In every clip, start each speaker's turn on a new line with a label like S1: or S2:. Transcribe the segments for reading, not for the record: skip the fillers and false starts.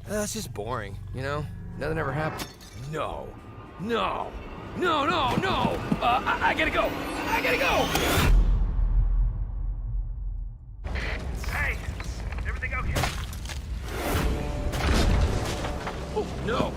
S1: It's just boring, you know? Nothing ever happened.
S2: No. I gotta go. Hey, everything okay?
S1: Oh, no.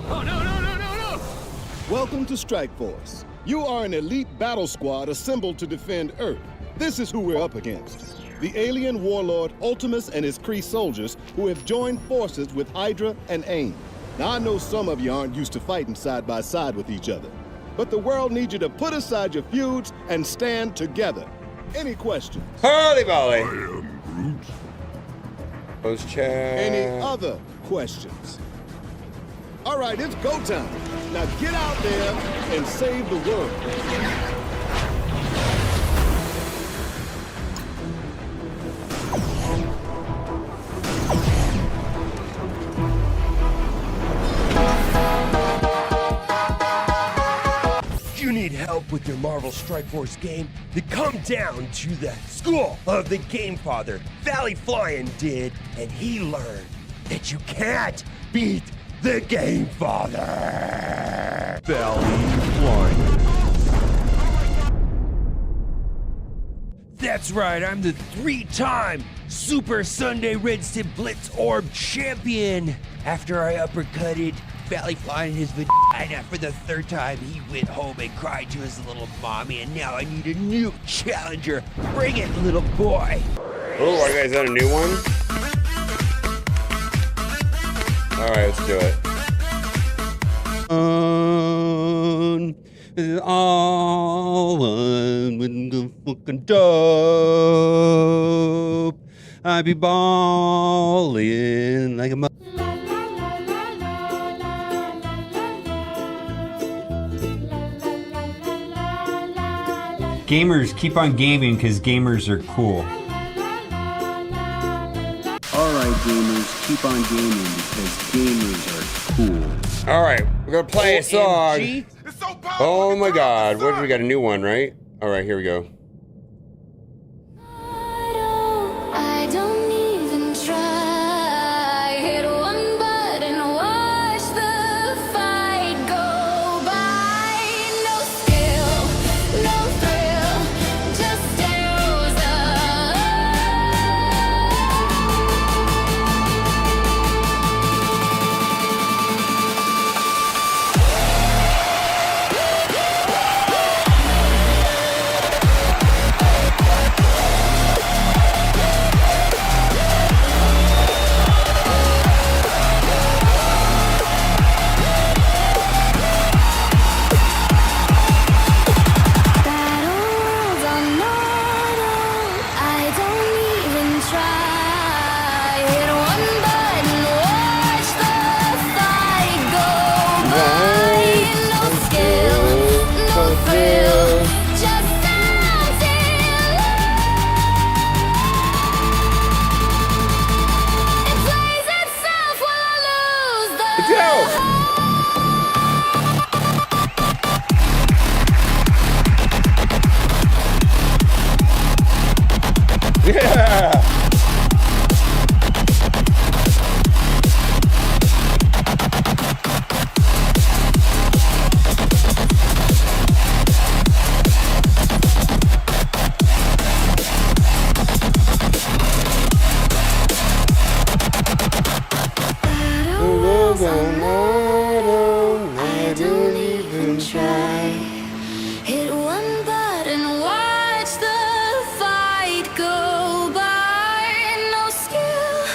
S1: Oh, no.
S3: Welcome to Strike Force. You are an elite battle squad assembled to defend Earth. This is who we're up against. The alien warlord Ultimus and his Kree soldiers who have joined forces with Hydra and AIM. Now, I know some of you aren't used to fighting side by side with each other, but the world needs you to put aside your feuds and stand together. Any questions?
S4: Holy moly.
S5: I am Groot.
S4: Post chat.
S3: Any other questions? All right, it's go time. Now get out there and save the world.
S2: If you need help with your Marvel Strike Force game, then come down to the school of the Game Father. Valley Flying did, and he learned that you can't beat the Game Father. Valley Flying. That's right, I'm the 3-time Super Sunday Red Stip Blitz Orb champion. After I uppercutted Valley Flying in his vagina for the 3rd time, he went home and cried to his little mommy, and now I need a new challenger. Bring it, little boy.
S4: Oh, are you guys on a new one? All right, let's do it.
S6: All with the fucking dope. I be ballin' like a
S7: Gamers, keep on gaming because gamers are cool.
S8: Alright gamers, keep on gaming because gamers are cool.
S4: All right, we're gonna play a song.
S2: OMG.
S5: It's so powerful.
S4: Oh my God, what do we got? A new one, right? All right, here we go.
S9: I don't even try. Hit one button, watch the fight go by. No skill, no thrill, just battles are mortal. I don't even try. Hit one button, watch the fight go by. No skill, no thrill, just empty love. It plays itself while I lose the
S4: Let's go. Yeah.
S9: I don't even try. Hit one button, watch the fight go by. No skill,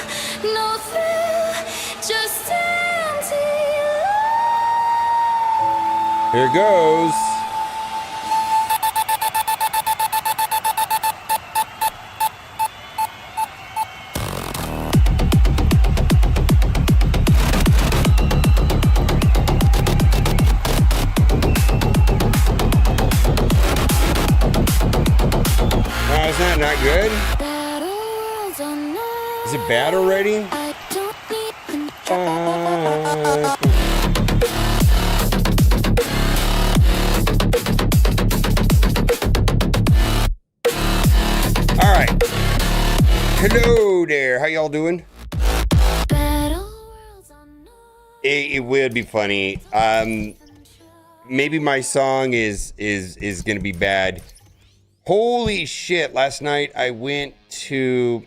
S9: no thrill, just empty love.
S4: Here goes. Is that not good?
S9: Battles are not.
S4: Is it bad already?
S9: I don't even try.
S4: All right. Hello there. How y'all doing?
S9: Battles
S4: It would be funny. Maybe my song is gonna be bad. Holy shit! Last night I went to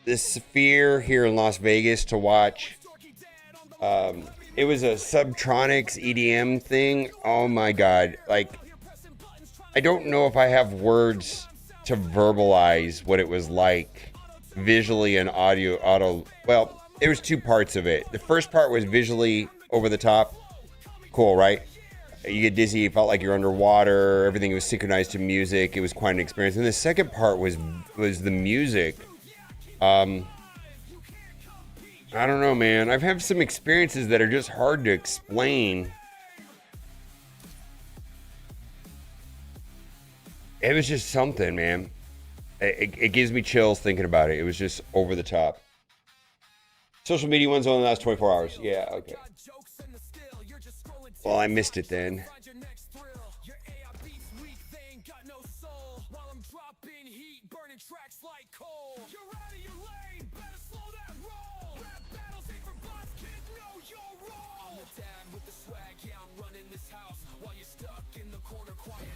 S4: the Sphere here in Las Vegas to watch. It was a Subtronics EDM thing. Oh my god! Like, I don't know if I have words to verbalize what it was like visually and audio. Well, there was two parts of it. The first part was visually over the top. Cool, right? You get dizzy, you felt like you're underwater, everything was synchronized to music. It was quite an experience. And the second part was the music. I don't know, man. I've had some experiences that are just hard to explain. It was just something, man. It gives me chills thinking about it. It was just over the top. Social media ones only last 24 hours. Yeah, okay. Well, I missed it then.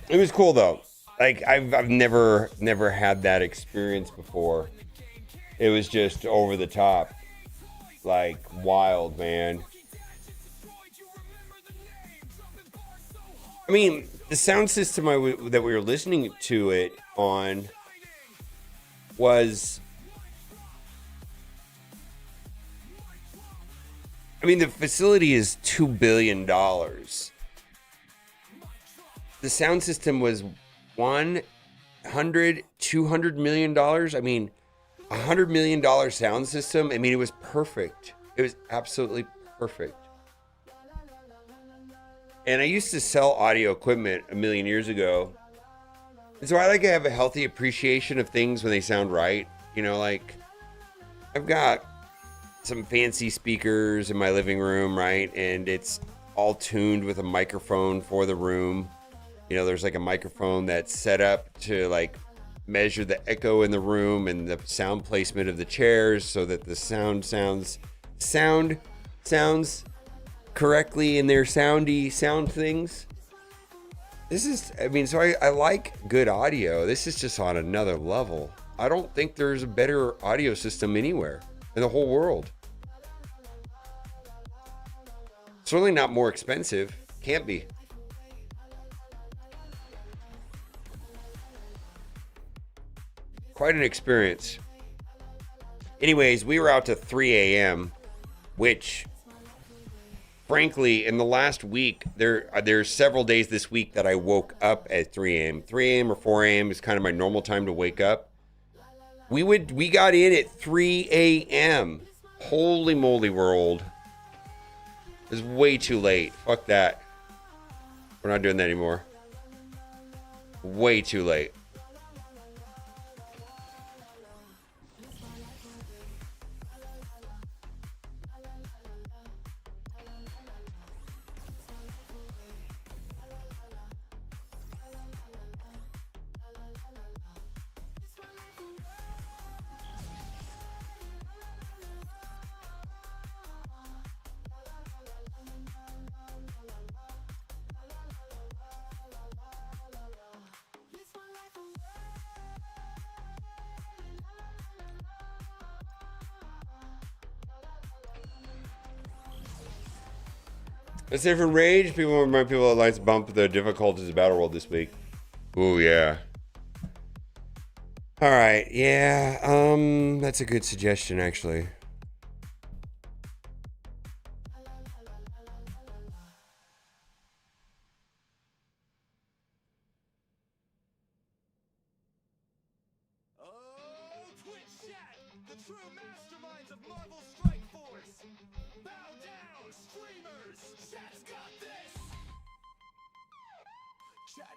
S4: It was cool though. Like I've never had that experience before. It was just over the top. Like wild, man. I mean, the sound system that we were listening to it on was... I mean, the facility is $2 billion. The sound system was $200 million. I mean, $100 million sound system. I mean, it was perfect. It was absolutely perfect. And I used to sell audio equipment a million years ago. And so I like to have a healthy appreciation of things when they sound right. You know, like I've got some fancy speakers in my living room, right? And it's all tuned with a microphone for the room. You know, there's like a microphone that's set up to like measure the echo in the room and the sound placement of the chairs so that the sound sounds correctly in their sound things. This is, I mean, so I like good audio. This is just on another level. I don't think there's a better audio system anywhere in the whole world. Certainly not more expensive. Can't be. Quite an experience. Anyways, we were out to 3 a.m., which, frankly, in the last week, there's several days this week that I woke up at 3 a.m. 3 a.m. or 4 a.m. is kind of my normal time to wake up. We got in at 3 a.m. Holy moly world. It's way too late. Fuck that. We're not doing that anymore. Way too late. That's it from Rage. People remind people that likes bump the difficulties of Battle World this week. Ooh, yeah. All right, yeah. That's a good suggestion, actually.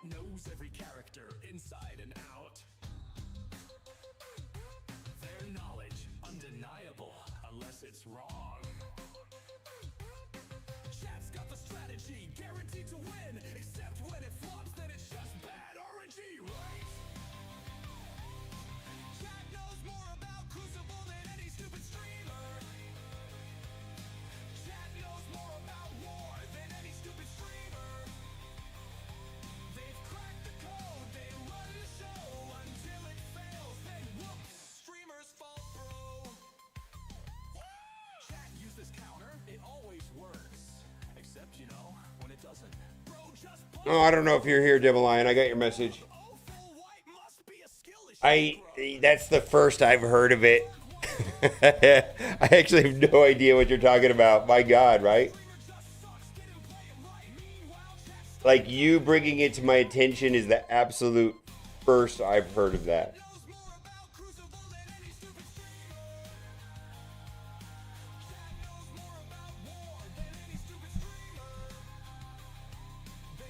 S5: Knows every character inside and out. Their knowledge undeniable unless it's wrong. Chat's got the strategy guaranteed to win, except when it flops then it's just bad RNG, right? Chat knows more about Crucible than any stupid streamer. Chat knows more about
S4: Oh, I don't know if you're here, Devil Lion. I got your message. That's the first I've heard of it. I actually have no idea what you're talking about. My God, right? Like, you bringing it to my attention is the absolute first I've heard of that.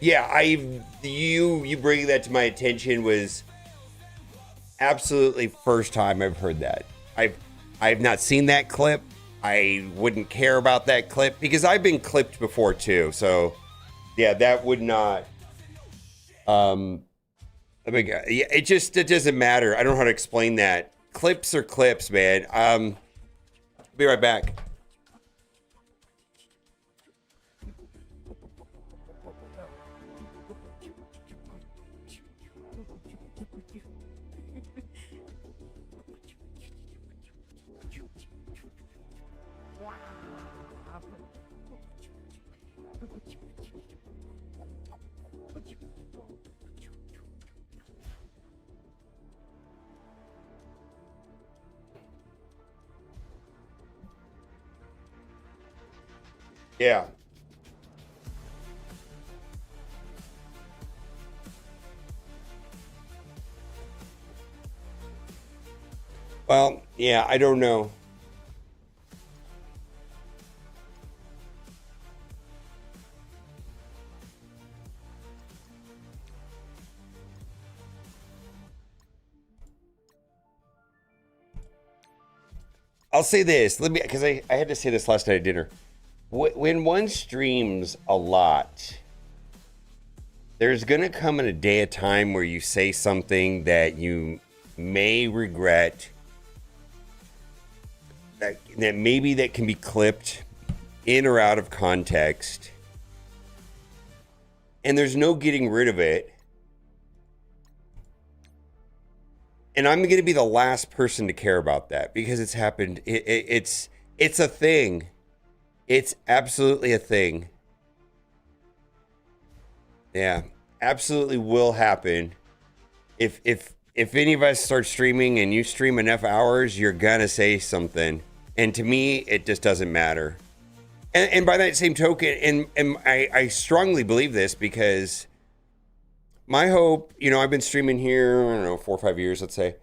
S4: Yeah, you bringing that to my attention was absolutely first time I've heard that. I've not seen that clip. I wouldn't care about that clip because I've been clipped before too. So yeah, that would not. I mean, it doesn't matter. I don't know how to explain that. Clips are clips, man. Be right back. Yeah. Well, yeah, I don't know. I'll say this. Let me, because I had to say this last night at dinner. When one streams a lot, there's going to come in a day a time where you say something that you may regret, that maybe that can be clipped in or out of context, and there's no getting rid of it. And I'm going to be the last person to care about that because it's happened. It's a thing. It's absolutely a thing. Yeah, absolutely will happen. If any of us start streaming and you stream enough hours, you're gonna say something. And to me, it just doesn't matter. And by that same token, and I strongly believe this because my hope, I've been streaming here, I don't know, 4 or 5 years, let's say.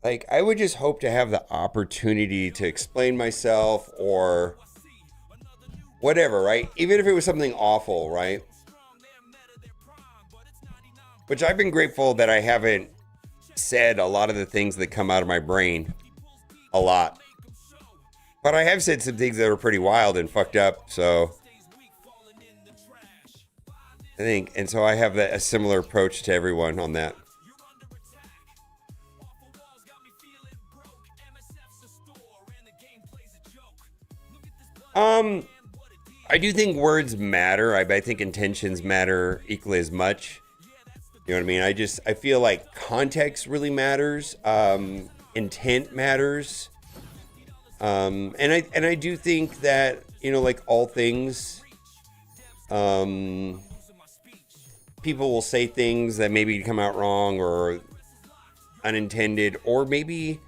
S4: Like, I would just hope to have the opportunity to explain myself or whatever, right? Even if it was something awful, right? Which I've been grateful that I haven't said a lot of the things that come out of my brain a lot. But I have said some things that are pretty wild and fucked up, so I think, and so I have a similar approach to everyone on that. I do think words matter. I think intentions matter equally as much. You know what I mean? I feel like context really matters. Intent matters. And I do think that, like all things, people will say things that maybe come out wrong or unintended, or maybe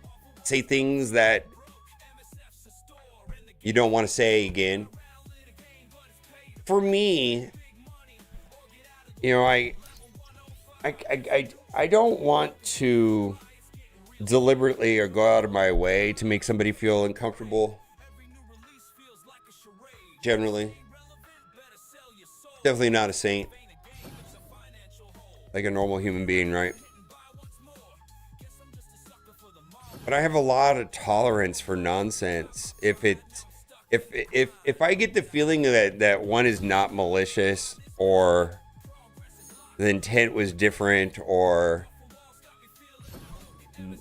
S4: say things that you don't want to say again. For me, I don't want to deliberately or go out of my way to make somebody feel uncomfortable. Generally. Definitely not a saint. Like a normal human being, right? But I have a lot of tolerance for nonsense. If I get the feeling that one is not malicious, or the intent was different, or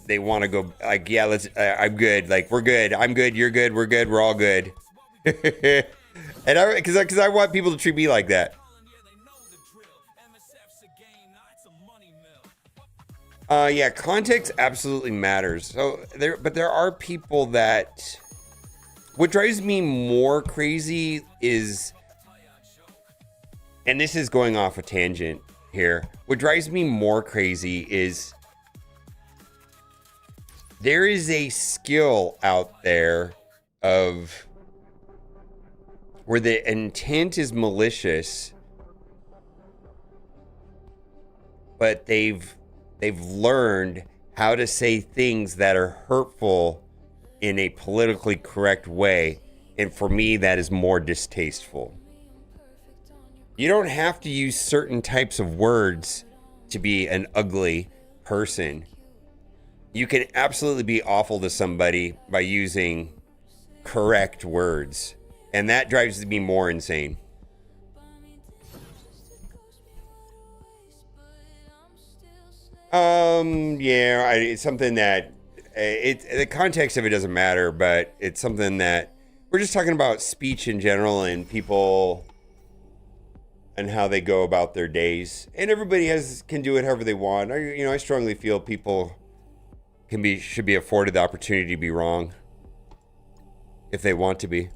S4: they want to go like, yeah, let's, I'm good. Like, we're good. I'm good. You're good. We're good. We're all good. And because I want people to treat me like that. Yeah, context absolutely matters. So there are people that, what drives me more crazy is and this is going off a tangent here. What drives me more crazy is there is a skill out there of where the intent is malicious, but they've learned how to say things that are hurtful in a politically correct way. And for me, that is more distasteful. You don't have to use certain types of words to be an ugly person. You can absolutely be awful to somebody by using correct words. And that drives me more insane. Yeah, it's something that the context of it doesn't matter, but it's something that we're just talking about speech in general and people and how they go about their days. And everybody can do it however they want. I strongly feel people should be afforded the opportunity to be wrong if they want to be.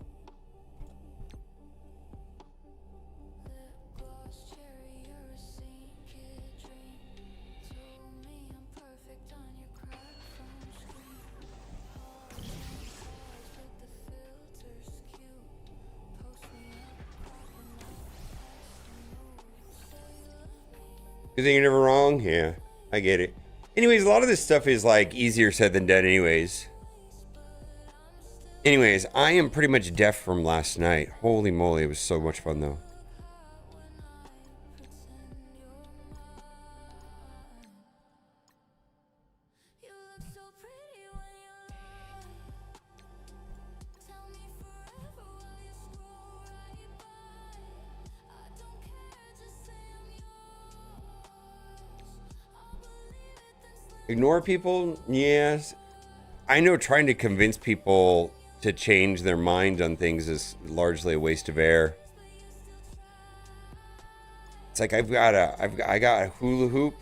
S4: You think you're never wrong? Yeah, I get it. Anyways, a lot of this stuff is like easier said than done anyways. Anyways, I am pretty much deaf from last night. Holy moly, it was so much fun though. Ignore people? Yes. I know trying to convince people to change their mind on things is largely a waste of air. It's like I got a hula hoop,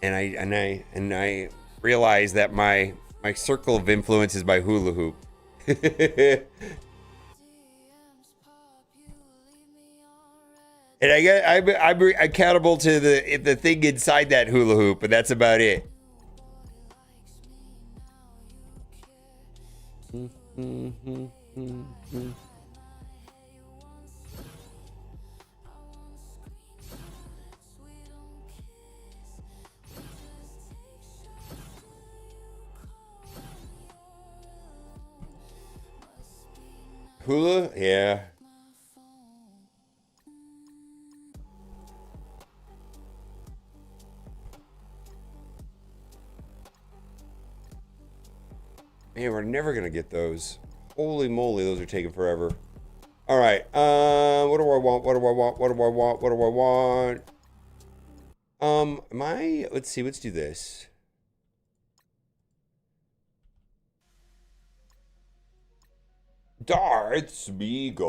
S4: and I realize that my circle of influence is my hula hoop. And I'm accountable to the thing inside that hula hoop, and that's about it. Hula? Yeah. Man, we're never gonna get those. Holy moly, those are taking forever. All right. What do I want? What do I want? What do I want? What do I want? Let's see. Let's do this. Darth Beagle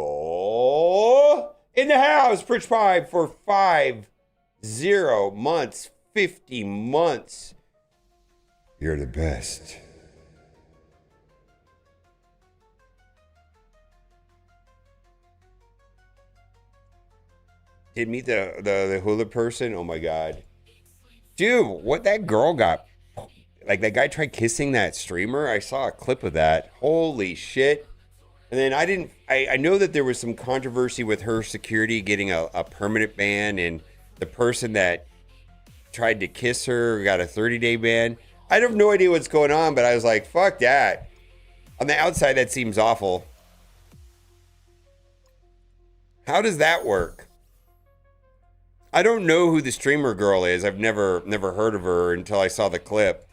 S4: in the house. Pritch Pipe for 50 months. 50 months. You're the best. Did meet the hula person? Oh my god. Dude, what that girl got, like that guy tried kissing that streamer. I saw a clip of that. Holy shit. And then I know that there was some controversy with her security getting a permanent ban, and the person that tried to kiss her got a 30-day ban. I have no idea what's going on, but I was like, fuck that. On the outside, that seems awful. How does that work? I don't know who the streamer girl is. I've never heard of her until I saw the clip.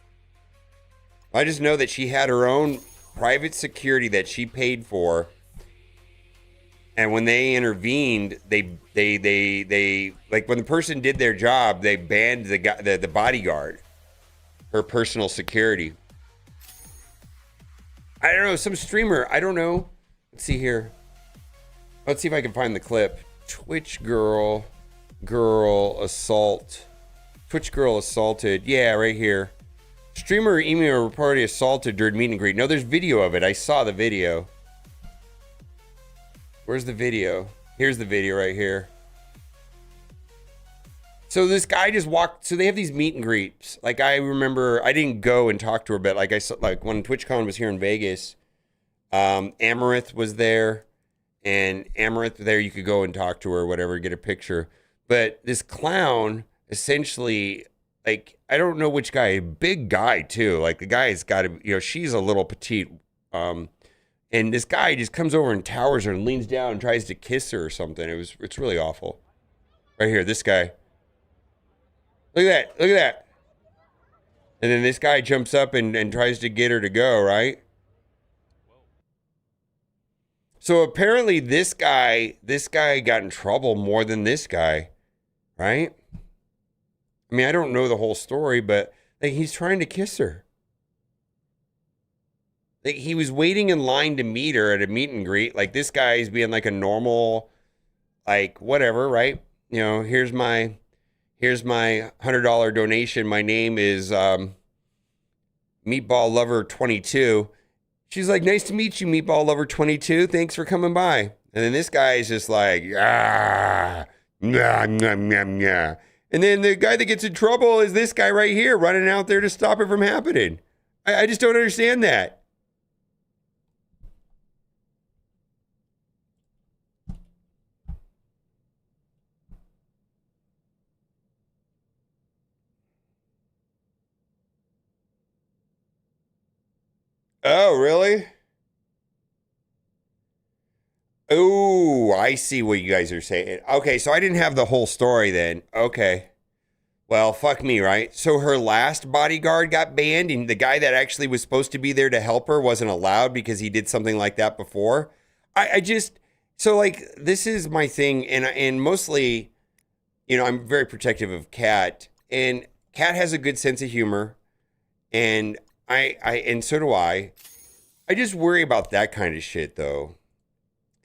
S4: I just know that she had her own private security that she paid for. And when they intervened, they like when the person did their job, they banned the bodyguard, her personal security. I don't know, some streamer, I don't know. Let's see here. Let's see if I can find the clip. Twitch girl assault. Twitch girl assaulted. Yeah, right here. Streamer email reportedly assaulted during meet and greet. No, there's video of it. I saw the video. Where's the video? Here's the video right here. So this guy just walked. So they have these meet and greets. Like I remember, I didn't go and talk to her, but like I saw, like when TwitchCon was here in Vegas, Amaranth was there, and Amaranth there you could go and talk to her, or whatever, get a picture. But this clown essentially, like I don't know which guy, big guy too. Like the guy's got to, you know, she's a little petite, and this guy just comes over and towers her and leans down and tries to kiss her or something. It's really awful. Right here, this guy. Look at that. Look at that. And then this guy jumps up and tries to get her to go, right? So apparently this guy got in trouble more than this guy, right? I mean, I don't know the whole story, but like he's trying to kiss her. Like he was waiting in line to meet her at a meet and greet. Like this guy's being like a normal, like whatever, right? You know, here's my $100 donation. My name is Meatball Lover 22. She's like, nice to meet you, Meatball Lover 22. Thanks for coming by. And then this guy is just like, nah, nah, nah, nah. And then the guy that gets in trouble is this guy right here running out there to stop it from happening. I just don't understand that. Oh, really? Oh, I see what you guys are saying. Okay, so I didn't have the whole story then. Okay. Well, fuck me, right? So her last bodyguard got banned, and the guy that actually was supposed to be there to help her wasn't allowed because he did something like that before. I just, so like, this is my thing, and mostly, you know, I'm very protective of Kat, and Kat has a good sense of humor, and and so do I. I just worry about that kind of shit though.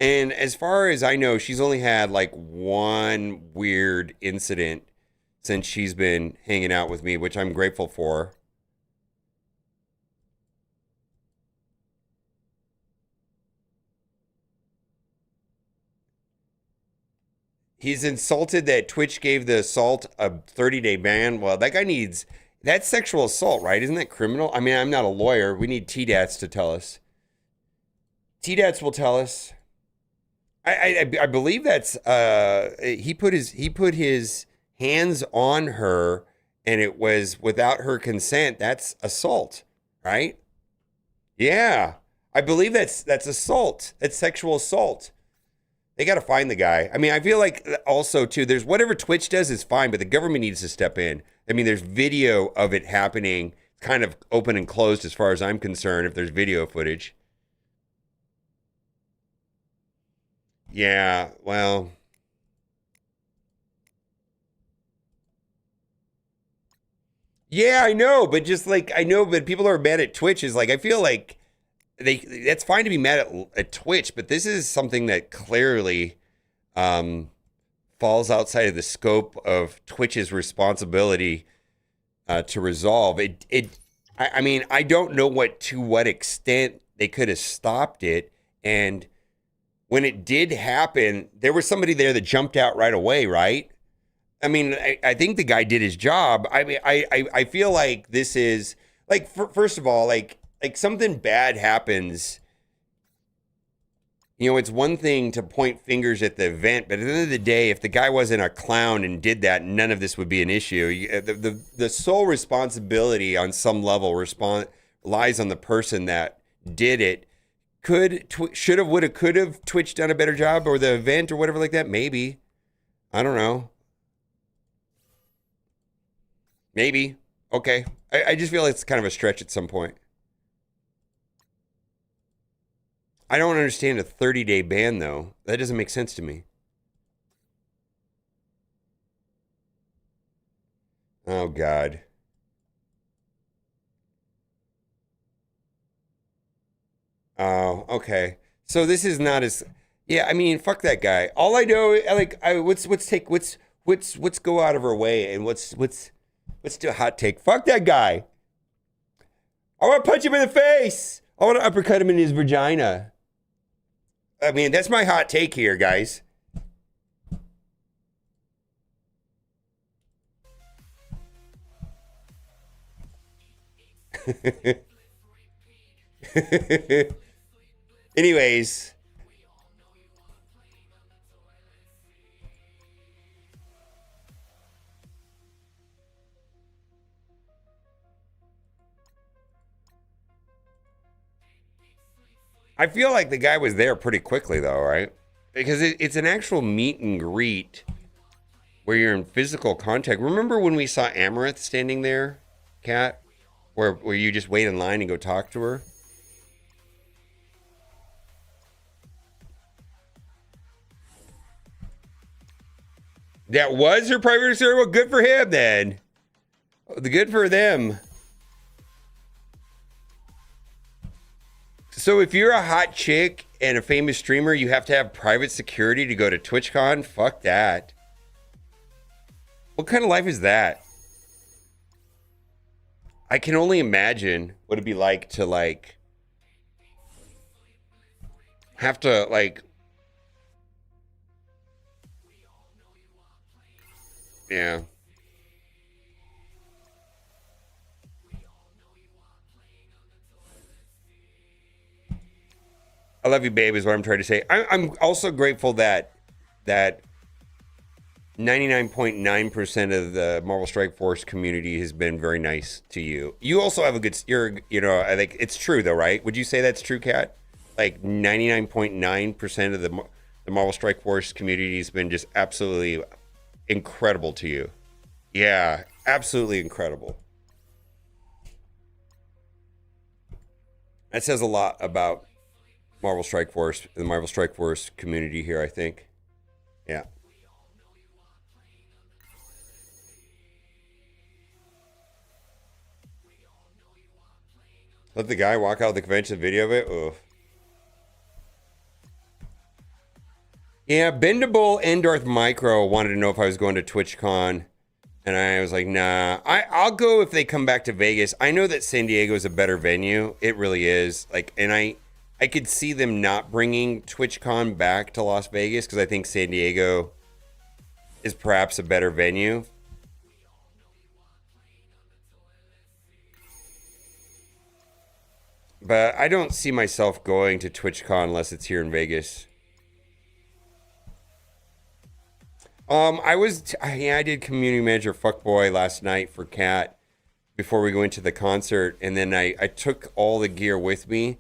S4: And as far as I know, she's only had like one weird incident since she's been hanging out with me, which I'm grateful for. He's insulted that Twitch gave the assault a 30-day ban. Well, that guy needs... That's sexual assault, right? Isn't that criminal? I mean, I'm not a lawyer. We need T-Dats to tell us. T-Dats will tell us. I believe that's he put his hands on her and it was without her consent. That's assault, right? Yeah. I believe that's assault. That's sexual assault. They got to find the guy. I mean, I feel like also too, there's whatever Twitch does is fine, but the government needs to step in. I mean, there's video of it happening, kind of open and closed as far as I'm concerned, if there's video footage. Yeah, well. Yeah, I know, but just like, I know, but people are mad at Twitch is like, I feel like that's fine to be mad at Twitch, but this is something that clearly falls outside of the scope of Twitch's responsibility to resolve. I mean, I don't know to what extent they could have stopped it. And when it did happen, there was somebody there that jumped out right away, right? I mean, I think the guy did his job. I mean, I feel like this is like, first of all, like something bad happens. You know, it's one thing to point fingers at the event, but at the end of the day, if the guy wasn't a clown and did that, none of this would be an issue. The sole responsibility on some level lies on the person that did it. Should have, would have, could have Twitch done a better job, or the event or whatever like that? Maybe. I don't know. Maybe. Okay. I just feel like it's kind of a stretch at some point. I don't understand a 30-day ban, though. That doesn't make sense to me. Oh, God. Oh, okay. So this is not as... Yeah, I mean, fuck that guy. All I know, like, let's go out of our way and let's do a hot take. Fuck that guy. I want to punch him in the face. I want to uppercut him in his vagina. I mean, that's my hot take here, guys. Anyways. I feel like the guy was there pretty quickly, though, right? Because it's an actual meet and greet where you're in physical contact. Remember when we saw Amaranth standing there, Kat? Where you just wait in line and go talk to her? That was her private server? Well, good for him, then. The good for them. So if you're a hot chick and a famous streamer, you have to have private security to go to TwitchCon? Fuck that. What kind of life is that? I can only imagine what it'd be like to, like, have to, like, yeah. I love you, babe, is what I'm trying to say. I'm also grateful that 99.9% of the Marvel Strike Force community has been very nice to you. You also have a good, I think it's true though, right? Would you say that's true, Kat? Like 99.9% of the Marvel Strike Force community has been just absolutely incredible to you. Yeah, absolutely incredible. That says a lot about Marvel Strike Force, the Marvel Strike Force community here, I think. Yeah. Let the guy walk out of the convention video of it. Ugh. Yeah, Bendable and Darth Micro wanted to know if I was going to TwitchCon. And I was like, nah. I'll go if they come back to Vegas. I know that San Diego is a better venue. It really is. Like, and I could see them not bringing TwitchCon back to Las Vegas because I think San Diego is perhaps a better venue. But I don't see myself going to TwitchCon unless it's here in Vegas. I did community manager fuckboy last night for Kat before we went to the concert, and then I took all the gear with me,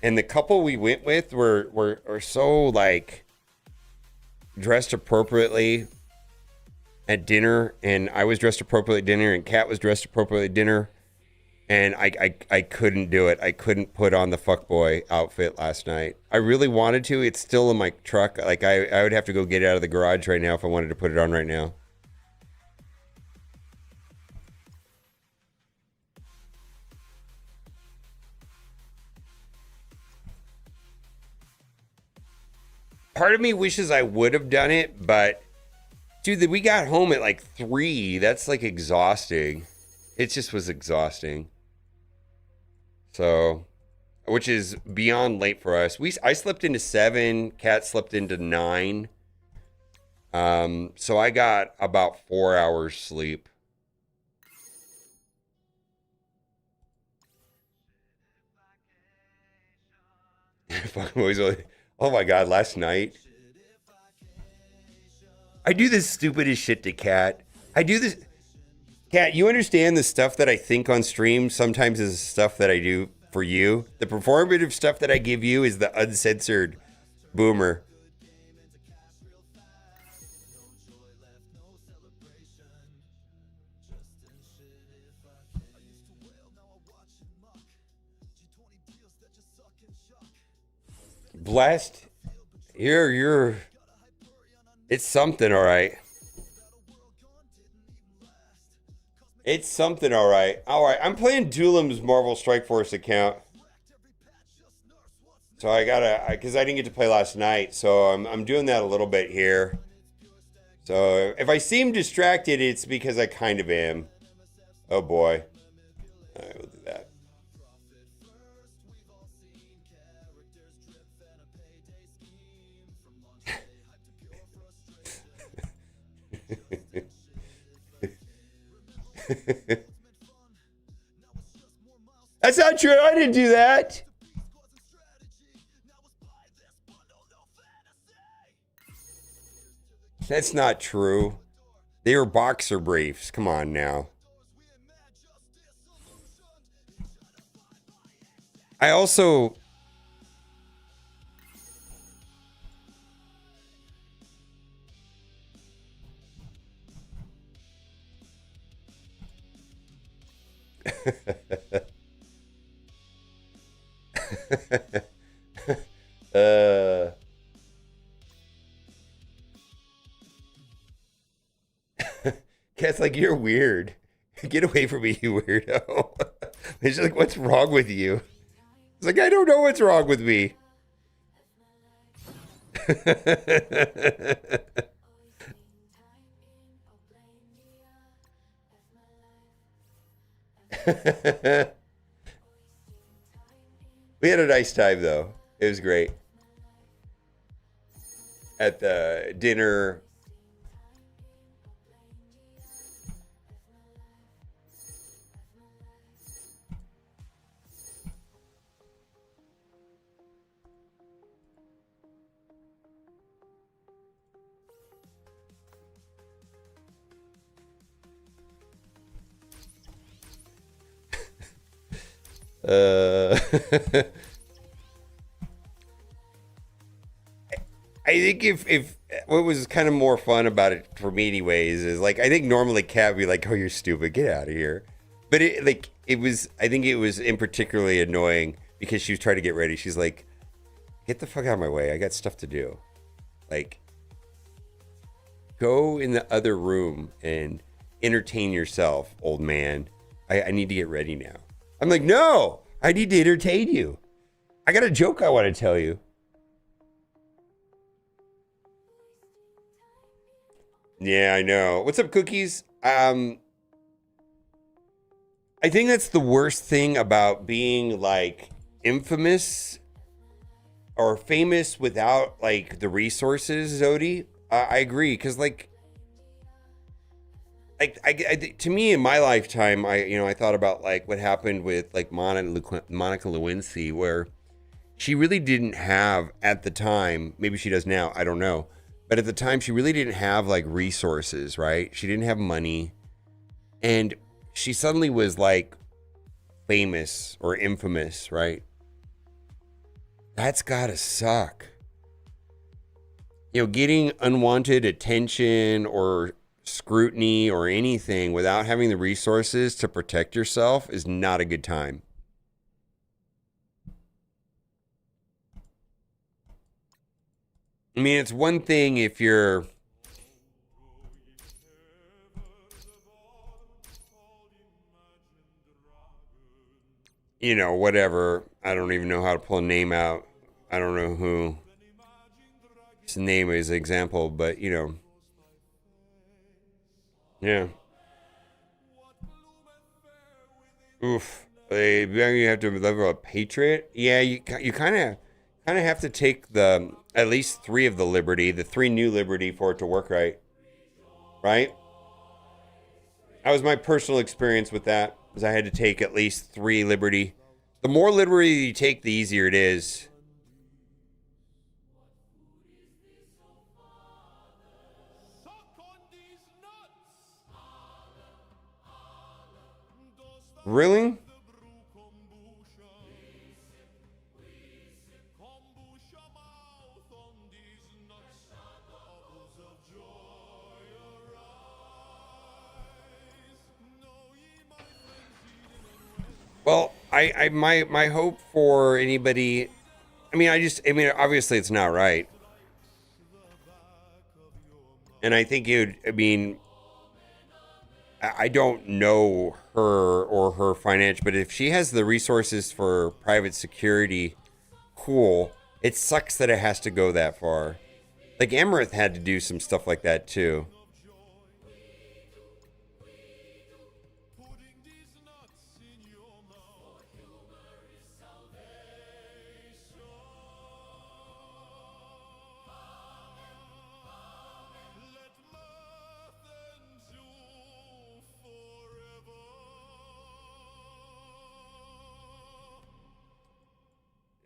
S4: and the couple we went with were so like dressed appropriately at dinner, and I was dressed appropriately at dinner, and Kat was dressed appropriately at dinner. And I couldn't do it. I couldn't put on the fuckboy outfit last night. I really wanted to. It's still in my truck. Like, I would have to go get it out of the garage right now if I wanted to put it on right now. Part of me wishes I would have done it, but dude, we got home at like 3. That's like exhausting. It just was exhausting. So, which is beyond late for us. I slept into 7. Kat slept into 9. So I got about 4 hours sleep. Oh my god! Last night, I do this stupidest shit to Kat. I do this. Kat, you understand the stuff that I think on stream sometimes is stuff that I do for you? The performative stuff that I give you is the uncensored boomer. Blessed. You're... It's something, all right. It's something, all right. All right, I'm playing Duelim's Marvel Strike Force account. So I gotta, because I didn't get to play last night, so I'm doing that a little bit here. So if I seem distracted, it's because I kind of am. Oh boy. All right, we'll do that. That's not true. I didn't do that. That's not true. They were boxer briefs. Come on now. I also... Cat's like, you're weird. Get away from me, you weirdo. It's like, what's wrong with you? It's like, I don't know what's wrong with me. We had a nice time, though. It was great. At the dinner. I think if what was kind of more fun about it for me anyways is like I think normally Kat would be like, oh, you're stupid, get out of here. But it was I think it was in particularly annoying because she was trying to get ready. She's like, get the fuck out of my way. I got stuff to do. Like, go in the other room and entertain yourself, old man. I need to get ready now. I'm like, no, I need to entertain you. I got a joke I want to tell you. Yeah, I know. What's up, Cookies? I think that's the worst thing about being like infamous or famous without like the resources, Zodi. I agree, because like to me in my lifetime, I thought about like what happened with like Monica Lewinsky, where she really didn't have at the time, maybe she does now, I don't know. But at the time, she really didn't have like resources, right? She didn't have money. And she suddenly was like famous or infamous, right? That's gotta suck. You know, getting unwanted attention or scrutiny or anything without having the resources to protect yourself is not a good time. I mean, it's one thing if you're, you know, whatever. I don't even know how to pull a name out. I don't know who his name is example, but you know, yeah. Oof. You have to level a patriot. Yeah, you kind of have to take the at least 3 of the liberty, the 3 new liberty for it to work right. Right? That was my personal experience with that, was I had to take at least 3 liberty. The more liberty you take, the easier it is. Really? Well, my hope for anybody, I mean, obviously it's not right. And I think I don't know her or her financial, but if she has the resources for private security, cool. It sucks that it has to go that far. Like Emirath had to do some stuff like that too.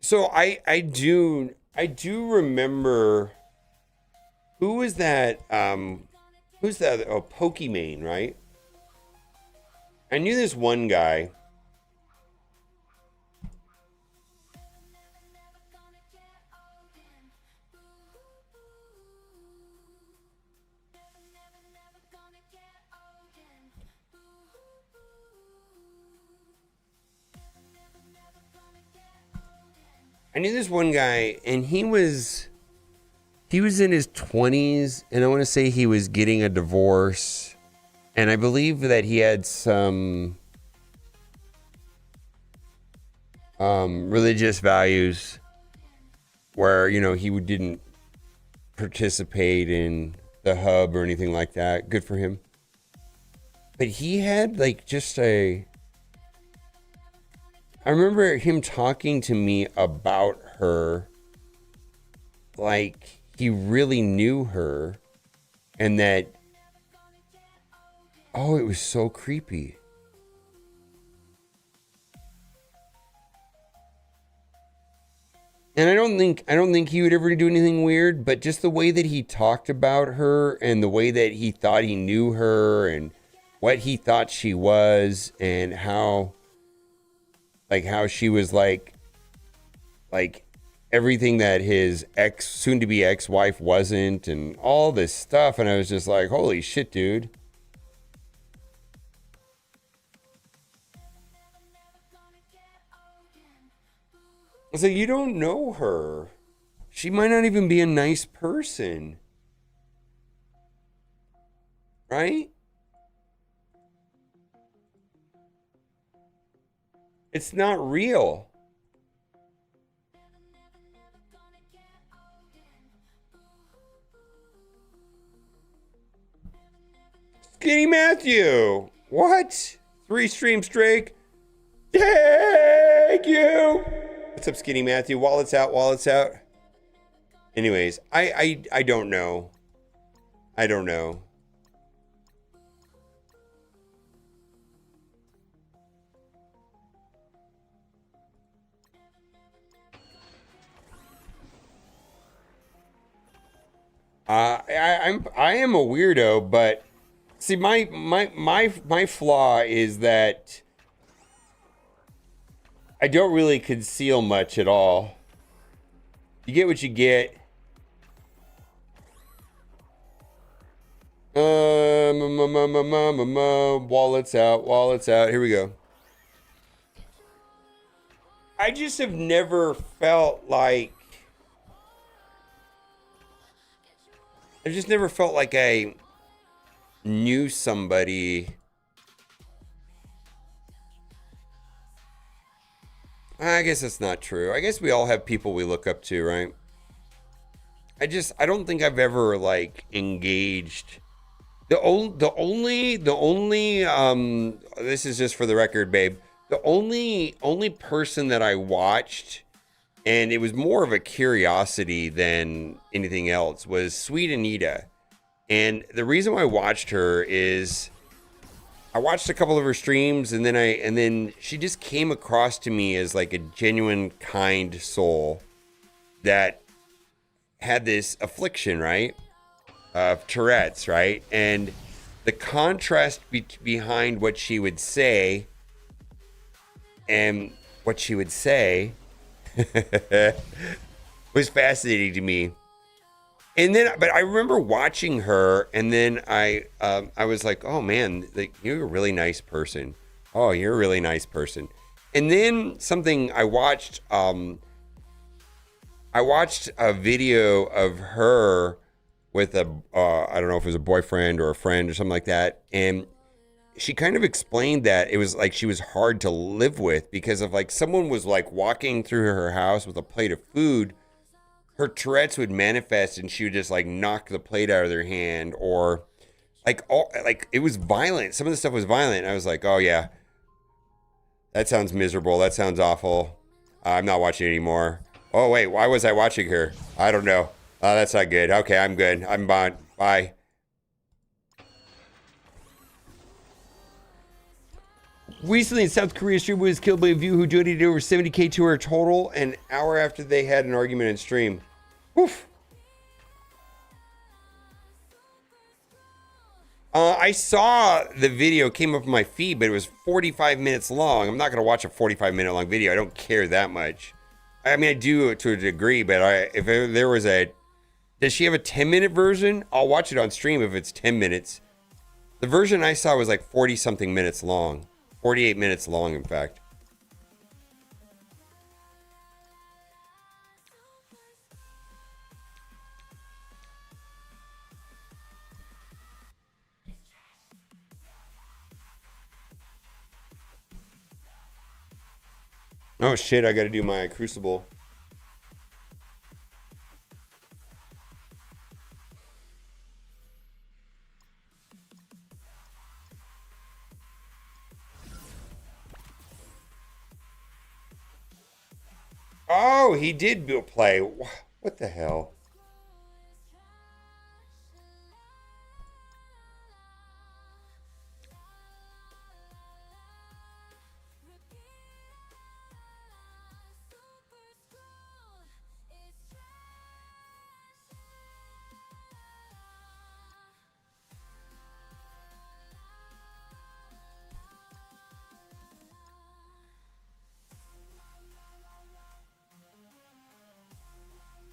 S4: So I do remember who was that who's that, oh, Pokimane, right? I knew this one guy. I knew this one guy, and he was in his 20s, and I want to say he was getting a divorce, and I believe that he had some religious values where, you know, he didn't participate in the hub or anything like that. Good for him. But he had like just I remember him talking to me about her like he really knew her, and that, oh, it was so creepy. And I don't think he would ever do anything weird, but just the way that he talked about her and the way that he thought he knew her and what he thought she was, and how she was like everything that his soon to be ex-wife wasn't, and all this stuff. And I was just like, holy shit, dude. So you don't know her. She might not even be a nice person. Right? It's not real. Skinny Matthew. What? 3 stream streak. Thank you. What's up, Skinny Matthew? Wallet's out. Anyways, I don't know. I don't know. I am a weirdo, but see, my flaw is that I don't really conceal much at all. You get what you get. Wallets out. Here we go. I just have never felt like I knew somebody. I guess that's not true. I guess we all have people we look up to, right? I don't think I've ever like engaged. The only this is just for the record, babe. The only person that I watched, and it was more of a curiosity than anything else, was Sweet Anita. And the reason why I watched her is I watched a couple of her streams, and then she just came across to me as like a genuine, kind soul that had this affliction, right? Of Tourette's, right? And the contrast behind what she would say and what she would say was fascinating to me. And then, but I remember watching her, and then I was like, oh man, like, you're a really nice person. Oh, you're a really nice person. And then something I watched a video of her with I don't know if it was a boyfriend or a friend or something like that. And she kind of explained that it was like she was hard to live with because of like someone was like walking through her house with a plate of food. Her Tourette's would manifest and she would just like knock the plate out of their hand, or like it was violent. Some of the stuff was violent. And I was like, oh yeah, that sounds miserable. That sounds awful. I'm not watching anymore. Oh wait, why was I watching her? I don't know. That's not good. Okay, I'm good. I'm fine. Bye. Recently in South Korea, a streamer was killed by a viewer who donated over 70k to her total an hour after they had an argument in stream. Oof. I saw the video came up on my feed, but it was 45 minutes long. I'm not going to watch a 45-minute long video. I don't care that much. I mean, I do to a degree, but if there was a... Does she have a 10-minute version? I'll watch it on stream if it's 10 minutes. The version I saw was like 40-something minutes long. 48 minutes long, in fact. Oh shit, I gotta do my Crucible. Oh, he did play. What the hell?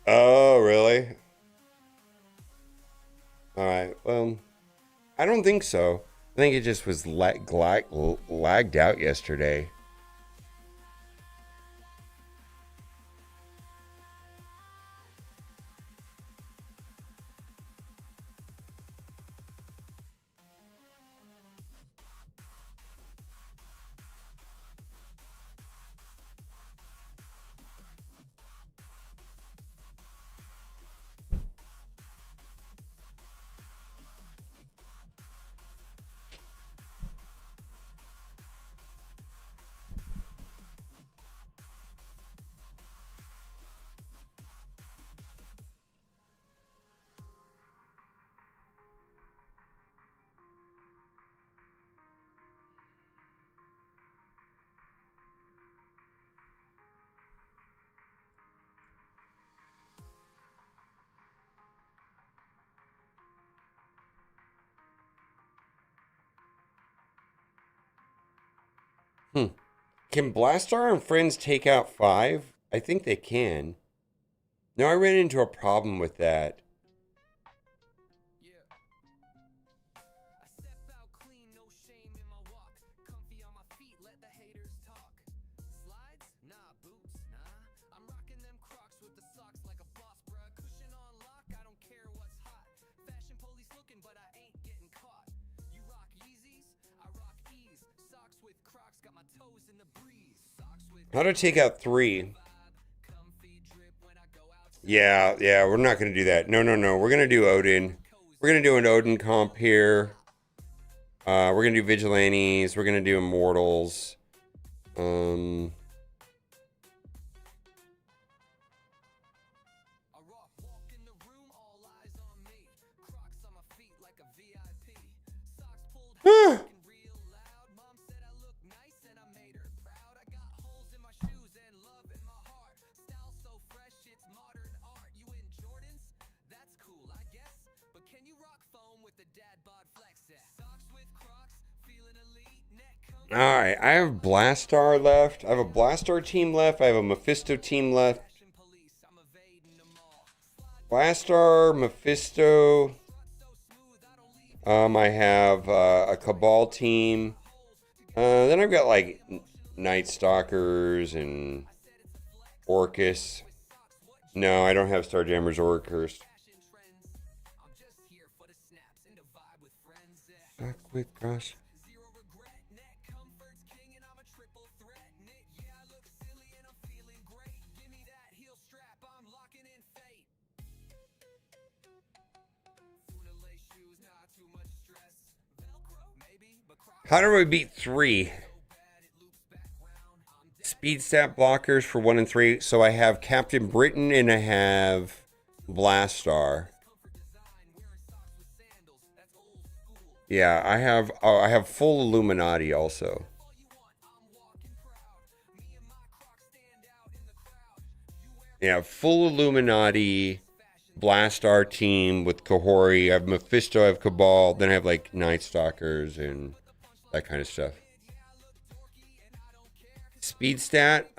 S4: Oh, really? All right. Well, I don't think so. I think it just was lagged out yesterday. Can Blastar and friends take out 5? I think they can. No, I ran into a problem with that. How to take out 3? Yeah, we're not going to do that. No. We're going to do Odin. We're going to do an Odin comp here. We're going to do Vigilantes. We're going to do Immortals. Alright, I have Blastar left. I have a Blastar team left. I have a Mephisto team left. Blastar, Mephisto. I have a Cabal team. Then I've got like Night Stalkers and Orcus. No, I don't have Starjammers or Orcus. Back with Crush. How do I beat 3? Speed stat blockers for 1 and 3. So I have Captain Britain and I have Blastar. Yeah, I have full Illuminati also. Yeah, full Illuminati Blastar team with Kahori. I have Mephisto, I have Cabal, then I have like Night Stalkers and that kind of stuff. Speed stat.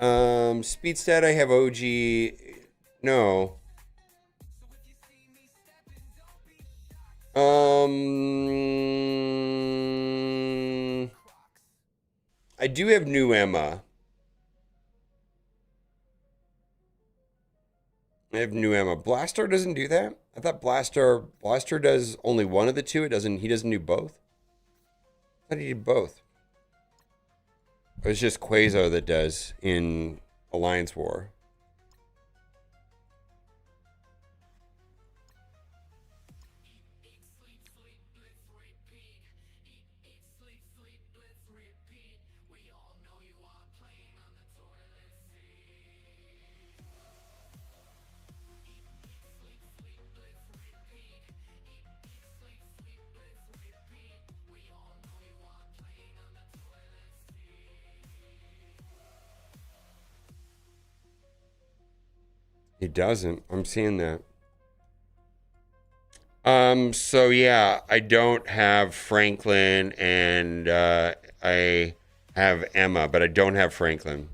S4: Speed stat I have OG. No. I do have new Emma. I have new Emma. Blastar doesn't do that. I thought Blaster does only one of the two. He doesn't do both. I thought he did both. It's just Quasar that does in Alliance War. He doesn't. I'm seeing that. So yeah, I don't have Franklin and I have Emma, but I don't have Franklin.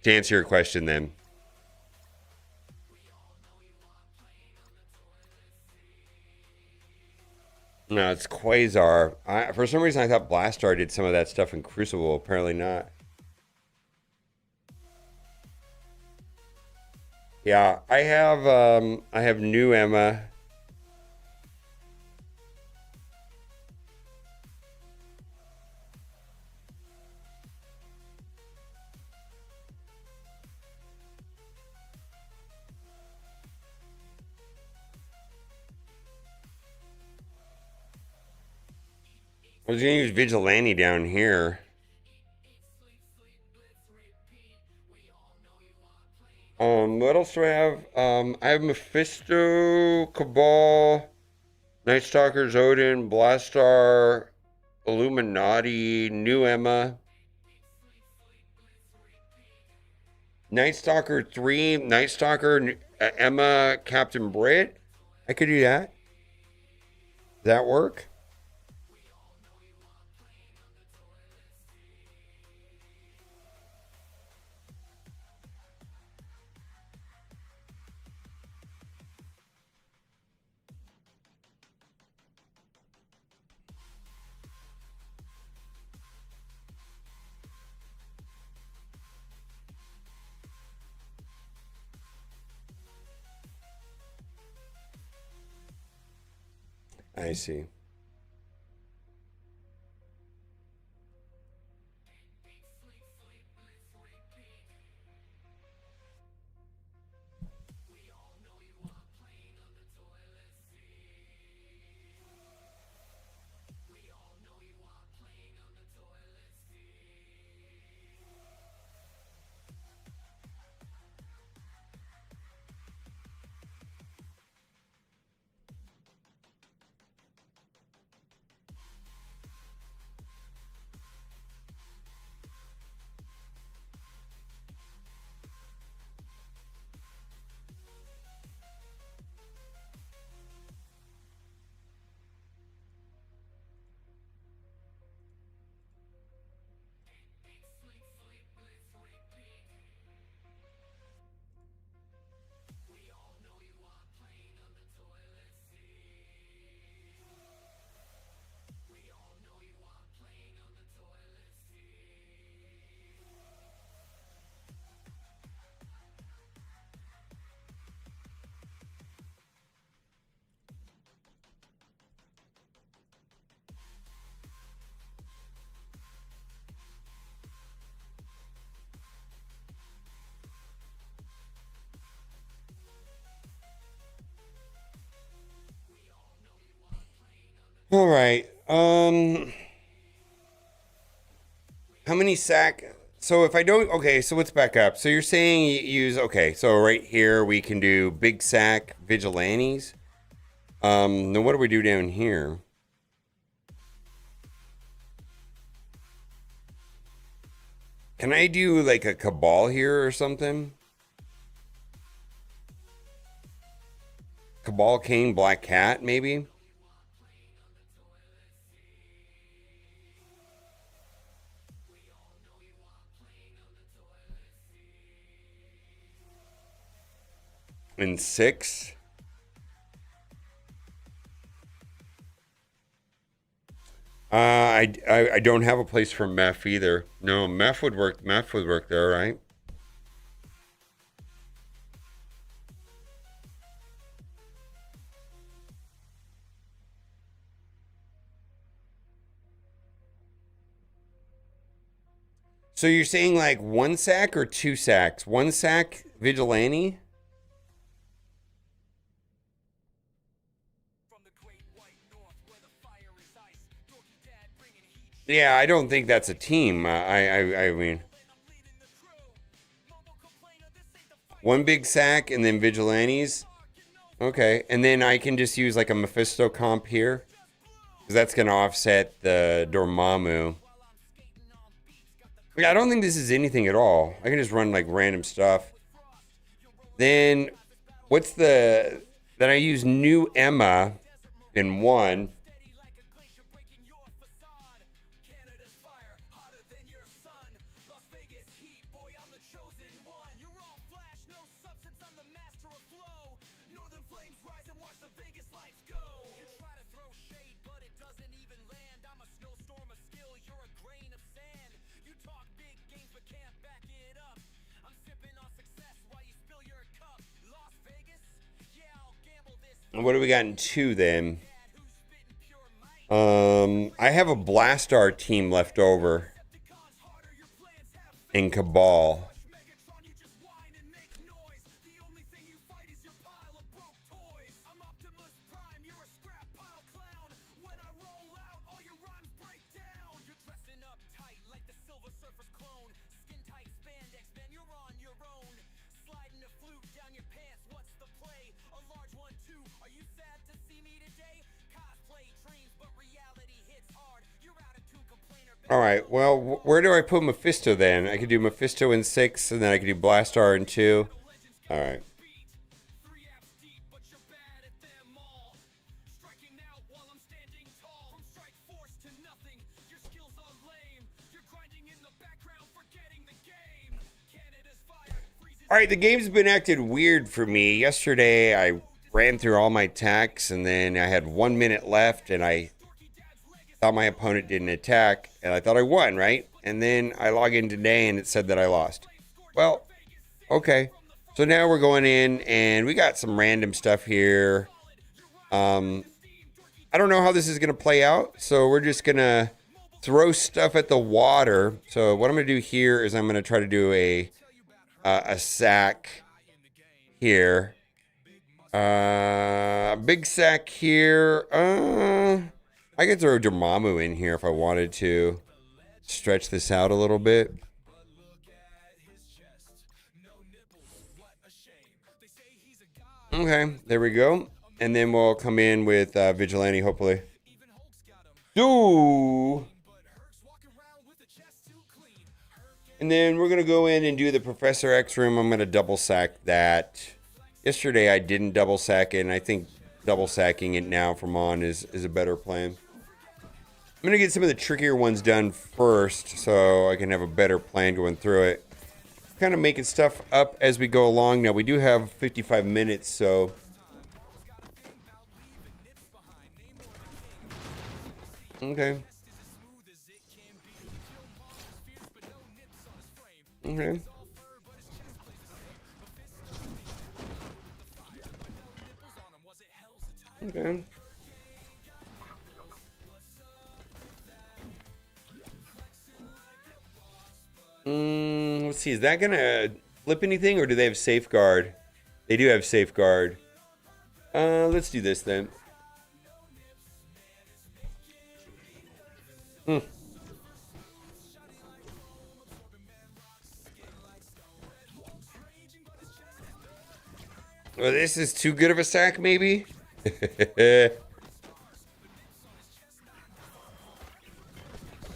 S4: To answer your question then. No, it's Quasar. For some reason I thought Blastar did some of that stuff in Crucible. Apparently not. Yeah, I have new Emma. I was gonna use Vigilante down here. What else do I have? I have Mephisto, Cabal, Night Stalkers, Odin, Blastar, Illuminati, New Emma, Night Stalker 3, Night Stalker, Emma, Captain Brit. I could do that. Does that work? I see. All right. How many sack? So if I don't, okay, so let's back up. So you're saying you use, okay, so right here we can do big sack vigilantes. Then what do we do down here? Can I do like a cabal here or something? Cabal King, Black Cat, maybe. And 6. I don't have a place for Meph either. No, Meph would work. Meph would work there, right? So you're saying like 1 sack or 2 sacks? 1 sack vigilante? Yeah, I don't think that's a team. I mean, 1 big sack and then vigilantes. Okay, and then I can just use like a Mephisto comp here, because that's gonna offset the Dormammu. Yeah, I don't think this is anything at all. I can just run like random stuff. Then, what's the... Then I use new Emma in 1. What do we got in 2 then? I have a Blastar team left over in Cabal. All right, well, where do I put Mephisto then? I could do Mephisto in 6, and then I could do Blastar in 2. All right. All right, the game's been acting weird for me. Yesterday, I ran through all my attacks, and then I had 1 minute left, and I thought my opponent didn't attack, and I thought I won, right? And then I log in today, and it said that I lost. Well, okay. So now we're going in, and we got some random stuff here. I don't know how this is going to play out, so we're just going to throw stuff at the water. So what I'm going to do here is I'm going to try to do a sack here. Big sack here. I could throw Dormammu in here if I wanted to stretch this out a little bit. Okay, there we go. And then we'll come in with Vigilante, hopefully. Ooh! And then we're going to go in and do the Professor X room. I'm going to double sack that. Yesterday I didn't double sack it, and I think double sacking it now from on is a better plan. I'm going to get some of the trickier ones done first so I can have a better plan going through it. Kind of making stuff up as we go along. Now, we do have 55 minutes, so... Okay. Okay. Okay. Let's see. Is that gonna flip anything, or do they have safeguard? They do have safeguard. Let's do this then. Well, this is too good of a sack, maybe. Is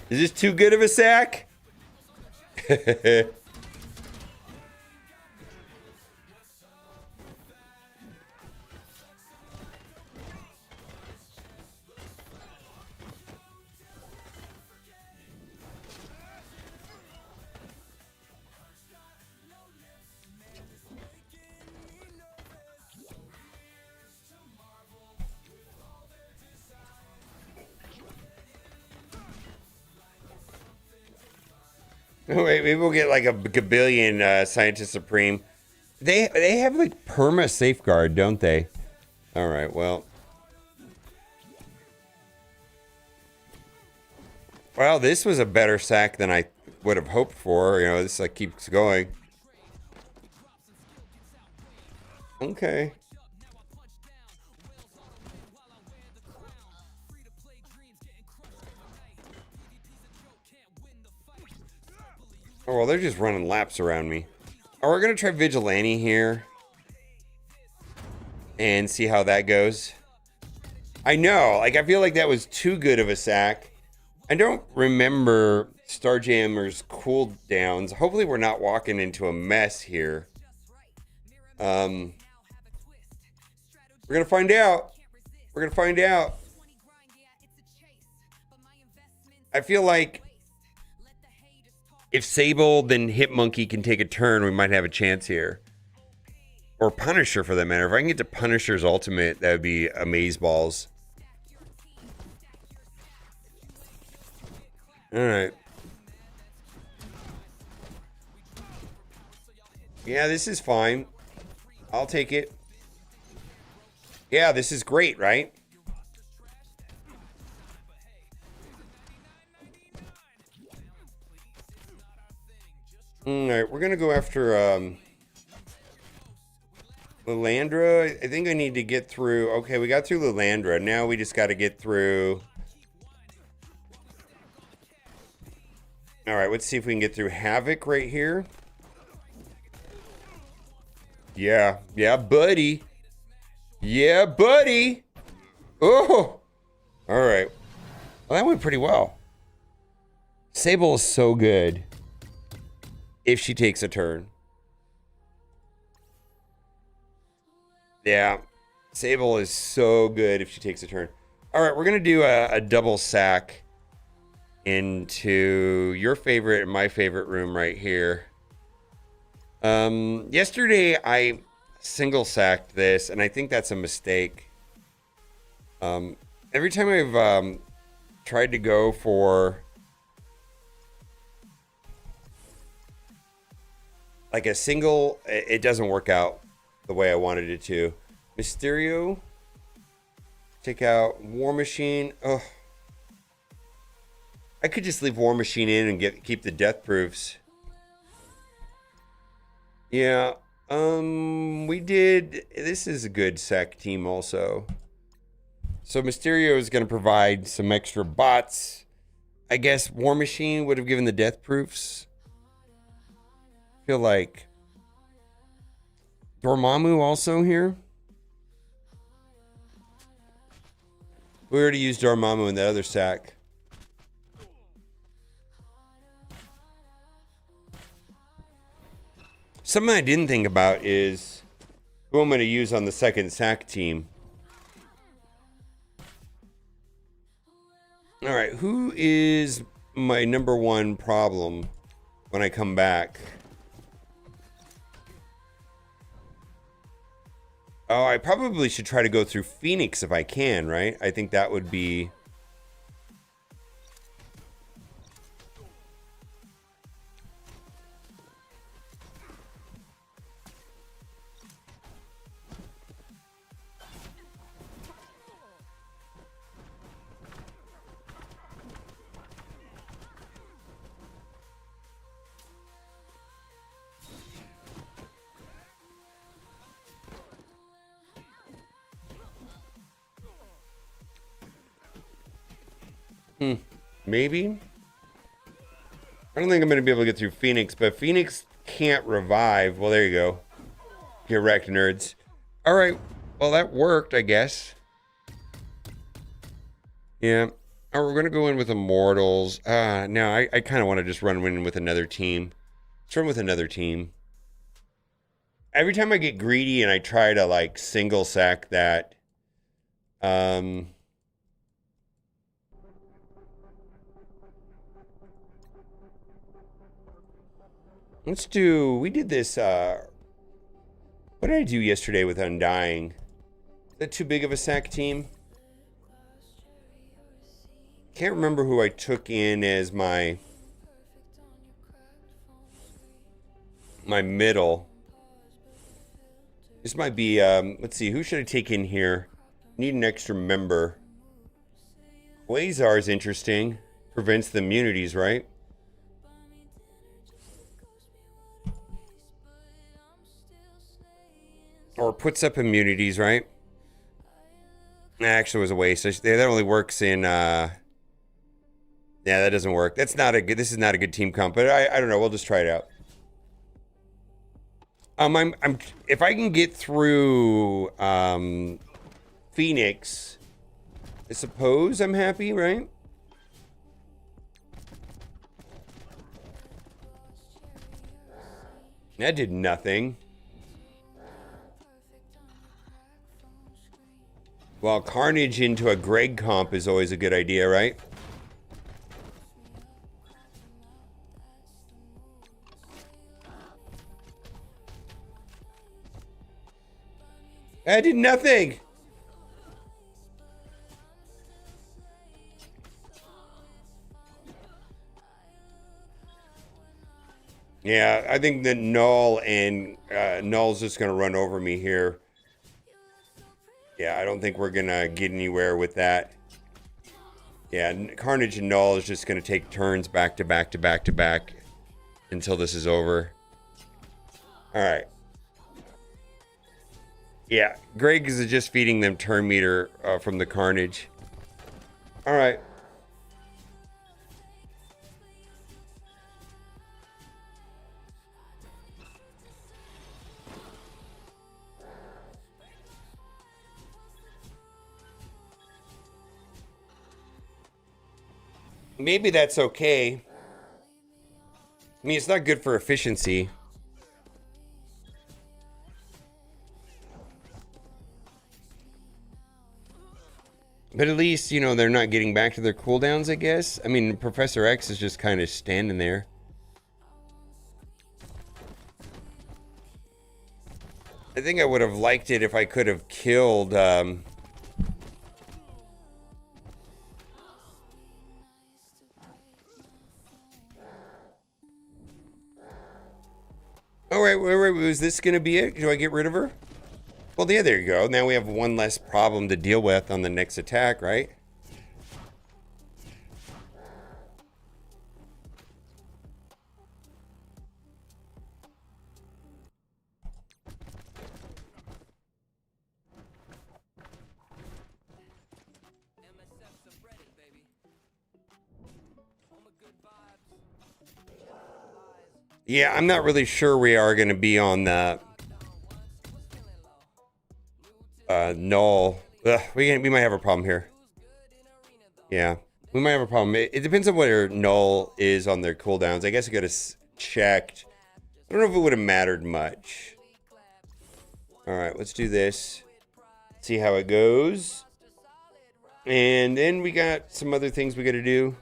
S4: this too good of a sack? Oh, wait, maybe we'll get like a gabillion Scientist Supreme. They have like perma safeguard, don't they? All right, well. Well, this was a better sack than I would have hoped for. You know, this like keeps going. Okay. Oh, well, they're just running laps around me. Oh, we're going to try Vigilante here. And see how that goes. I know. Like, I feel like that was too good of a sack. I don't remember Starjammer's cooldowns. Hopefully we're not walking into a mess here. We're going to find out. We're going to find out. I feel like if Sable then Hitmonkey can take a turn, we might have a chance here. Or Punisher for that matter. If I can get to Punisher's ultimate, that would be amazeballs. Alright. Yeah, this is fine. I'll take it. Yeah, this is great, right? Alright, we're gonna go after Lilandra. I think I need to get through. Okay, we got through Lilandra. Now we just got to get through. Alright, let's see if we can get through Havoc right here. Yeah, buddy. Yeah, buddy. Oh, alright. Well, that went pretty well. Sable is so good if she takes a turn. Yeah, Sable is so good if she takes a turn. All right, we're going to do a double sack into your favorite and my favorite room right here. Yesterday, I single sacked this, and I think that's a mistake. Every time I've tried to go for like a single, it doesn't work out the way I wanted it to. Mysterio. Take out War Machine. Oh, I could just leave War Machine in and keep the death proofs. Yeah. We did. This is a good sack team also. So Mysterio is going to provide some extra bots. I guess War Machine would have given the death proofs. I feel like Dormammu also here. We already used Dormammu in the other sack. Something I didn't think about is who I'm going to use on the second sack team. All right, who is my number one problem when I come back? Oh, I probably should try to go through Phoenix if I can, right? I think that would be... Maybe? I don't think I'm going to be able to get through Phoenix, but Phoenix can't revive. Well, there you go. Get wrecked, nerds. All right. Well, that worked, I guess. Yeah. All right, we're going to go in with Immortals. No, I kind of want to just run in with another team. Let's run with another team. Every time I get greedy and I try to, like, single sack that, let's do, we did this, what did I do yesterday with Undying? Is that too big of a sack team? Can't remember who I took in as my my middle. This might be, let's see, who should I take in here? Need an extra member. Quasar is interesting. Prevents the immunities, right? Or puts up immunities, right? Actually, it was a waste. That only works in, yeah, that doesn't work. That's not a good, this is not a good team comp, but I don't know. We'll just try it out. I'm if I can get through Phoenix, I suppose I'm happy, right? That did nothing. Well, Carnage into a Greg comp is always a good idea, right? I did nothing. Yeah, I think that Null and Null's just going to run over me here. Yeah, I don't think we're going to get anywhere with that. Yeah, Carnage and Null is just going to take turns back to back to back to back until this is over. All right. Yeah, Greg is just feeding them turn meter from the Carnage. All right. Maybe that's okay. I mean, it's not good for efficiency. But at least, you know, they're not getting back to their cooldowns, I guess. I mean, Professor X is just kind of standing there. I think I would have liked it if I could have killed... Oh, wait, was this going to be it? Do I get rid of her? Well, yeah, there you go. Now we have one less problem to deal with on the next attack, right? Yeah, I'm not really sure we are going to be on the Null. Ugh, we might have a problem here. Yeah, we might have a problem. It depends on where Null is on their cooldowns. I guess I could have checked. I don't know if it would have mattered much. All right, let's do this. See how it goes. And then we got some other things we got to do.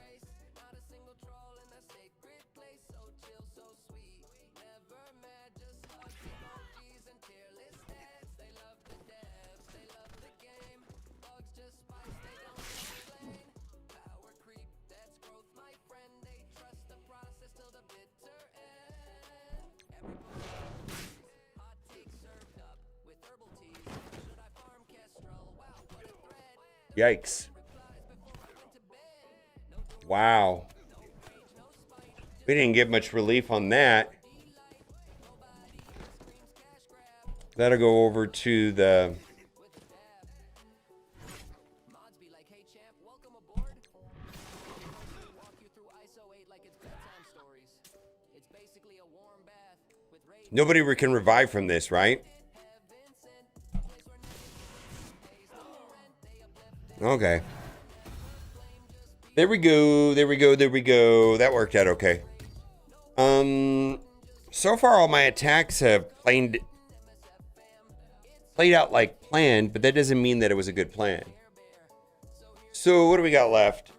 S4: Yikes. Wow. We didn't get much relief on that. That'll go over to the... Nobody can revive from this, right? Okay. There we go. There we go. There we go. That worked out okay. So far all my attacks have played out like planned, but that doesn't mean that it was a good plan. So what do we got left?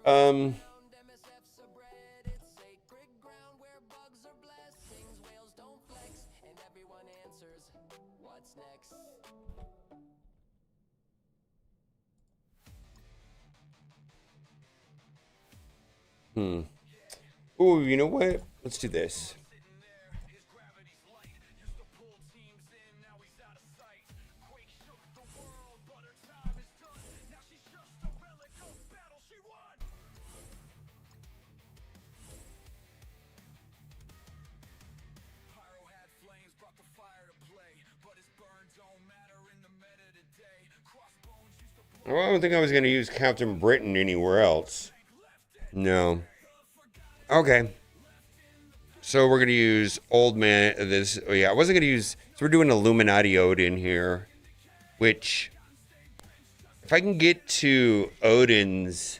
S4: Oh, you know what? Let's do this. Well, I don't think I was going to use Captain Britain anywhere else. No. Okay. So we're going to use Old Man. This. Oh yeah, I wasn't going to use. So we're doing Illuminati Odin here, which, if I can get to Odin's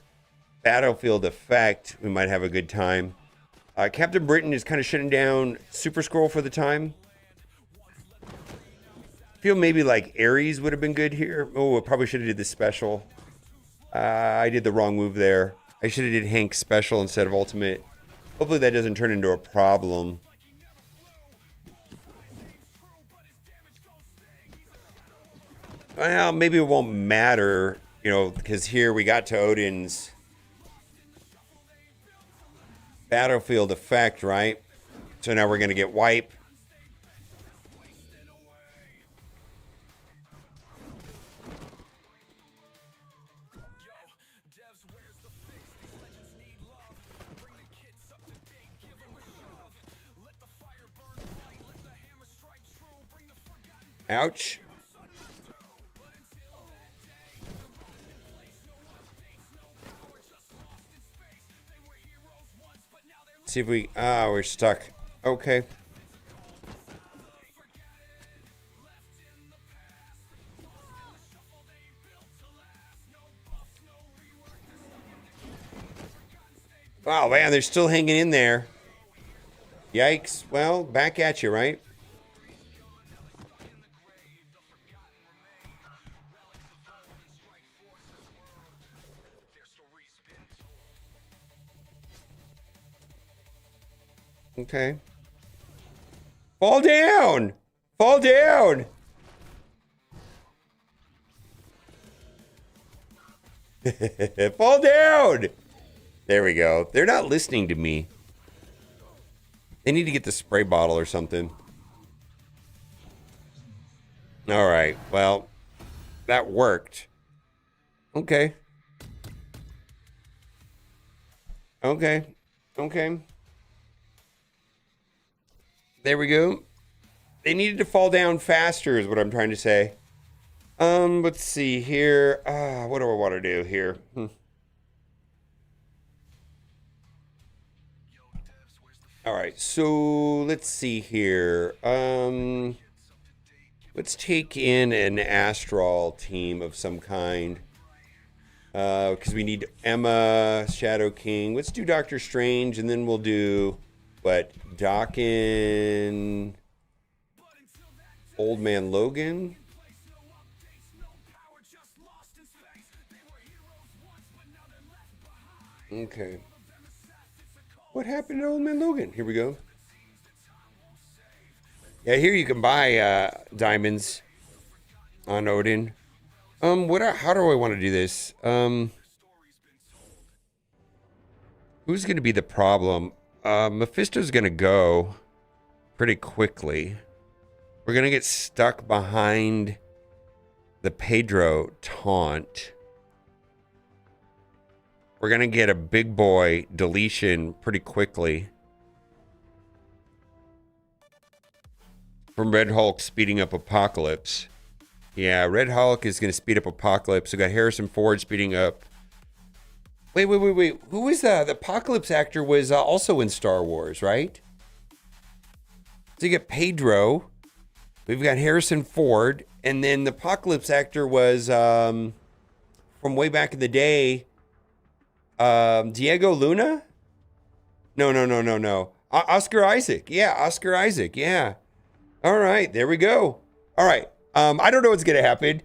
S4: battlefield effect, we might have a good time. Captain Britain is kind of shutting down Super Scroll for the time. I feel maybe like Ares would have been good here. Oh, I probably should have did the special. I did the wrong move there. I should have did Hank's special instead of ultimate. Hopefully that doesn't turn into a problem. Well, maybe it won't matter, you know, because here we got to Odin's battlefield effect, right? So now we're going to get wipe. Ouch. See if we... Ah, we're stuck. Okay. Wow, man, they're still hanging in there. Yikes. Well, back at you, right? Okay. Fall down! Fall down! Fall down! There we go. They're not listening to me. They need to get the spray bottle or something. All right. Well, that worked. Okay. Okay. Okay. There we go. They needed to fall down faster is what I'm trying to say. Let's see here. What do I want to do here? All right, so let's see here. Let's take in an Astral team of some kind. Because we need Emma, Shadow King. Let's do Doctor Strange, and then we'll do, what, Daken, Old Man Logan? Okay. What happened to Old Man Logan? Here we go. Yeah, here you can buy diamonds on Odin. How do I want to do this? Who's going to be the problem? Mephisto's going to go pretty quickly. We're going to get stuck behind the Pedro taunt. We're going to get a big boy deletion pretty quickly. From Red Hulk speeding up Apocalypse. Yeah, Red Hulk is going to speed up Apocalypse. We got Harrison Ford speeding up. Wait. Who was the Apocalypse actor was also in Star Wars, right? So you get Pedro. We've got Harrison Ford. And then the Apocalypse actor was from way back in the day. Diego Luna? No. Oscar Isaac. Yeah, Oscar Isaac. Yeah. All right, there we go. All right. I don't know what's gonna happen.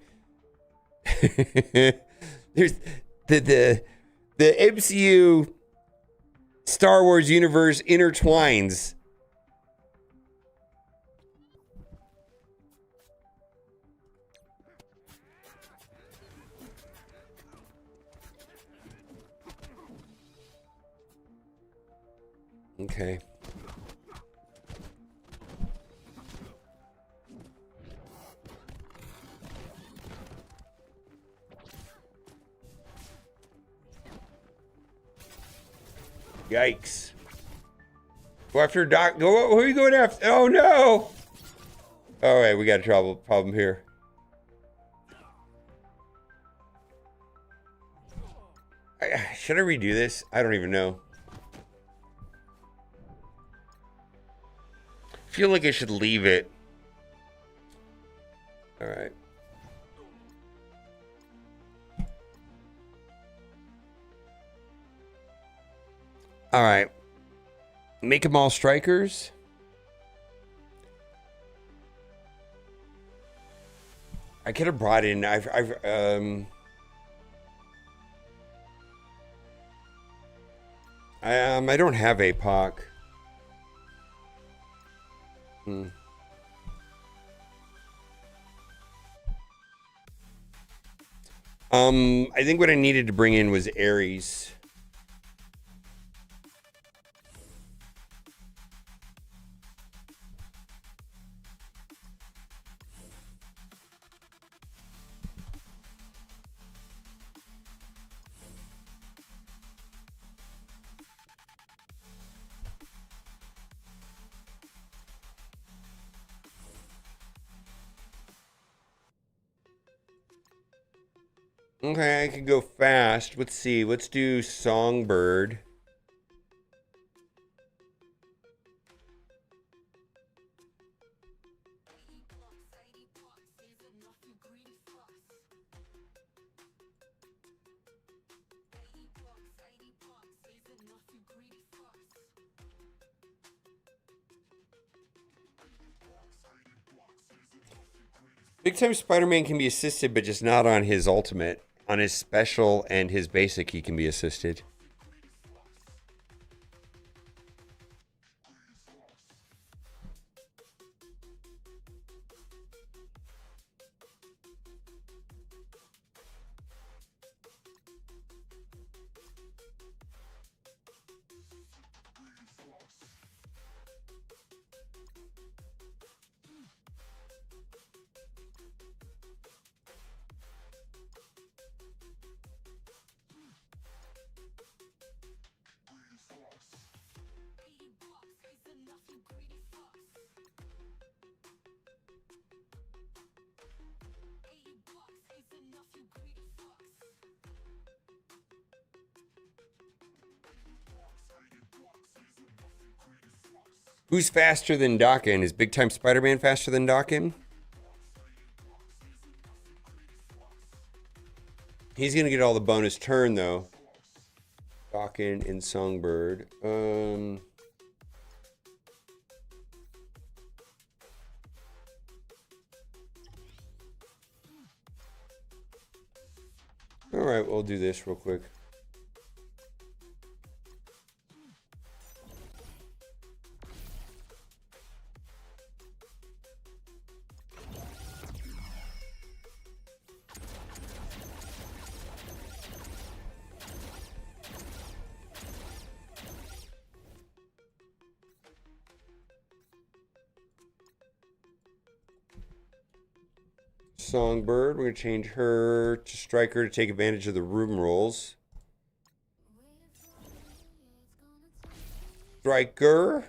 S4: There's the MCU Star Wars universe intertwines. Okay. Yikes. Go after Doc. Go. Who are you going after? Oh no. All right, we got a problem here. Should I redo this? I don't even know. I feel like I should leave it. All right. All right. Make them all strikers. I could have brought in. I don't have APOC. I think what I needed to bring in was Ares. Okay, I can go fast. Let's see. Let's do Songbird. Big Time Spider-Man can be assisted, but just not on his ultimate. On his special and his basic, he can be assisted. Who's faster than Dawkins? Is Big Time Spider-Man faster than Dawkins? He's gonna get all the bonus turn though. Dawkins and Songbird. All right, we'll do this real quick. Songbird, we're going to change her to Striker to take advantage of the room rolls. Striker.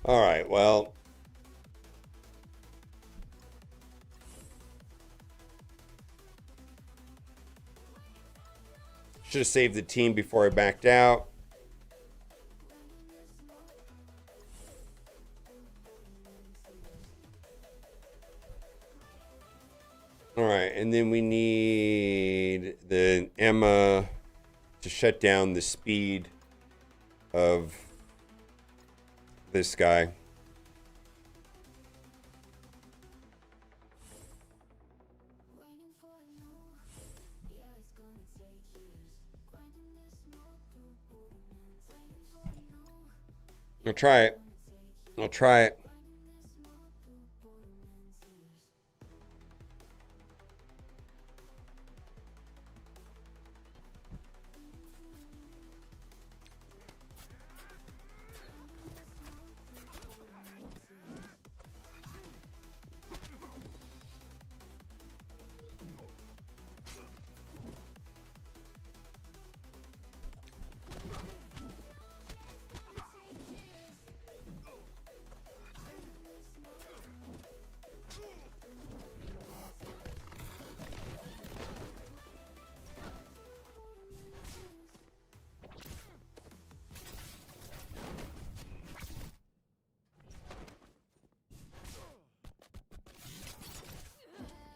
S4: All right, well. Should have saved the team before I backed out. All right, and then we need the Emma to shut down the speed of this guy. I'll try it. I'll try it.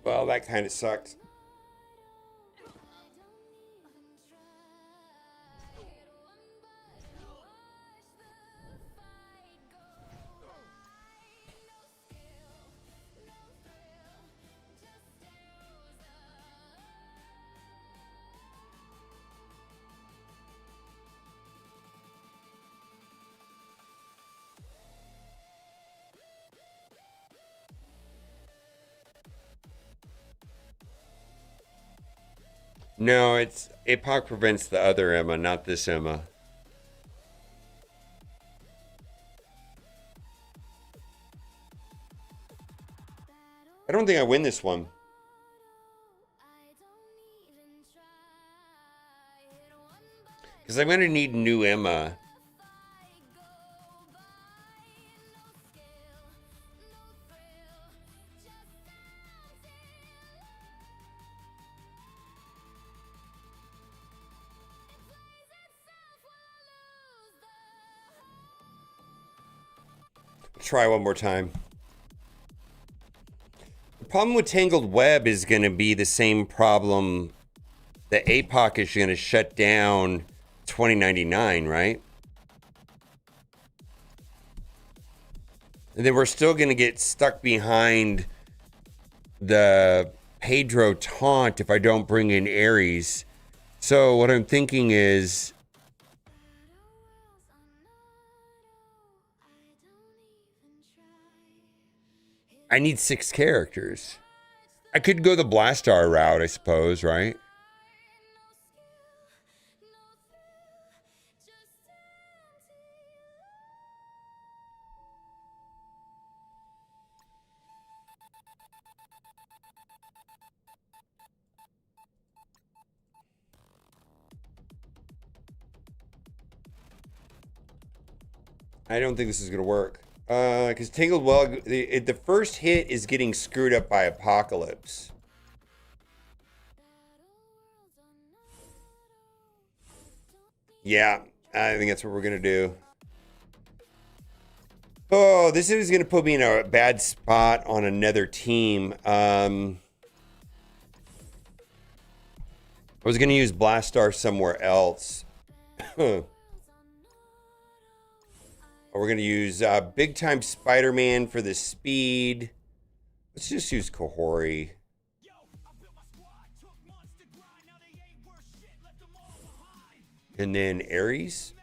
S4: Well, that kind of sucked. No, it's APOC prevents the other Emma, not this Emma. I don't think I win this one. Because I'm going to need new Emma. Try one more time. The problem with Tangled Web is going to be the same problem that APOC is going to shut down 2099, right? And then we're still going to get stuck behind the Pedro taunt if I don't bring in Ares. So what I'm thinking is I need 6 characters. I could go the Blastar route, I suppose, right? I don't think this is going to work. Because Tangled Web, the first hit is getting screwed up by Apocalypse. Yeah, I think that's what we're going to do. Oh, this is going to put me in a bad spot on another team. I was going to use Blastar somewhere else. We're going to use Big Time Spider-Man for the speed. Let's just use Kahori. And then Ares.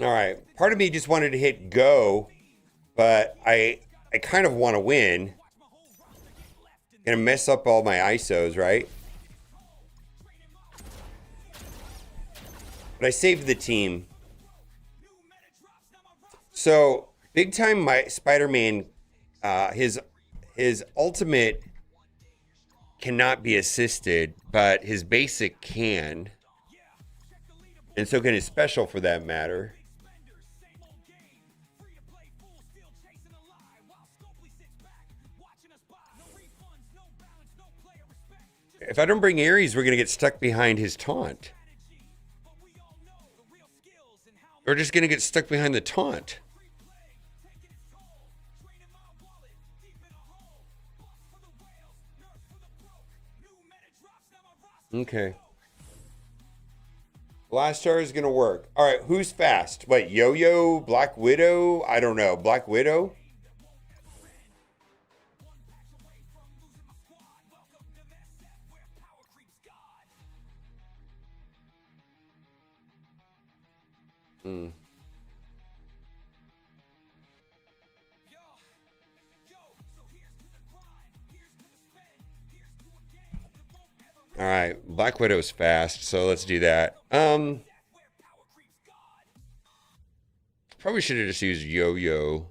S4: All right. Part of me just wanted to hit go, but I kind of want to win. Gonna mess up all my ISOs, right? But I saved the team. So Big Time Spider-Man, his ultimate cannot be assisted, but his basic can. And so can his special for that matter. If I don't bring Ares, we're going to get stuck behind his taunt. We're just going to get stuck behind the taunt. Okay. Blastar is going to work. All right, who's fast? Wait, Yo-Yo, Black Widow? I don't know. Black Widow? All right, Black Widow's fast, so let's do that. Probably should have just used Yo-Yo.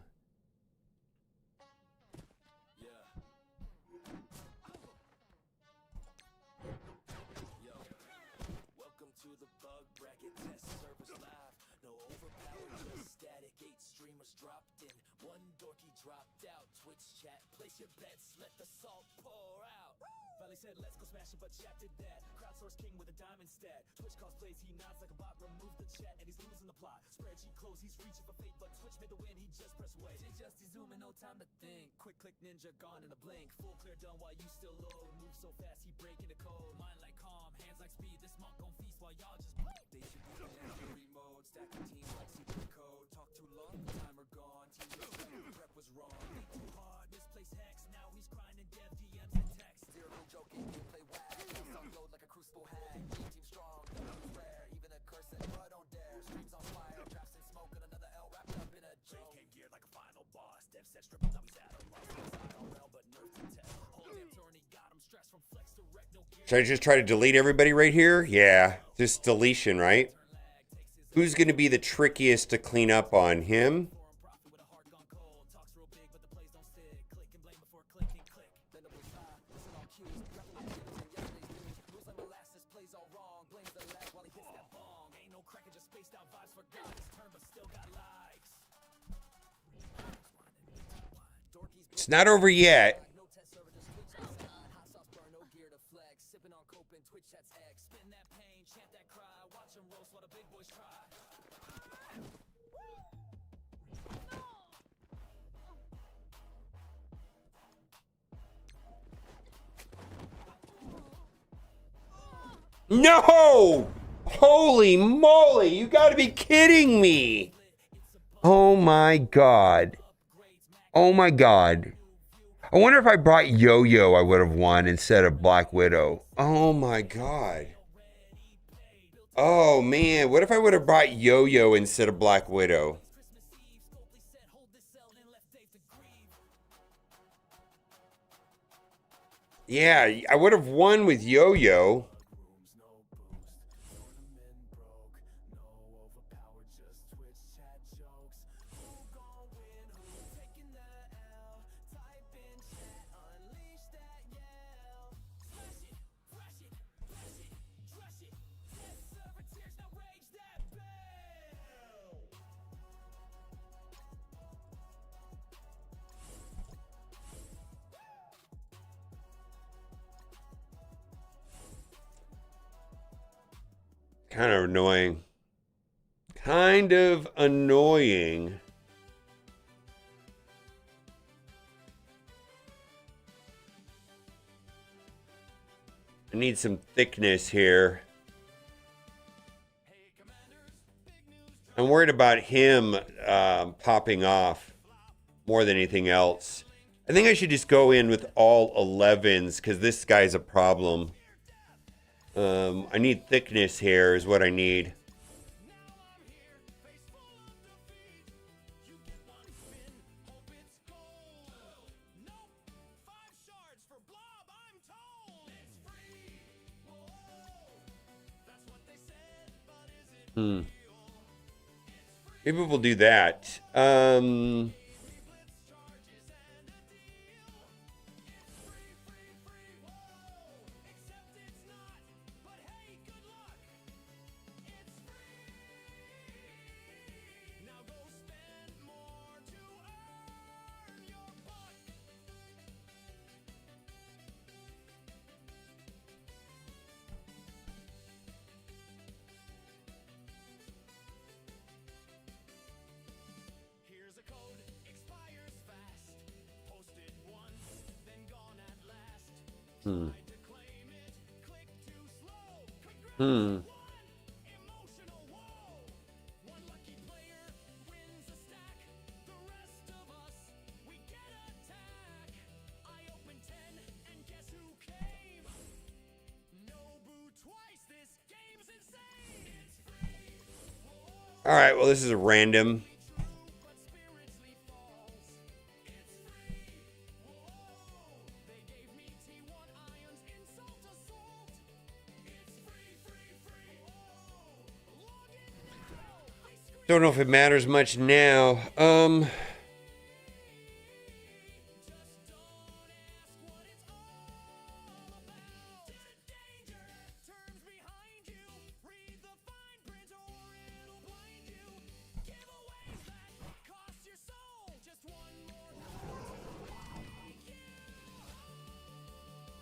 S5: Twitch chat, place your bets, let the salt pour out. Valley said, let's go smash it, but chat did that. Crowdsource king with a diamond stat. Twitch calls plays, he nods like a bot. Remove the chat, and he's losing the plot. Spreadsheet close, he's reaching for fate, but Twitch made the win, he just pressed wait. Just he's zooming, no time to think. Quick click ninja, gone in a blink. Full clear done while you still load. Move so fast, he breaking the code. Mind like calm, hands like speed. This monk gon' feast while y'all just they should be in every mode. Stacking teams like secret code. Talk too long, timer gone. Team prep was wrong. Think too hard, misplaced hex. Now he's grinding dev DMs and text. Zero joking, you play whack. Sound load like a crucible hack. Team strong, nothing's rare. Even a curse and but don't dare. Streams on fire, traps in smoke, and another L wrapped up in a joke. Came geared like a final boss. Dev set strip, now he's at a loss. I don't know, but nerf to tell. Whole damn tourney got him stressed from flex to wreck. No gear.
S4: Should I just try to delete everybody right here? Yeah, just deletion, right? Who's going to be the trickiest to clean up on him? It's not over yet. No! Holy moly, you gotta be kidding me. Oh my god. Oh my god. I wonder if I brought Yo-Yo, I would have won instead of Black Widow. Oh my god. Oh man, what if I would have brought Yo-Yo instead of Black Widow? Yeah, I would have won with Yo-Yo. Kind of annoying. Kind of annoying. I need some thickness here. I'm worried about him popping off more than anything else. I think I should just go in with all 11s because this guy's a problem. I need thickness here is what I need. Maybe we'll do that. All right, well, this is a random. Don't know if it matters much now.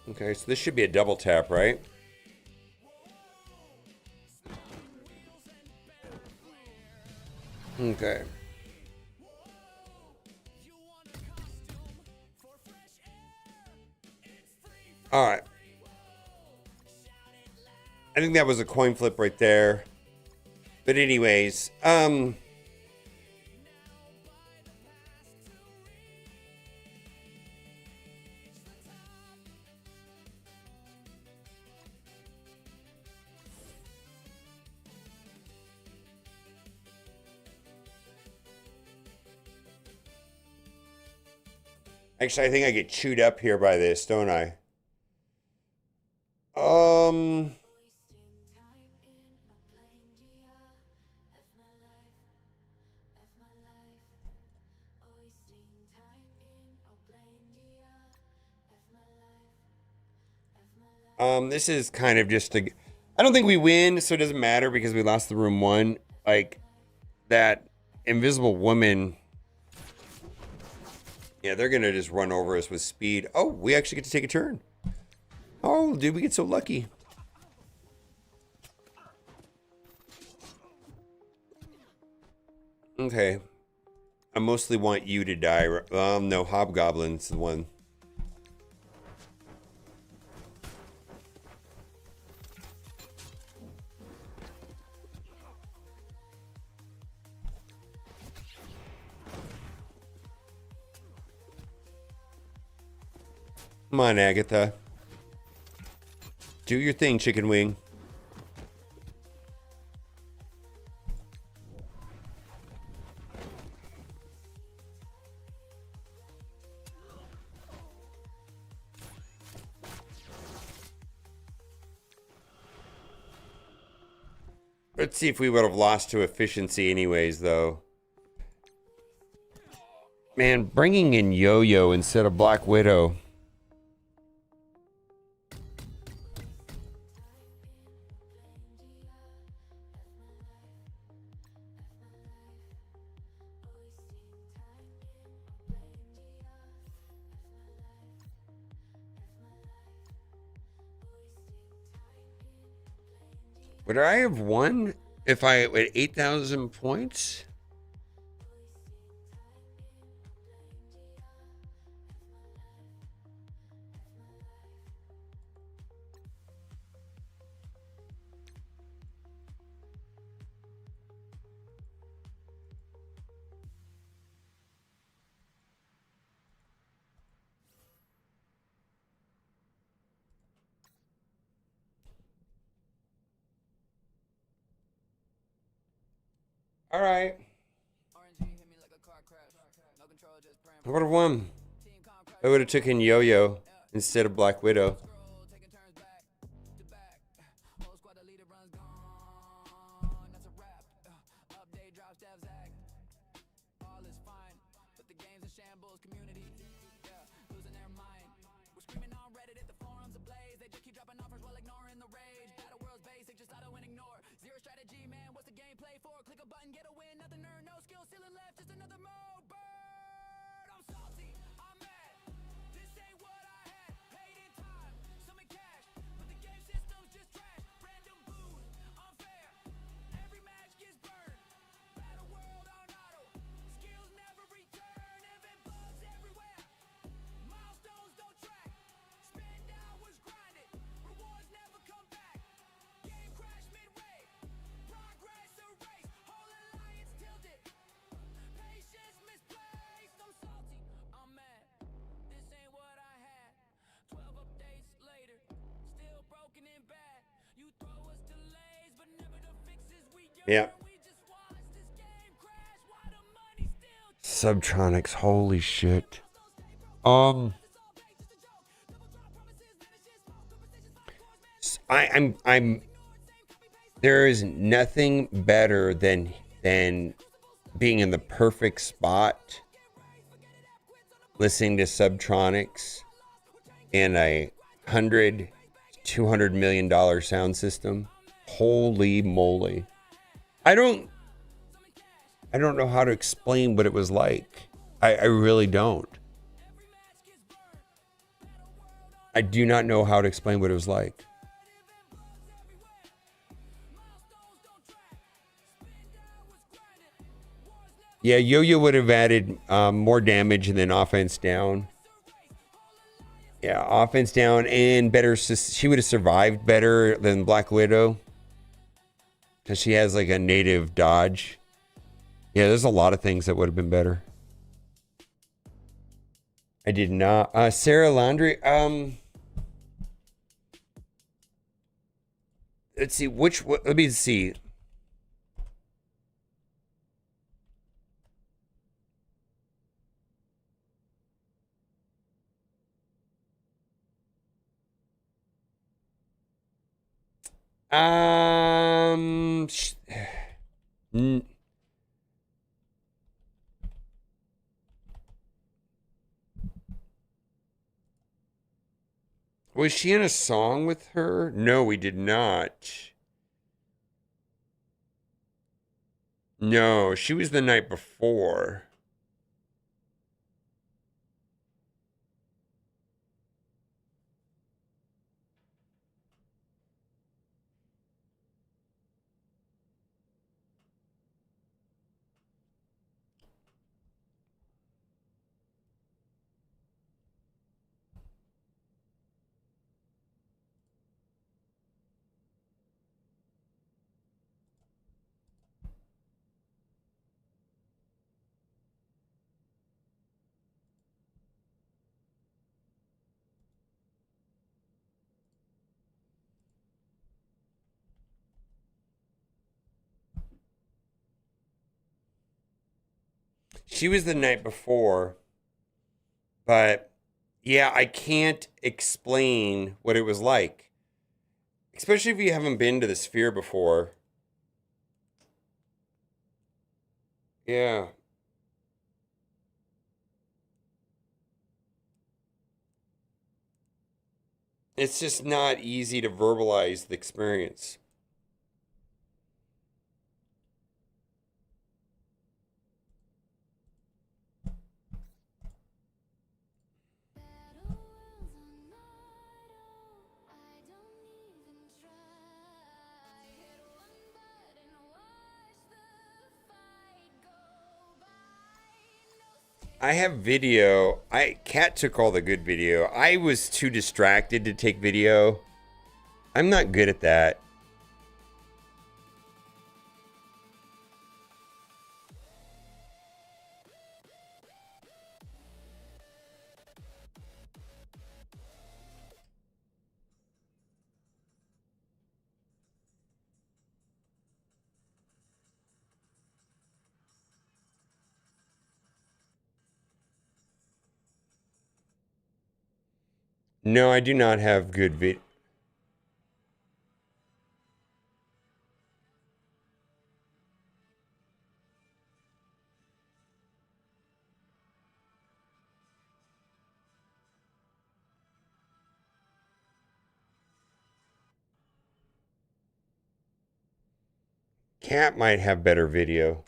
S4: Okay, so this should be a double tap, right? Okay. All right. I think that was a coin flip right there. But anyways, actually, I think I get chewed up here by this, don't I? This is kind of just a... I don't think we win, so it doesn't matter because we lost the room one. Like, that invisible woman... Yeah, they're going to just run over us with speed. Oh, we actually get to take a turn. Oh, dude, we get so lucky. Okay. I mostly want you to die. No, Hobgoblin's the one. Come on, Agatha. Do your thing, chicken wing. Let's see if we would have lost to efficiency anyways, though. Man, bringing in Yo-Yo instead of Black Widow. Would I have won if I had 8,000 points? All right. I would have won. I would have taken Yo-Yo instead of Black Widow. Yeah. Subtronics, holy shit. I'm there is nothing better than being in the perfect spot, listening to Subtronics in a $200 million sound system. Holy moly. I don't know how to explain what it was like. I really don't. I do not know how to explain what it was like. Yeah, Yo-Yo would have added more damage and then offense down. Yeah, offense down and better. She would have survived better than Black Widow because she has like a native dodge. Yeah, there's a lot of things that would have been better. I did not. Sarah Landry. Let's see let me see. Was she in a song with her? No, we did not. No, she was the night before. She was the night before, but yeah, I can't explain what it was like, especially if you haven't been to the Sphere before. Yeah. It's just not easy to verbalize the experience. I have video. Kat took all the good video. I was too distracted to take video. I'm not good at that. No, I do not have good video. Cat might have better video.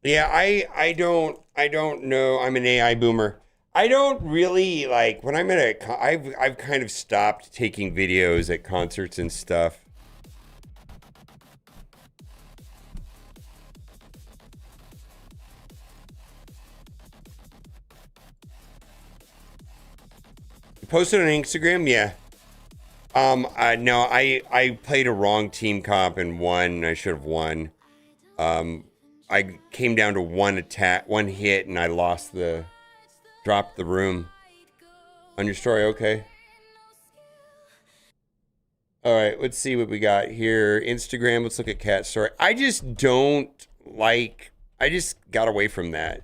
S4: Yeah, I don't know. I'm an AI boomer. I don't really like when I'm at a. I've kind of stopped taking videos at concerts and stuff. You posted on Instagram, yeah. No, I played a wrong team comp and won. I should have won. I came down to one hit, and I dropped the room. On your story, okay. All right, let's see what we got here. Instagram, let's look at Cat's story. I just got away from that.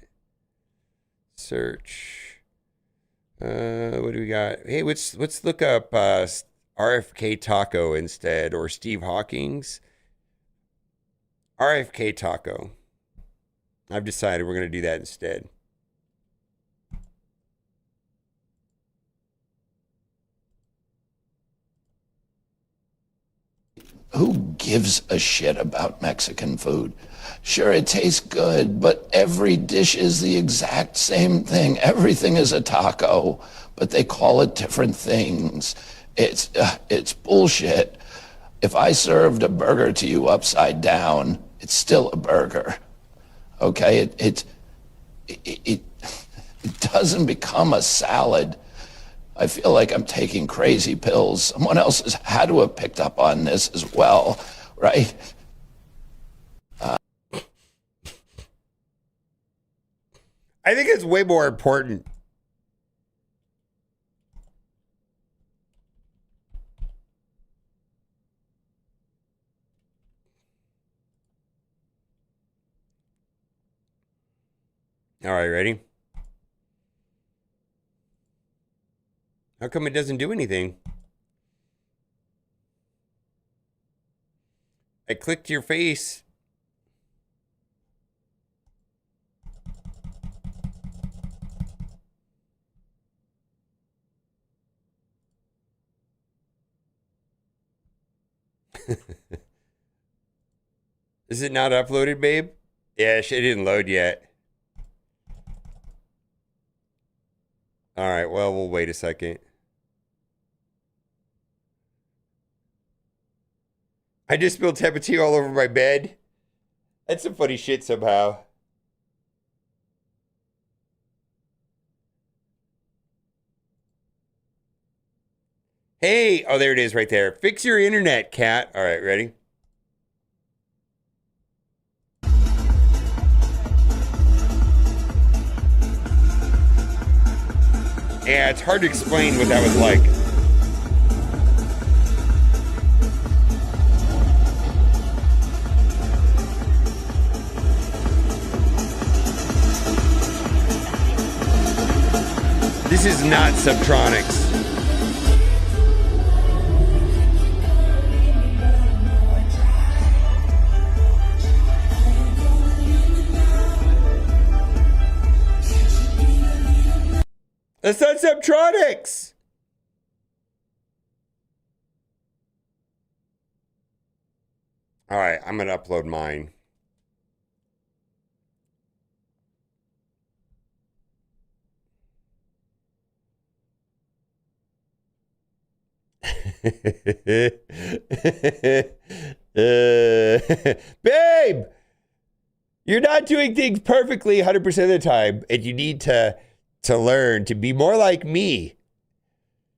S4: Search. What do we got? Hey, let's look up RFK Taco instead, or Steve Hawking's. RFK Taco. I've decided we're going to do that instead.
S10: Who gives a shit about Mexican food? Sure, it tastes good, but every dish is the exact same thing. Everything is a taco. but they call it different things. It's bullshit. If I served a burger to you upside down, it's still a burger. Okay? It doesn't become a salad. I feel like I'm taking crazy pills. Someone else has had to have picked up on this as well, right?
S4: I think it's way more important. All right, ready? How come it doesn't do anything? I clicked your face. Is it not uploaded, babe? Yeah, it didn't load yet. All right, well, we'll wait a second. I just spilled Tapatio all over my bed. That's some funny shit somehow. Hey, oh, there it is right there. Fix your internet, cat. All right, ready? Yeah, it's hard to explain what that was like. This is not Subtronics. That's not Subtronics. All right, I'm going to upload mine. Babe, you're not doing things perfectly 100% of the time, and you need to learn to be more like me.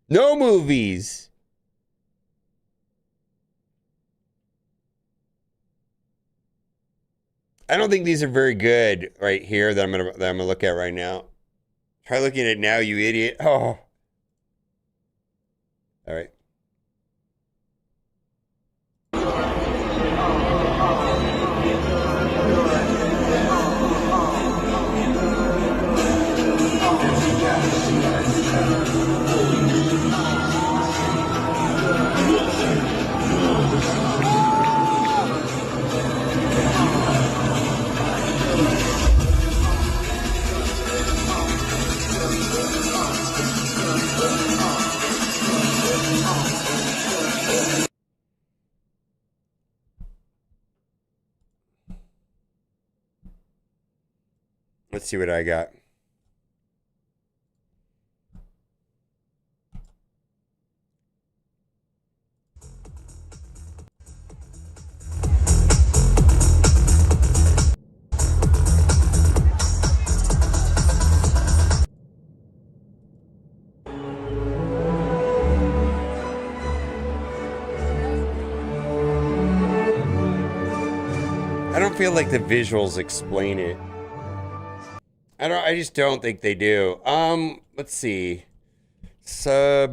S4: No movies. I don't think these are very good right here that I'm gonna look at right now. Try looking at it now, you idiot. Oh. All right. Let's see what I got. I don't feel like the visuals explain it. I just don't think they do. Let's see. Subtronics.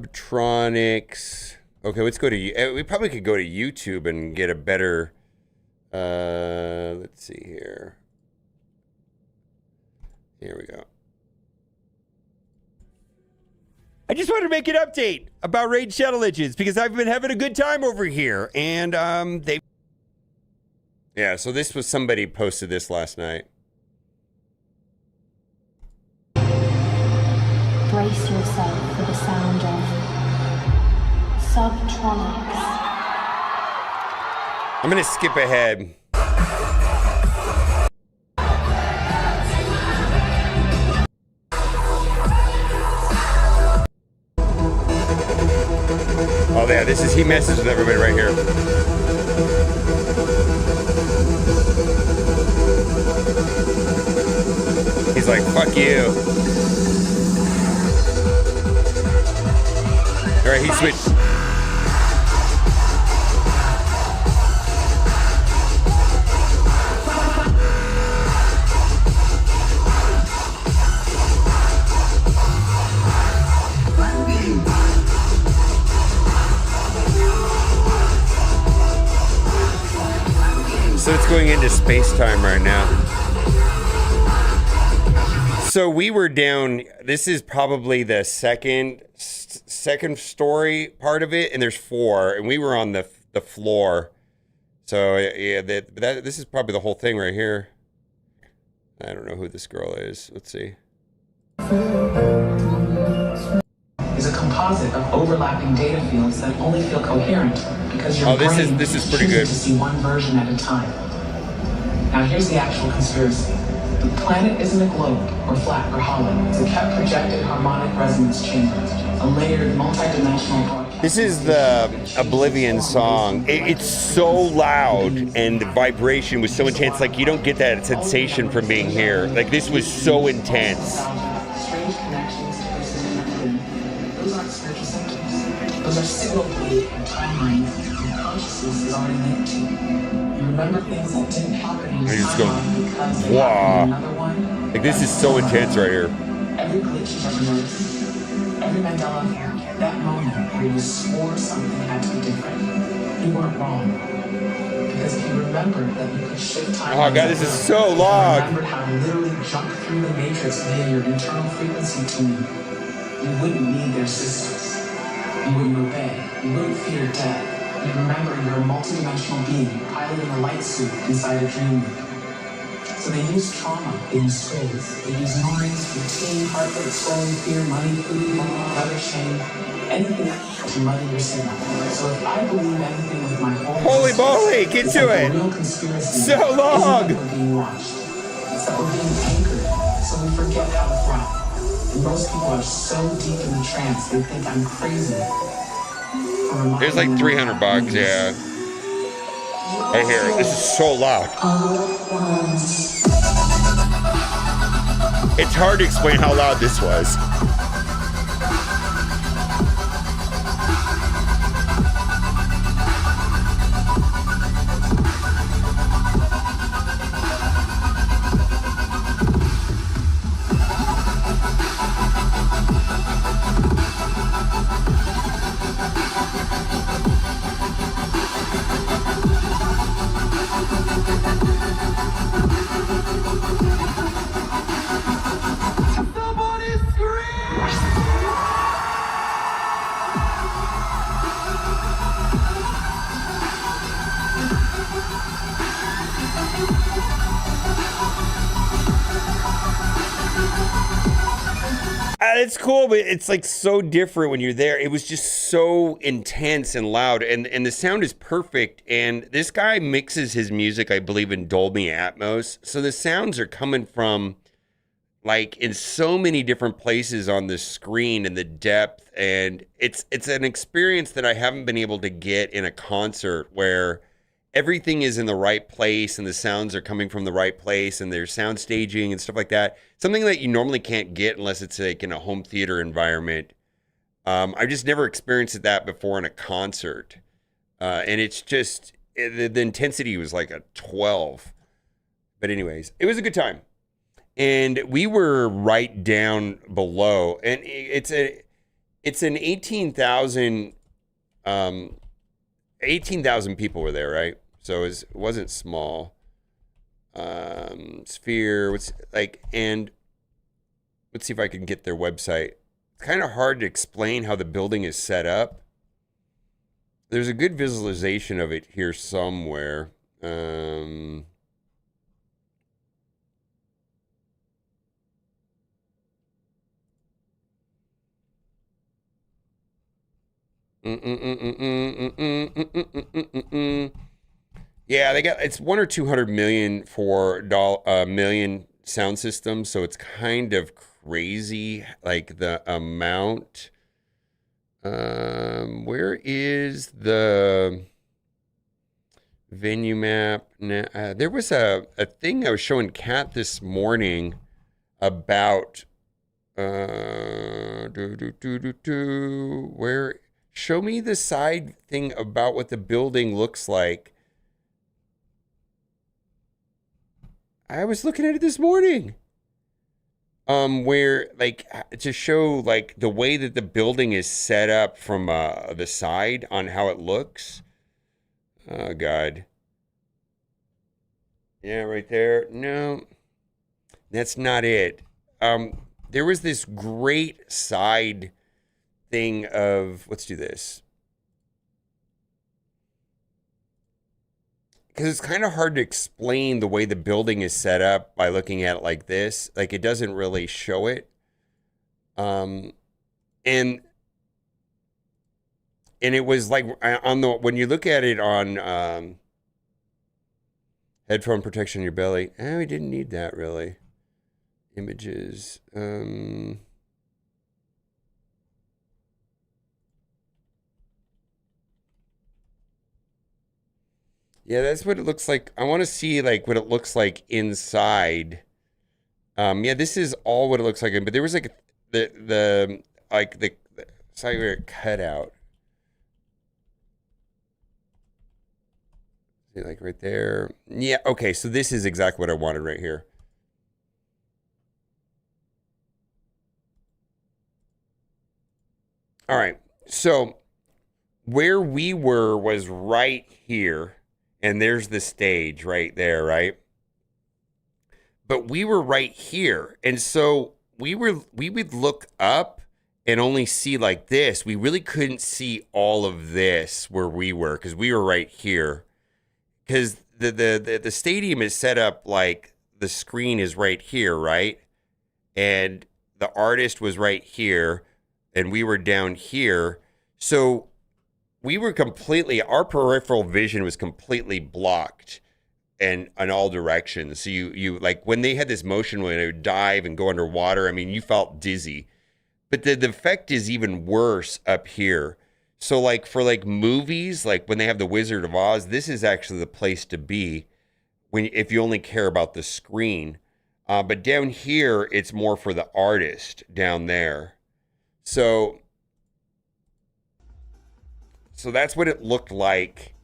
S4: Okay, let's go to, we probably could go to YouTube and get a better, let's see here. Here we go. I just wanted to make an update about Raid Shadow Legends because I've been having a good time over here. And, yeah, so this was somebody posted this last night.
S9: Brace yourself for the sound of Subtronics.
S4: I'm gonna skip ahead. yeah, this is, he messes with everybody right here. He's like, fuck you. All right, he switched. So it's going into space-time right now. So we were down, this is probably the second story part of it, and there's 4, and we were on the floor. So yeah, this is probably the whole thing right here. I don't know who this girl is. Let's see.
S11: Is a composite of overlapping data fields that only feel coherent because your brain
S4: this is pretty good.
S11: chooses to see one version at a time. Now here's the actual conspiracy. The planet isn't a globe, or flat, or hollow. It's a kept projected harmonic resonance chamber, a layered, multi-dimensional broadcast.
S4: This is the Oblivion song. It's so loud, and the vibration was so intense. Like, you don't get that sensation from being here. Like, this was so intense.
S11: Strange connections to persistent activity. Those aren't spiritual symptoms. Those are signal fluid and timelines your consciousness is already linked to. You remember things that didn't happen in your timeline because they happened in another one.
S4: Like, this is so intense right here.
S11: Every glitch you've ever noticed, every Mandela effect, that moment where you swore something had to be different, you weren't wrong. Because if you remembered that you could shift time.
S4: Oh god, this is so long.
S11: If you remembered how to literally jump through the matrix via your internal frequency tuning, you wouldn't need their systems. You wouldn't obey. You wouldn't fear death. You remember you're a multidimensional being piloting a light suit inside a dream loop. So they use trauma, they use strays, they use noise, routine, heart rate, swelling, fear, money, food, other shame, anything to muddy your signal. So if I believe anything with my whole
S4: Holy moly, get to it!
S11: real conspiracy
S4: So long!
S11: isn't that we're being watched. It's that we're being anchored, so we forget how to fly. And most people are so deep in the trance, they think I'm crazy.
S4: There's like 300 bucks, yeah. Right here. This is so loud. It's hard to explain how loud this was. It's cool, but it's like so different when you're there. It was just so intense and loud, and the sound is perfect. And this guy mixes his music, I believe, in Dolby Atmos. So the sounds are coming from like in so many different places on the screen and the depth. And it's an experience that I haven't been able to get in a concert where everything is in the right place and the sounds are coming from the right place and there's sound staging and stuff like that. Something that you normally can't get unless it's like in a home theater environment. I've just never experienced that before in a concert. And it's just, the intensity was like a 12. But anyways, it was a good time. And we were right down below. And it's an 18,000 people were there, right? So it wasn't small. Sphere, and let's see if I can get their website. It's kind of hard to explain how the building is set up. There's a good visualization of it here somewhere. Yeah, they got, it's 100 or 200 million for million sound systems, so it's kind of crazy, like the amount. Where is the venue map? There was a thing I was showing Kat this morning about where show me the side thing about what the building looks like. I was looking at it this morning. Where like to show like the way that the building is set up from the side on how it looks. Oh God. Yeah, right there. No, that's not it. There was this great side thing of, let's do this. Because it's kind of hard to explain the way the building is set up by looking at it like this. Like it doesn't really show it. And it was like on the, when you look at it on headphone protection on your belly, we didn't need that really. Images. Yeah, that's what it looks like. I want to see like what it looks like inside. Yeah, this is all what it looks like. But there was like the side where it cut out. See, like right there. Yeah, okay, so this is exactly what I wanted right here. All right, so where we were was right here, and there's the stage right there, right? But we were right here, and so we would look up and only see like this. We really couldn't see all of this where we were because we were right here. Because the stadium is set up like the screen is right here, right? And the artist was right here, and we were down here. So we were completely, our peripheral vision was completely blocked and in all directions. So you like when they had this motion when they would dive and go underwater, I mean, you felt dizzy. But the effect is even worse up here. So like for like movies, like when they have the Wizard of Oz, this is actually the place to be if you only care about the screen. But down here, it's more for the artist down there. So that's what it looked like.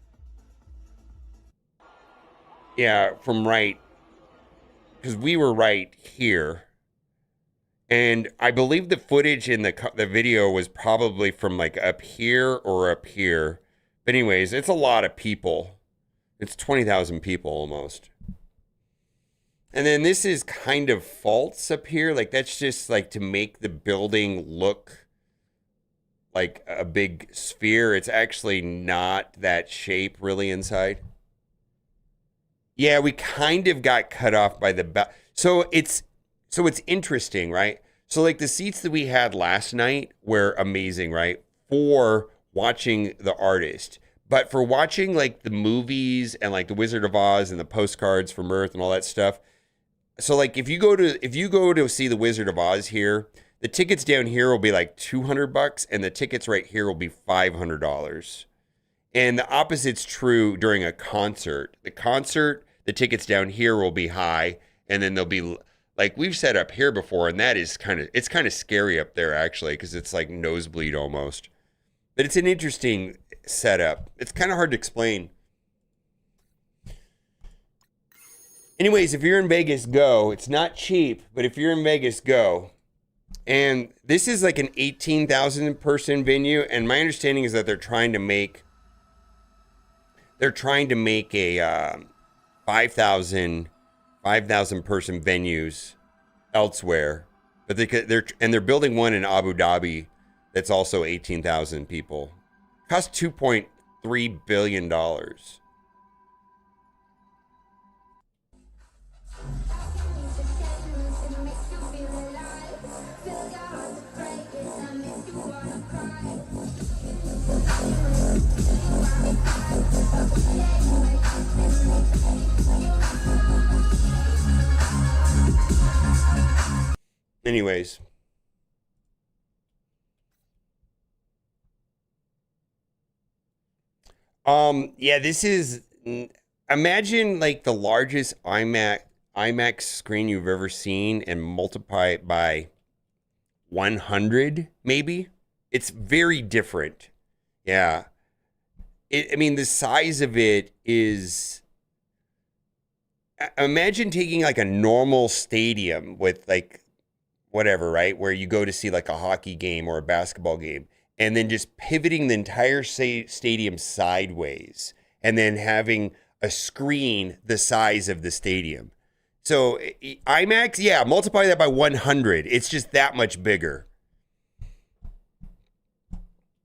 S4: Yeah, from right, because we were right here. And I believe the footage in the video was probably from like up here or up here. But anyways, it's a lot of people. It's 20,000 people almost. And then this is kind of false up here. Like that's just like to make the building look like a big sphere. It's actually not that shape really inside. Yeah, we kind of got cut off by the back. So it's interesting, right? So like the seats that we had last night were amazing, right? For watching the artist. But for watching like the movies and like the Wizard of Oz and the postcards from Earth and all that stuff. So like if you go to see the Wizard of Oz here, the tickets down here will be like $200 and the tickets right here will be $500. And the opposite's true during a concert. The tickets down here will be high, and then they'll be like we've set up here before, and that is it's kind of scary up there actually because it's like nosebleed almost. But it's an interesting setup. It's kind of hard to explain. Anyways, if you're in Vegas, go. It's not cheap, but if you're in Vegas, go. And this is like an 18,000 person venue, and my understanding is that they're trying to make a 5,000 person venues elsewhere, but they're building one in Abu Dhabi that's also 18,000 people. Cost $2.3 billion. Anyways, Yeah, this is imagine like the largest IMAX screen you've ever seen and multiply it by 100 maybe. It's very different. Yeah. I mean, the size of it is. Imagine taking like a normal stadium with like whatever, right? Where you go to see like a hockey game or a basketball game, and then just pivoting the entire stadium sideways and then having a screen the size of the stadium. So IMAX, yeah, multiply that by 100. It's just that much bigger.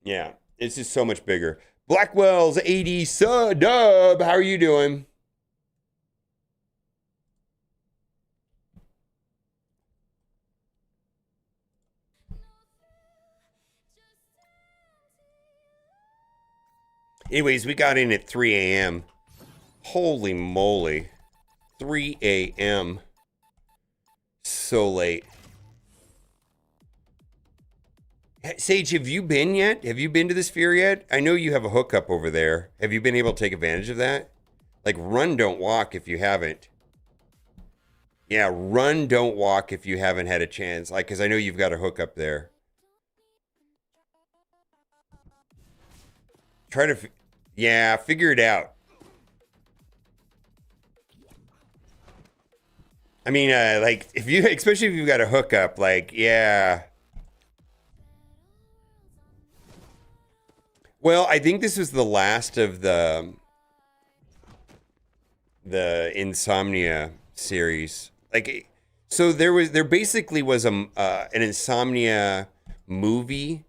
S4: Yeah, it's just so much bigger. Blackwell's 80 dub. How are you doing? Anyways, we got in at 3 a.m. Holy moly. 3 a.m. So late. Sage, have you been yet? Have you been to the Sphere yet? I know you have a hookup over there. Have you been able to take advantage of that? Like, run, don't walk if you haven't. Yeah, run, don't walk if you haven't had a chance. Like, because I know you've got a hookup there. Try to... Yeah, figure it out. I mean, like, if you, especially if you've got a hookup, like, yeah. Well, I think this was the last of the Insomnia series. Like, so there basically was an Insomnia movie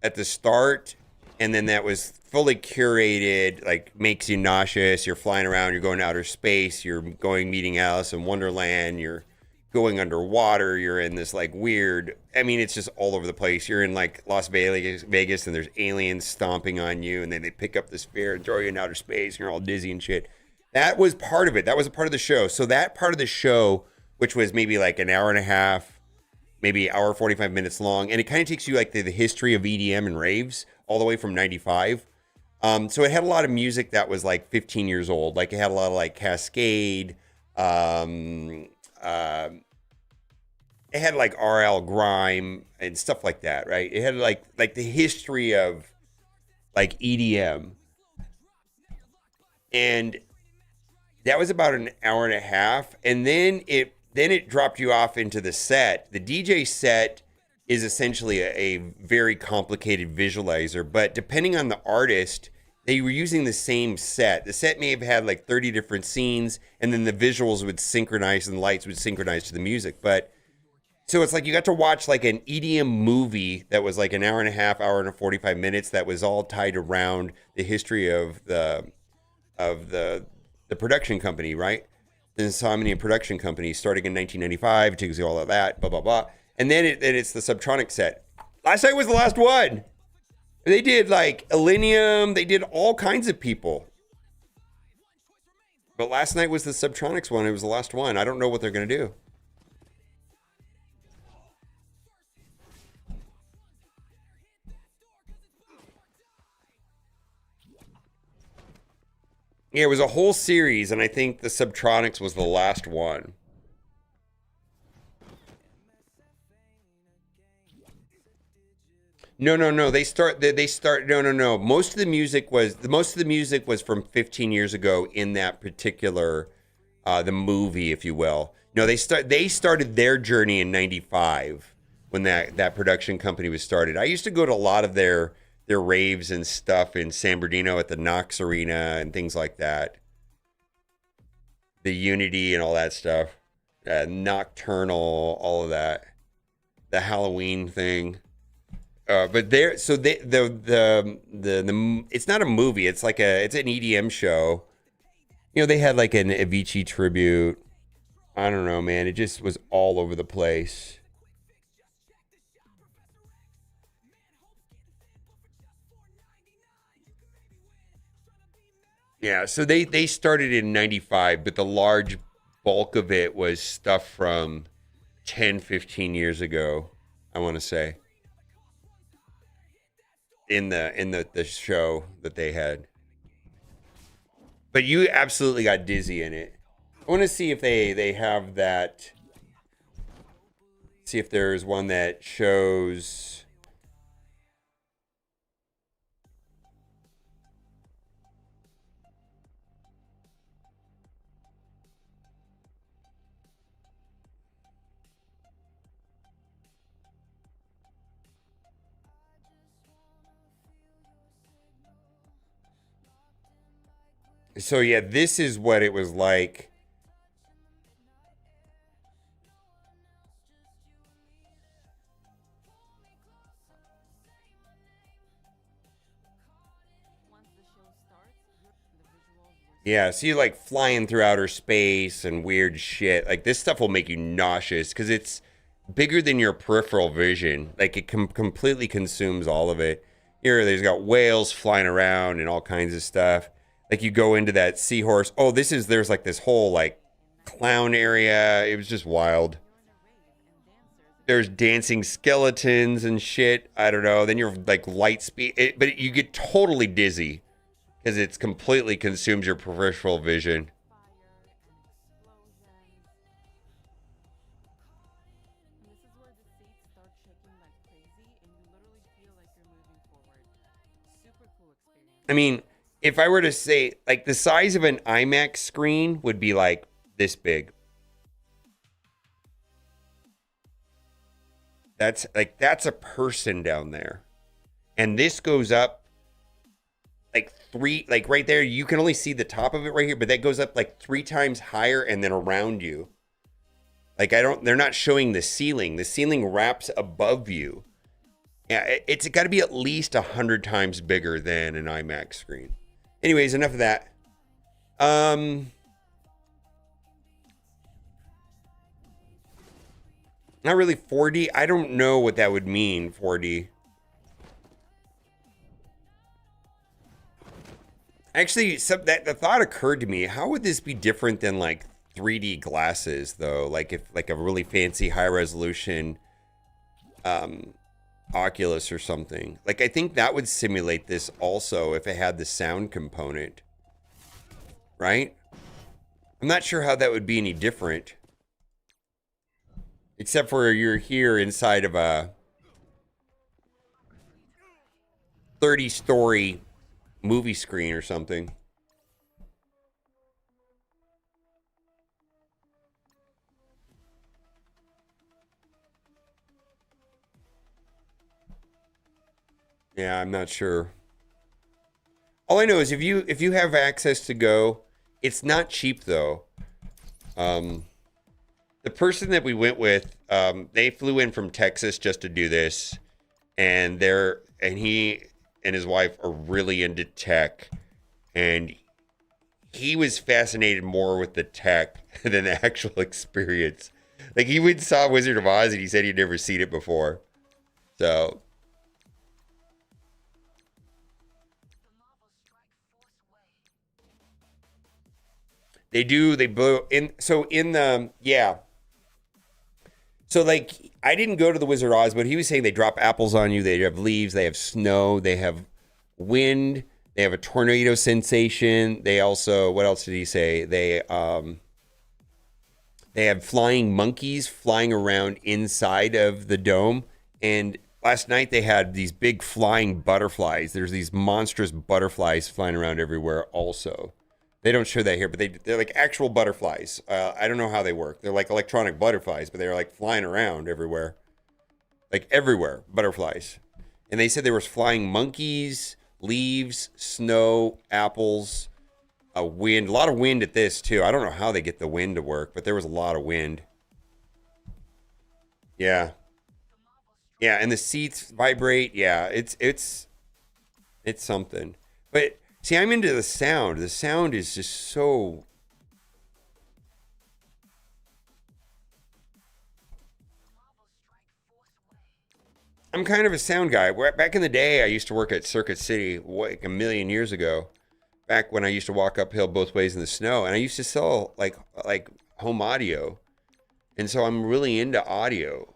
S4: at the start, and then that was fully curated, like makes you nauseous. You're flying around, you're going to outer space, you're going meeting Alice in Wonderland, you're going underwater, you're in this like weird, I mean, it's just all over the place. You're in like Las Vegas and there's aliens stomping on you, and then they pick up the sphere and throw you in outer space, and you're all dizzy and shit. That was part of it. That was a part of the show. So that part of the show, which was maybe like an hour and a half, maybe hour 45 minutes long, and it kind of takes you like the history of EDM and raves all the way from 95. So it had a lot of music that was like 15 years old. Like it had a lot of like Cascade. It had like RL Grime and stuff like that, right? It had like the history of like EDM. And that was about an hour and a half. And then it dropped you off into the set. The DJ set is essentially a very complicated visualizer, but depending on the artist, they were using the same set. The set may have had like 30 different scenes, and then the visuals would synchronize and the lights would synchronize to the music. But so it's like you got to watch like an EDM movie that was like an hour and a half, hour and 45 minutes that was all tied around the history of the production company, right? The Insomnia production company starting in 1995, it takes you all of that, blah, blah, blah. And then it's the Subtronic set. Last night was the last one. They did like Illenium. They did all kinds of people. But last night was the Subtronics one. It was the last one. I don't know what they're going to do. Yeah, it was a whole series, and I think the Subtronics was the last one. No. They start. No. Most of the music was from 15 years ago in that particular, the movie, if you will. No, they started their journey in '95 when that production company was started. I used to go to a lot of their raves and stuff in San Bernardino at the Knox Arena and things like that. The Unity and all that stuff, Nocturnal, all of that, the Halloween thing. But it's not a movie. It's like it's an EDM show. You know, they had like an Avicii tribute. I don't know, man. It just was all over the place. Yeah, so they started in 95, but the large bulk of it was stuff from 10, 15 years ago, I want to say. In the show that they had. But you absolutely got dizzy in it. I want to see if they have that. See if there's one that shows. So yeah, this is what it was like. Yeah, so you're like flying through outer space and weird shit. Like this stuff will make you nauseous because it's bigger than your peripheral vision. Like it completely consumes all of it. Here, there's got whales flying around and all kinds of stuff. Like you go into that seahorse. Oh, there's like this whole like clown area. It was just wild. There's dancing skeletons and shit. I don't know. Then you're like light speed, but you get totally dizzy because it's completely consumes your peripheral vision. I mean, if I were to say, like, the size of an IMAX screen would be like this big. That's a person down there. And this goes up like right there. You can only see the top of it right here, but that goes up like 3 times higher and then around you. Like, they're not showing the ceiling. The ceiling wraps above you. Yeah, it's got to be at least 100 times bigger than an IMAX screen. Anyways, enough of that. Not really 4D. I don't know what that would mean, 4D. Actually, the thought occurred to me. How would this be different than like 3D glasses, though? Like if like a really fancy high resolution Oculus or something. Like I think that would simulate this also if it had the sound component. Right? I'm not sure how that would be any different. Except for you're here inside of a 30-story movie screen or something. Yeah, I'm not sure. All I know is if you have access to go, it's not cheap though. The person that we went with, they flew in from Texas just to do this, and he and his wife are really into tech, and he was fascinated more with the tech than the actual experience. Like he went and saw Wizard of Oz, and he said he'd never seen it before. So. They blow in. So in the, yeah. So like, I didn't go to the Wizard of Oz, but he was saying they drop apples on you. They have leaves, they have snow, they have wind, they have a tornado sensation. They also, what else did he say? They have flying monkeys flying around inside of the dome. And last night they had these big flying butterflies. There's these monstrous butterflies flying around everywhere also. They don't show that here, but they're like actual butterflies. I don't know how they work. They're like electronic butterflies, but they're like flying around everywhere. Like everywhere, butterflies. And they said there was flying monkeys, leaves, snow, apples, a wind. A lot of wind at this too. I don't know how they get the wind to work, but there was a lot of wind. Yeah. Yeah, and the seats vibrate. Yeah, it's something. But see, I'm into the sound. The sound is just so... I'm kind of a sound guy. Back in the day, I used to work at Circuit City like a million years ago. Back when I used to walk uphill both ways in the snow. And I used to sell like home audio. And so I'm really into audio.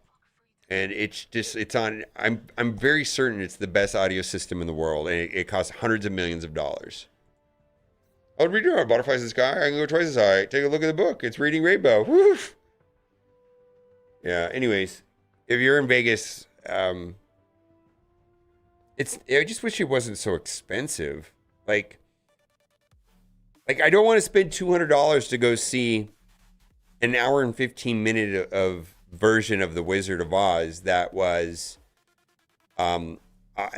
S4: And it's on, I'm very certain it's the best audio system in the world. And it costs hundreds of millions of dollars. I'll read your butterflies in the sky. I can go twice as high. Take a look at the book. It's reading rainbow. Woof. Yeah. Anyways, if you're in Vegas, I just wish it wasn't so expensive. Like I don't want to spend $200 to go see an hour and 15 minute of version of The Wizard of Oz that was an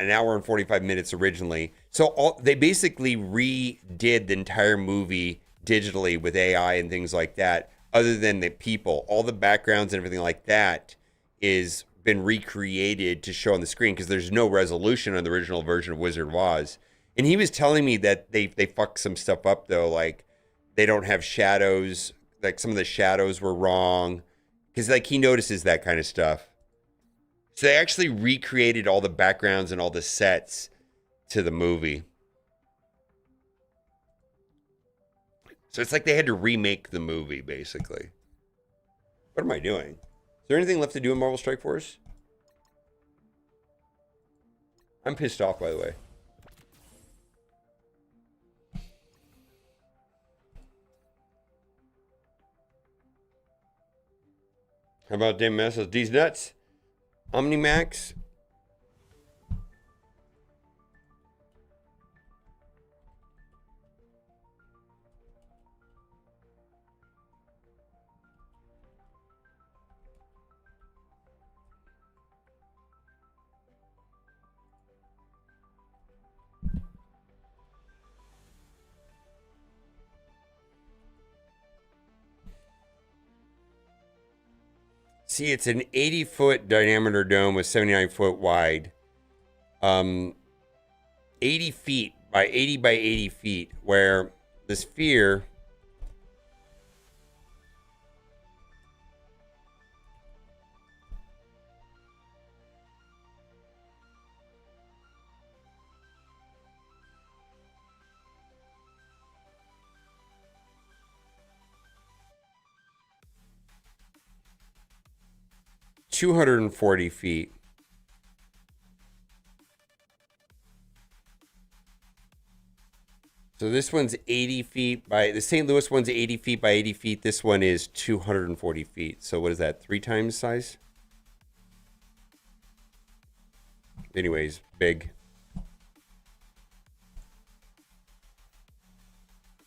S4: hour and 45 minutes originally. So they basically redid the entire movie digitally with AI and things like that. Other than the people, all the backgrounds and everything like that is been recreated to show on the screen because there's no resolution on the original version of Wizard of Oz. And he was telling me that they fucked some stuff up though, like they don't have shadows, like some of the shadows were wrong, because like he notices that kind of stuff. So they actually recreated all the backgrounds and all the sets to the movie. So it's like they had to remake the movie, basically. What am I doing? Is there anything left to do in Marvel Strike Force? I'm pissed off, by the way. How about damn SSD's nuts? Omnimax. See, it's an 80-foot diameter dome with 79-foot wide. 80 feet by 80 by 80 feet, where the sphere $240 feet. So this one's 80 feet by, the St. Louis one's 80 feet by 80 feet. This one is 240 feet. So what is that? 3 times size? Anyways, big.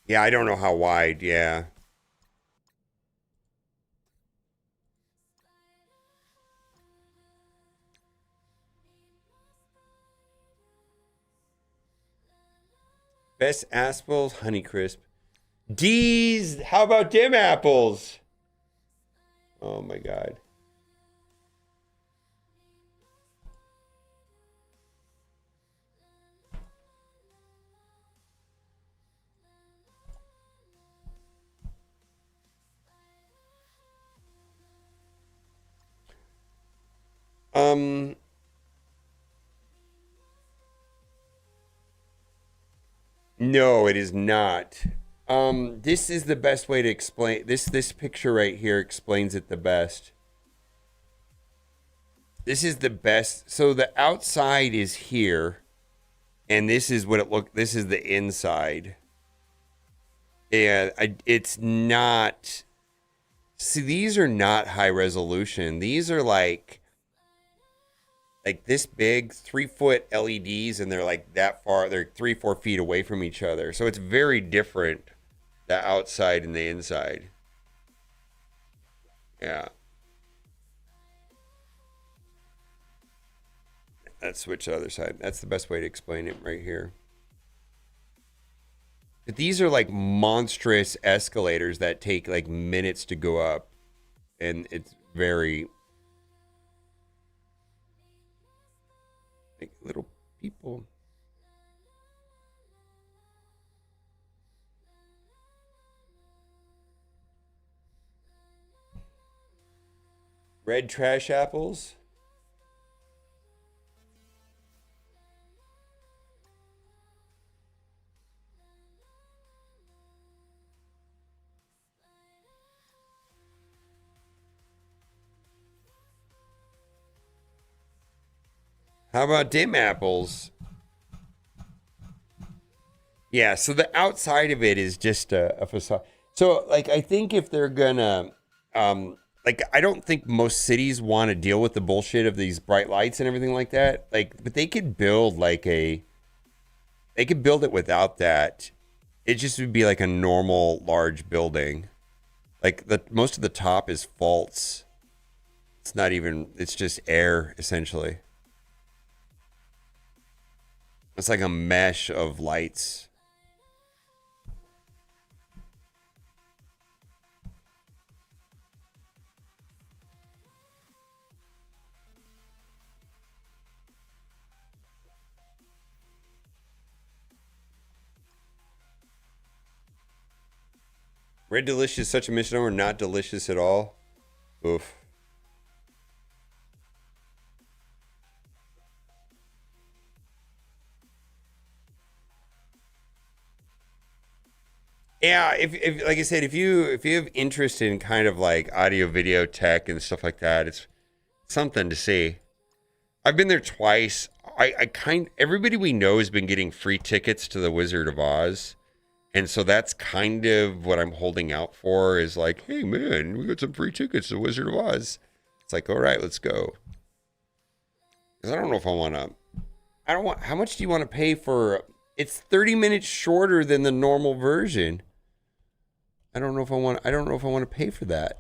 S4: Yeah, I don't know how wide. Yeah. Best apples, Honeycrisp. D's, how about dim apples? Oh my God. No, it is not. This is the best way to explain this picture right here explains it the best. This is the best. So the outside is here, and this is what it look. This is the inside. And it's not. See, these are not high resolution. These are like this big 3-foot LEDs, and they're like that far. They're 3-4 feet away from each other. So it's very different, the outside and the inside. Yeah. Let's switch to the other side. That's the best way to explain it right here. But these are like monstrous escalators that take like minutes to go up. And it's very like little people. Red trash apples. How about dim apples? Yeah, so the outside of it is just a facade. So, like, I think if they're gonna, like, I don't think most cities want to deal with the bullshit of these bright lights and everything like that. Like, but they could build they could build it without that. It just would be like a normal large building. Like, most of the top is false. It's not even, it's just air, essentially. It's like a mesh of lights. Red delicious, such a misnomer, not delicious at all. Oof. Yeah, if like I said, if you have interest in kind of like audio video tech and stuff like that, it's something to see. I've been there twice. Everybody we know has been getting free tickets to the Wizard of Oz. And so that's kind of what I'm holding out for, is like, hey man, we got some free tickets to Wizard of Oz. It's like, all right, let's go. Because I don't know if how much do you want to pay for? It's 30 minutes shorter than the normal version. I don't know if I want to pay for that.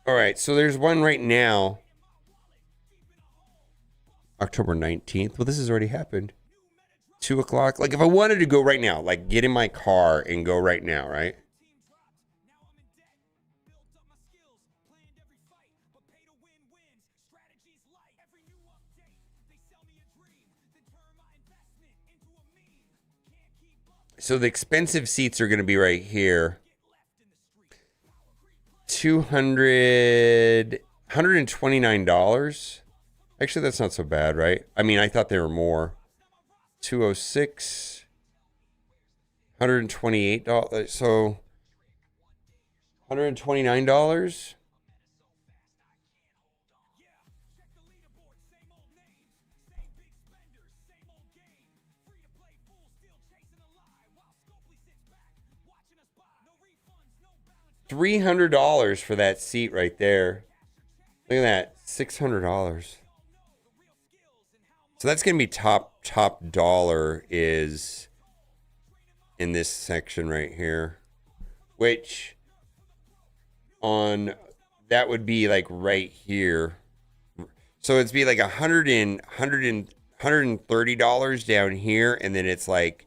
S4: All right, so there's one right now, October 19th. Well, this has already happened. 2 o'clock. Like, if I wanted to go right now, like get in my car and go right now, right? So the expensive seats are going to be right here. $129. Actually, that's not so bad, right? I mean, I thought they were more. $206. $128. So $129. $300 for that seat right there. Look at that, $600. So that's gonna be top dollar is in this section right here, which on that would be like right here. So it'd be like $130 down here, and then it's like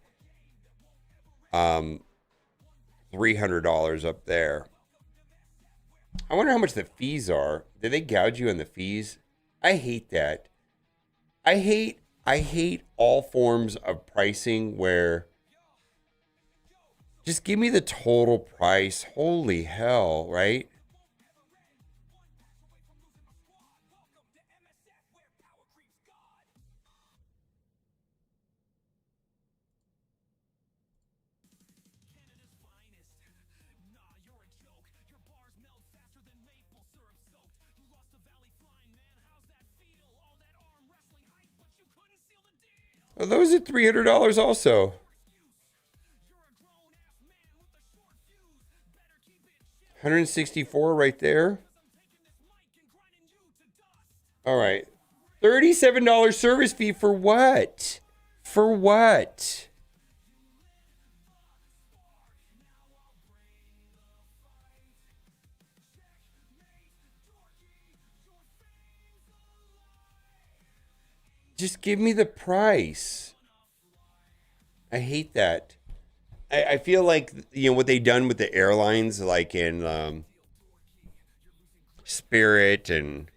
S4: $300 up there. I wonder how much the fees are. Did they gouge you on the fees? I hate that. I hate all forms of pricing where just give me the total price. Holy hell, right? Oh, those are $300 also. $164 right there. All right. $37 service fee for what? For what? Just give me the price. I hate that. I feel like, you know, what they've done with the airlines, like in Spirit, and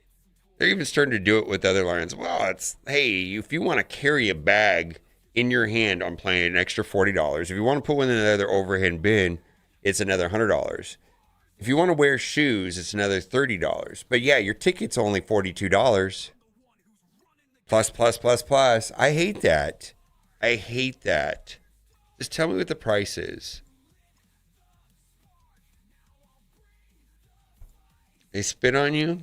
S4: they're even starting to do it with other lines. Well, it's, hey, if you want to carry a bag in your hand on plane, an extra $40. If you want to put one in another overhead bin, it's another $100. If you want to wear shoes, it's another $30. But yeah, your ticket's only $42. Plus, plus, plus, plus. I hate that. I hate that. Just tell me what the price is. They spit on you?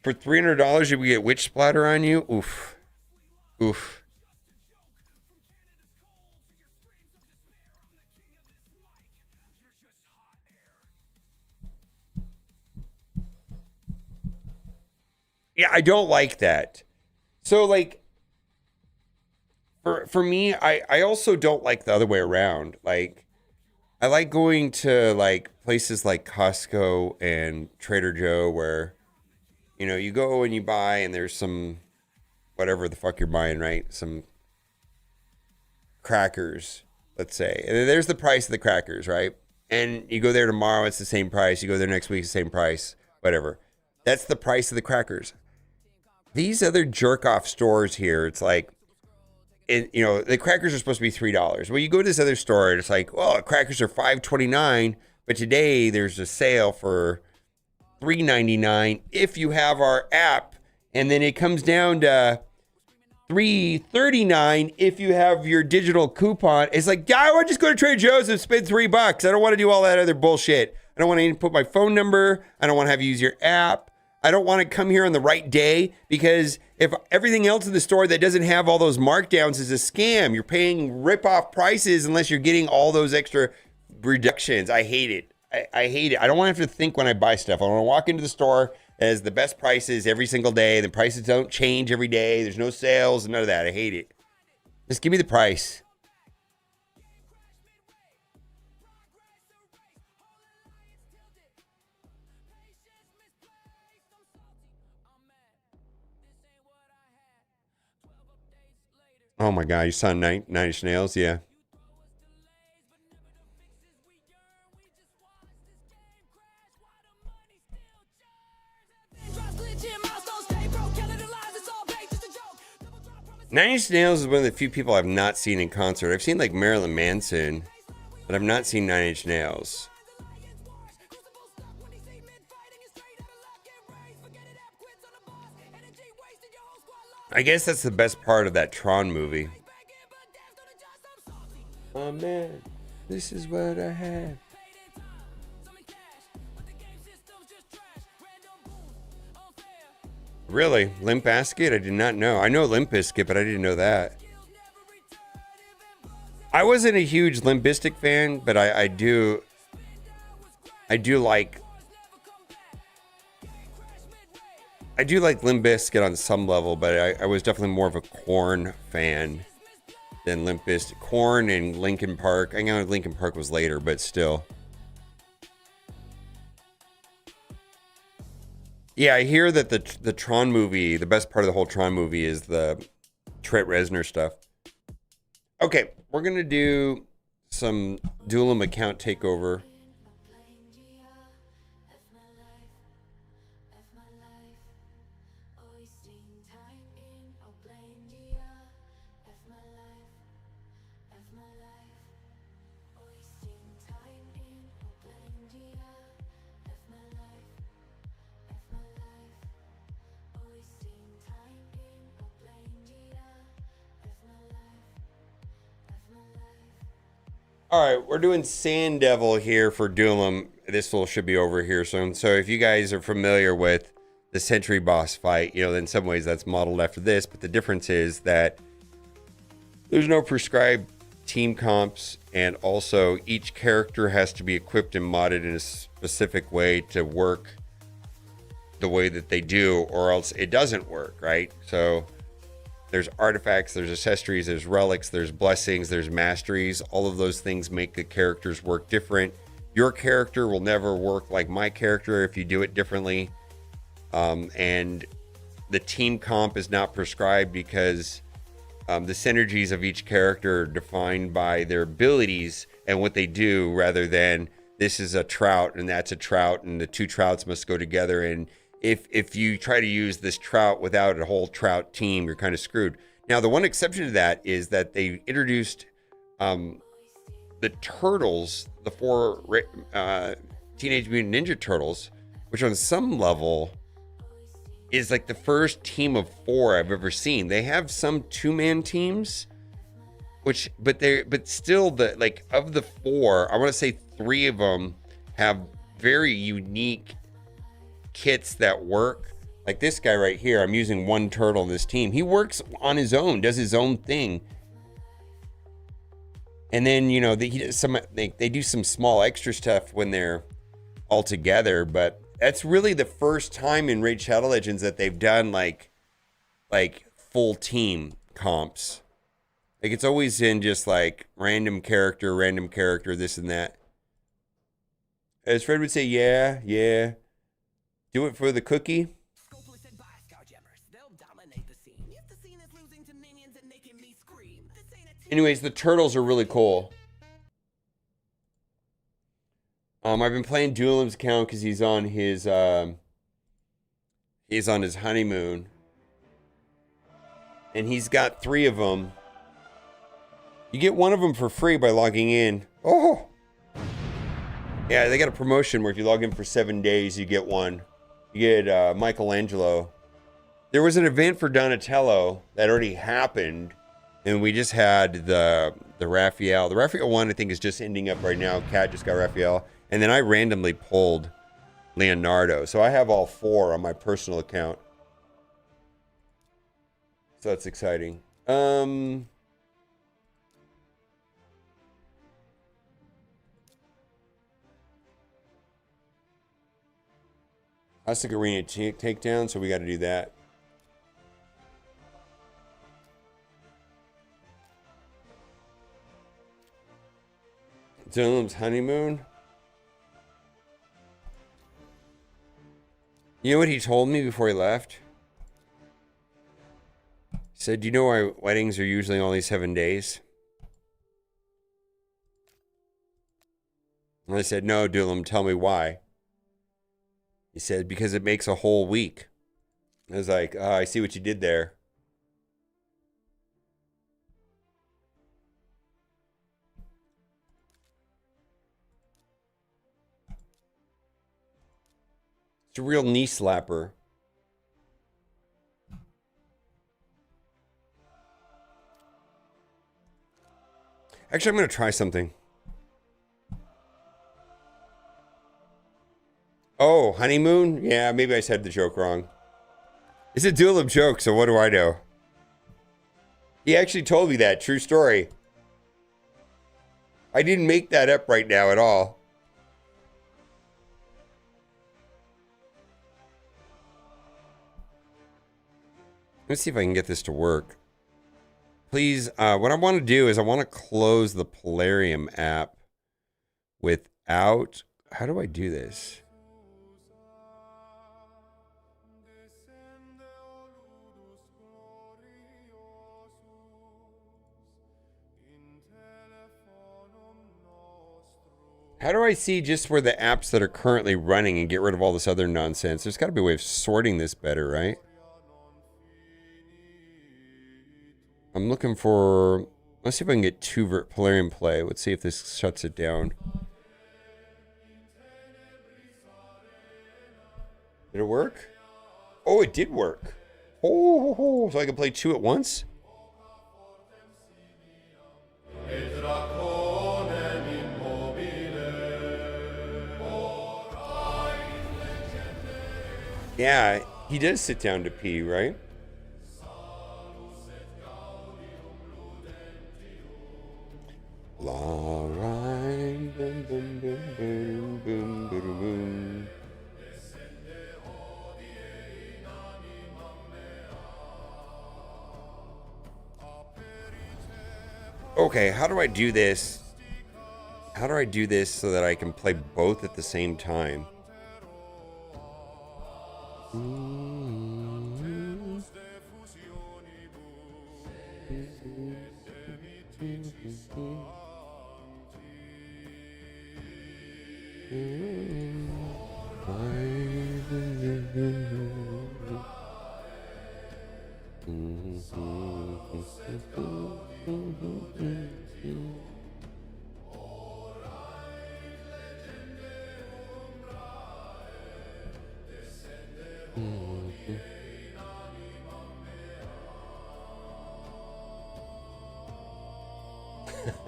S4: For $300, you would get witch splatter on you? Oof. Oof. Yeah, I don't like that. So, like, for me, I also don't like the other way around. Like, I like going to, like, places like Costco and Trader Joe where, you know, you go and you buy and there's some, whatever the fuck you're buying, right? Some crackers, let's say. And then there's the price of the crackers, right? And you go there tomorrow, it's the same price. You go there next week, it's the same price, whatever. That's the price of the crackers. These other jerk-off stores here, it's like, you know, the crackers are supposed to be $3. Well, you go to this other store, and it's like, well, crackers are $5.29, but today there's a sale for $3.99 if you have our app, and then it comes down to $3.39 if you have your digital coupon. It's like, yeah, I want to just go to Trader Joe's and spend $3. I don't want to do all that other bullshit. I don't want to input my phone number. I don't want to have you use your app. I don't want to come here on the right day, because if everything else in the store that doesn't have all those markdowns is a scam, you're paying rip-off prices unless you're getting all those extra reductions. I hate it. I hate it. I don't want to have to think when I buy stuff. I want to walk into the store as the best prices every single day. The prices don't change every day. There's no sales and none of that. I hate it. Just give me the price. Oh my God, you saw Nine Inch Nails? Yeah. Nine Inch Nails is one of the few people I've not seen in concert. I've seen like Marilyn Manson, but I've not seen Nine Inch Nails. I guess that's the best part of that Tron movie. Oh man, this is what I have. Really? Limp Bizkit? I did not know. I know Limp Bizkit, but I didn't know that. I wasn't a huge Limp Bizkit fan, but I do like Limp Bizkit on some level, but I was definitely more of a Korn fan than Limp Bizkit. Korn and Linkin Park. I know Linkin Park was later, but still. Yeah, I hear that the Tron movie, the best part of the whole Tron movie is the Trent Reznor stuff. Okay, we're going to do some Duelim account takeover. All right, we're doing Sand Devil here for Duelim. This should be over here soon. So if you guys are familiar with the Sentry boss fight, you know, in some ways that's modeled after this. But the difference is that there's no prescribed team comps, and also each character has to be equipped and modded in a specific way to work the way that they do, or else it doesn't work, right? So there's artifacts, there's accessories, there's relics, there's blessings, there's masteries. All of those things make the characters work different. Your character will never work like my character if you do it differently. And the team comp is not prescribed because the synergies of each character are defined by their abilities and what they do, rather than this is a trout and that's a trout and the two trouts must go together. And if you try to use this trout without a whole trout team, you're kind of screwed. Now, the one exception to that is that they introduced the Turtles, the 4 Teenage Mutant Ninja Turtles, which on some level is like the first team of 4 I've ever seen. They have some 2-man teams, but still of the 4, I want to say 3 of them have very unique kits that work. Like this guy right here, I'm using one turtle in this team. He works on his own, does his own thing. And then, you know, they do some small extra stuff when they're all together, but that's really the first time in Raid Shadow Legends that they've done like full team comps. Like it's always in just like random character, this and that. As Fred would say, yeah. Do it for the cookie. Anyways, the turtles are really cool. I've been playing Duelim's account because he's on his honeymoon, and he's got 3 of them. You get one of them for free by logging in. Oh, yeah, they got a promotion where if you log in for 7 days, you get one. You get Michelangelo. There was an event for Donatello that already happened. And we just had the Raphael. The Raphael one, I think, is just ending up right now. Kat just got Raphael. And then I randomly pulled Leonardo. So I have all 4 on my personal account. So that's exciting. Classic Arena takedown, so we got to do that. Dylan's honeymoon. You know what he told me before he left? He said, "Do you know why weddings are usually only 7 days?" And I said, "No, Dylan, tell me why." He said, "Because it makes a whole week." I was like, "Oh, I see what you did there." It's a real knee slapper. Actually, I'm going to try something. Oh, honeymoon? Yeah, maybe I said the joke wrong. It's a Duelim joke, so what do I know? He actually told me that. True story. I didn't make that up right now at all. Let's see if I can get this to work. Please, what I want to do is I want to close the Polarium app without... How do I do this? How do I see just where the apps that are currently running and get rid of all this other nonsense? There's got to be a way of sorting this better, right? I'm looking for... Let's see if I can get 2 Polarium play. Let's see if this shuts it down. Did it work? Oh, it did work. Oh, so I can play 2 at once? Yeah, he does sit down to pee, right? La rhyme, boom, boom, boom, boom, boom, boom, boom. Okay, how do I do this? How do I do this so that I can play both at the same time?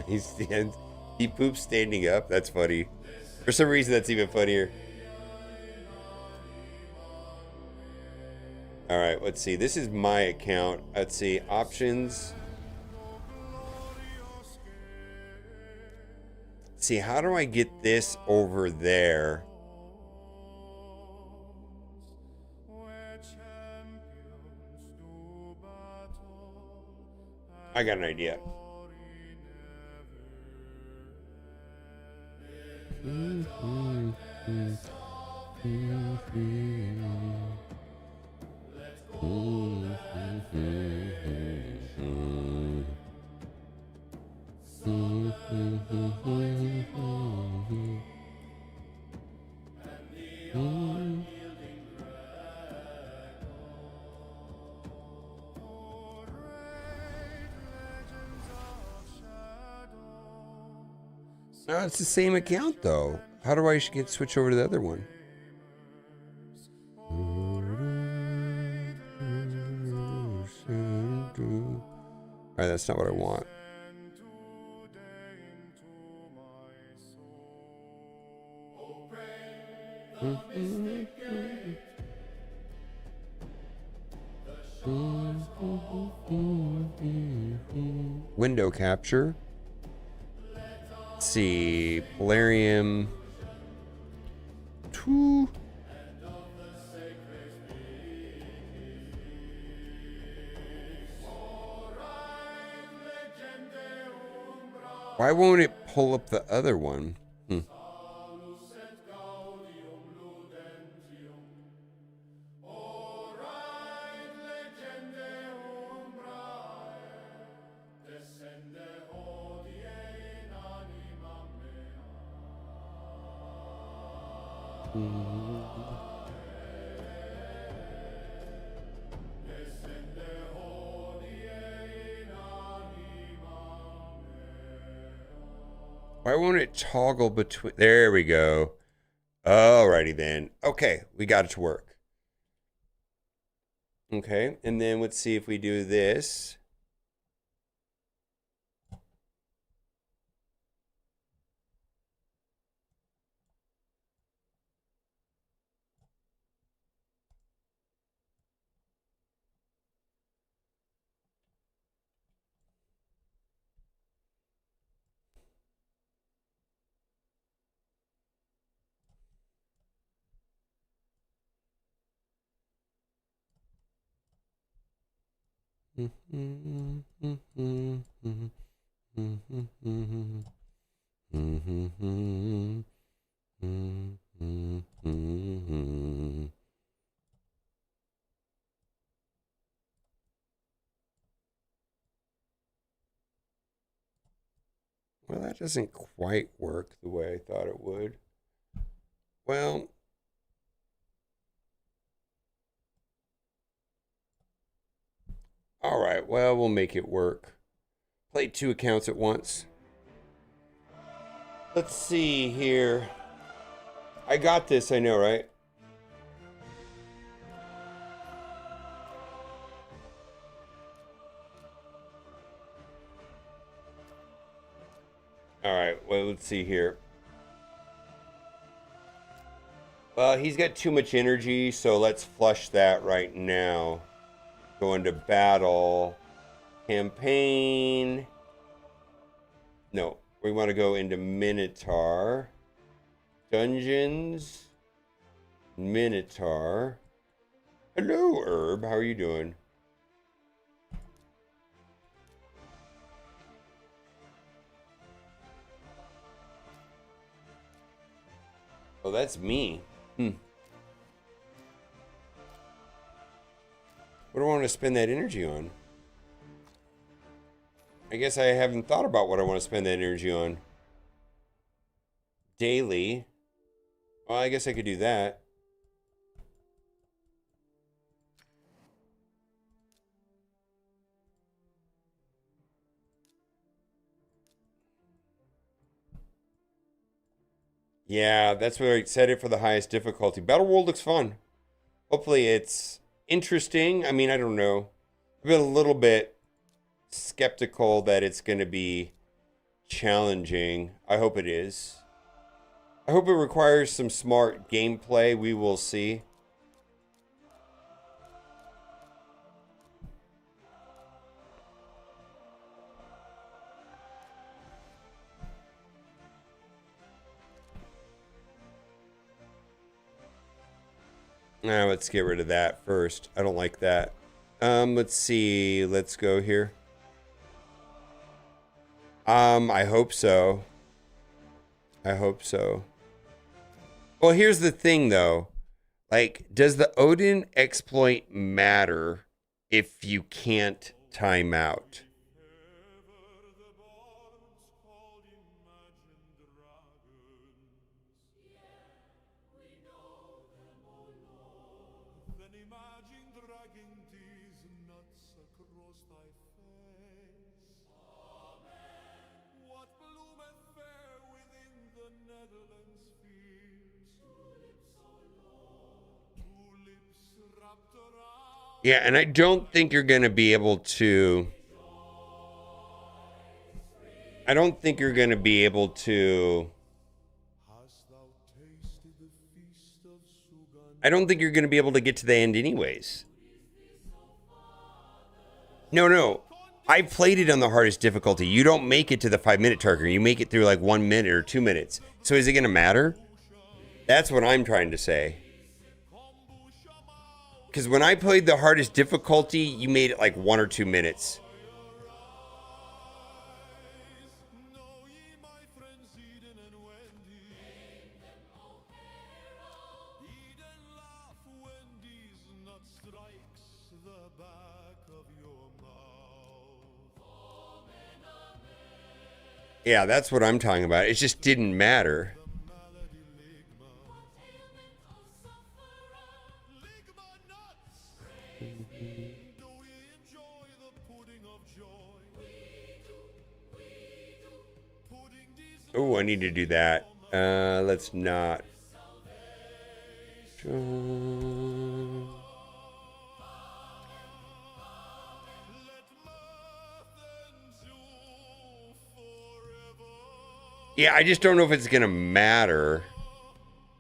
S4: He stands. He poops standing up. That's funny. For some reason, that's even funnier. All right, let's see. This is my account. Let's see. Options. See, how do I get this over there? I got an idea. No, it's the same account though. How do I switch over to the other one? Alright, that's not what I want. Window capture. Let's see, Polarium 2. Why won't it pull up the other one? Why won't it toggle between? There we go. Alrighty then. Okay, we got it to work. Okay, and then let's see if we do this. Well, that doesn't quite work the way I thought it would. Well, all right, well, we'll make it work. Play 2 accounts at once. Let's see here. I got this, I know, right? All right, well, let's see here. Well, he's got too much energy, so let's flush that right now. Go into battle. Campaign. No, we want to go into Minotaur. Dungeons. Minotaur. Hello, Herb. How are you doing? Oh, that's me. What do I want to spend that energy on? I guess I haven't thought about what I want to spend that energy on. Daily. Well, I guess I could do that. Yeah, that's where I set it for the highest difficulty. Battle World looks fun. Hopefully it's interesting. I mean, I don't know. I've been a little bit skeptical that it's going to be challenging. I hope it is. I hope it requires some smart gameplay. We will see. Now let's get rid of that first. I don't like that. Let's see. Let's go here. I hope so. I hope so. Well, here's the thing though. Like, does the Odin exploit matter if you can't time out? Yeah, and I don't think you're going to be able to... I don't think you're going to be able to... I don't think you're going to be able to get to the end anyways. No. I played it on the hardest difficulty. You don't make it to the 5-minute target. You make it through like 1 minute or 2 minutes. So is it going to matter? That's what I'm trying to say. Because when I played the hardest difficulty, you made it like 1 or 2 minutes. Yeah, that's what I'm talking about. It just didn't matter. Oh, I need to do that. Let's not. Yeah, I just don't know if it's going to matter.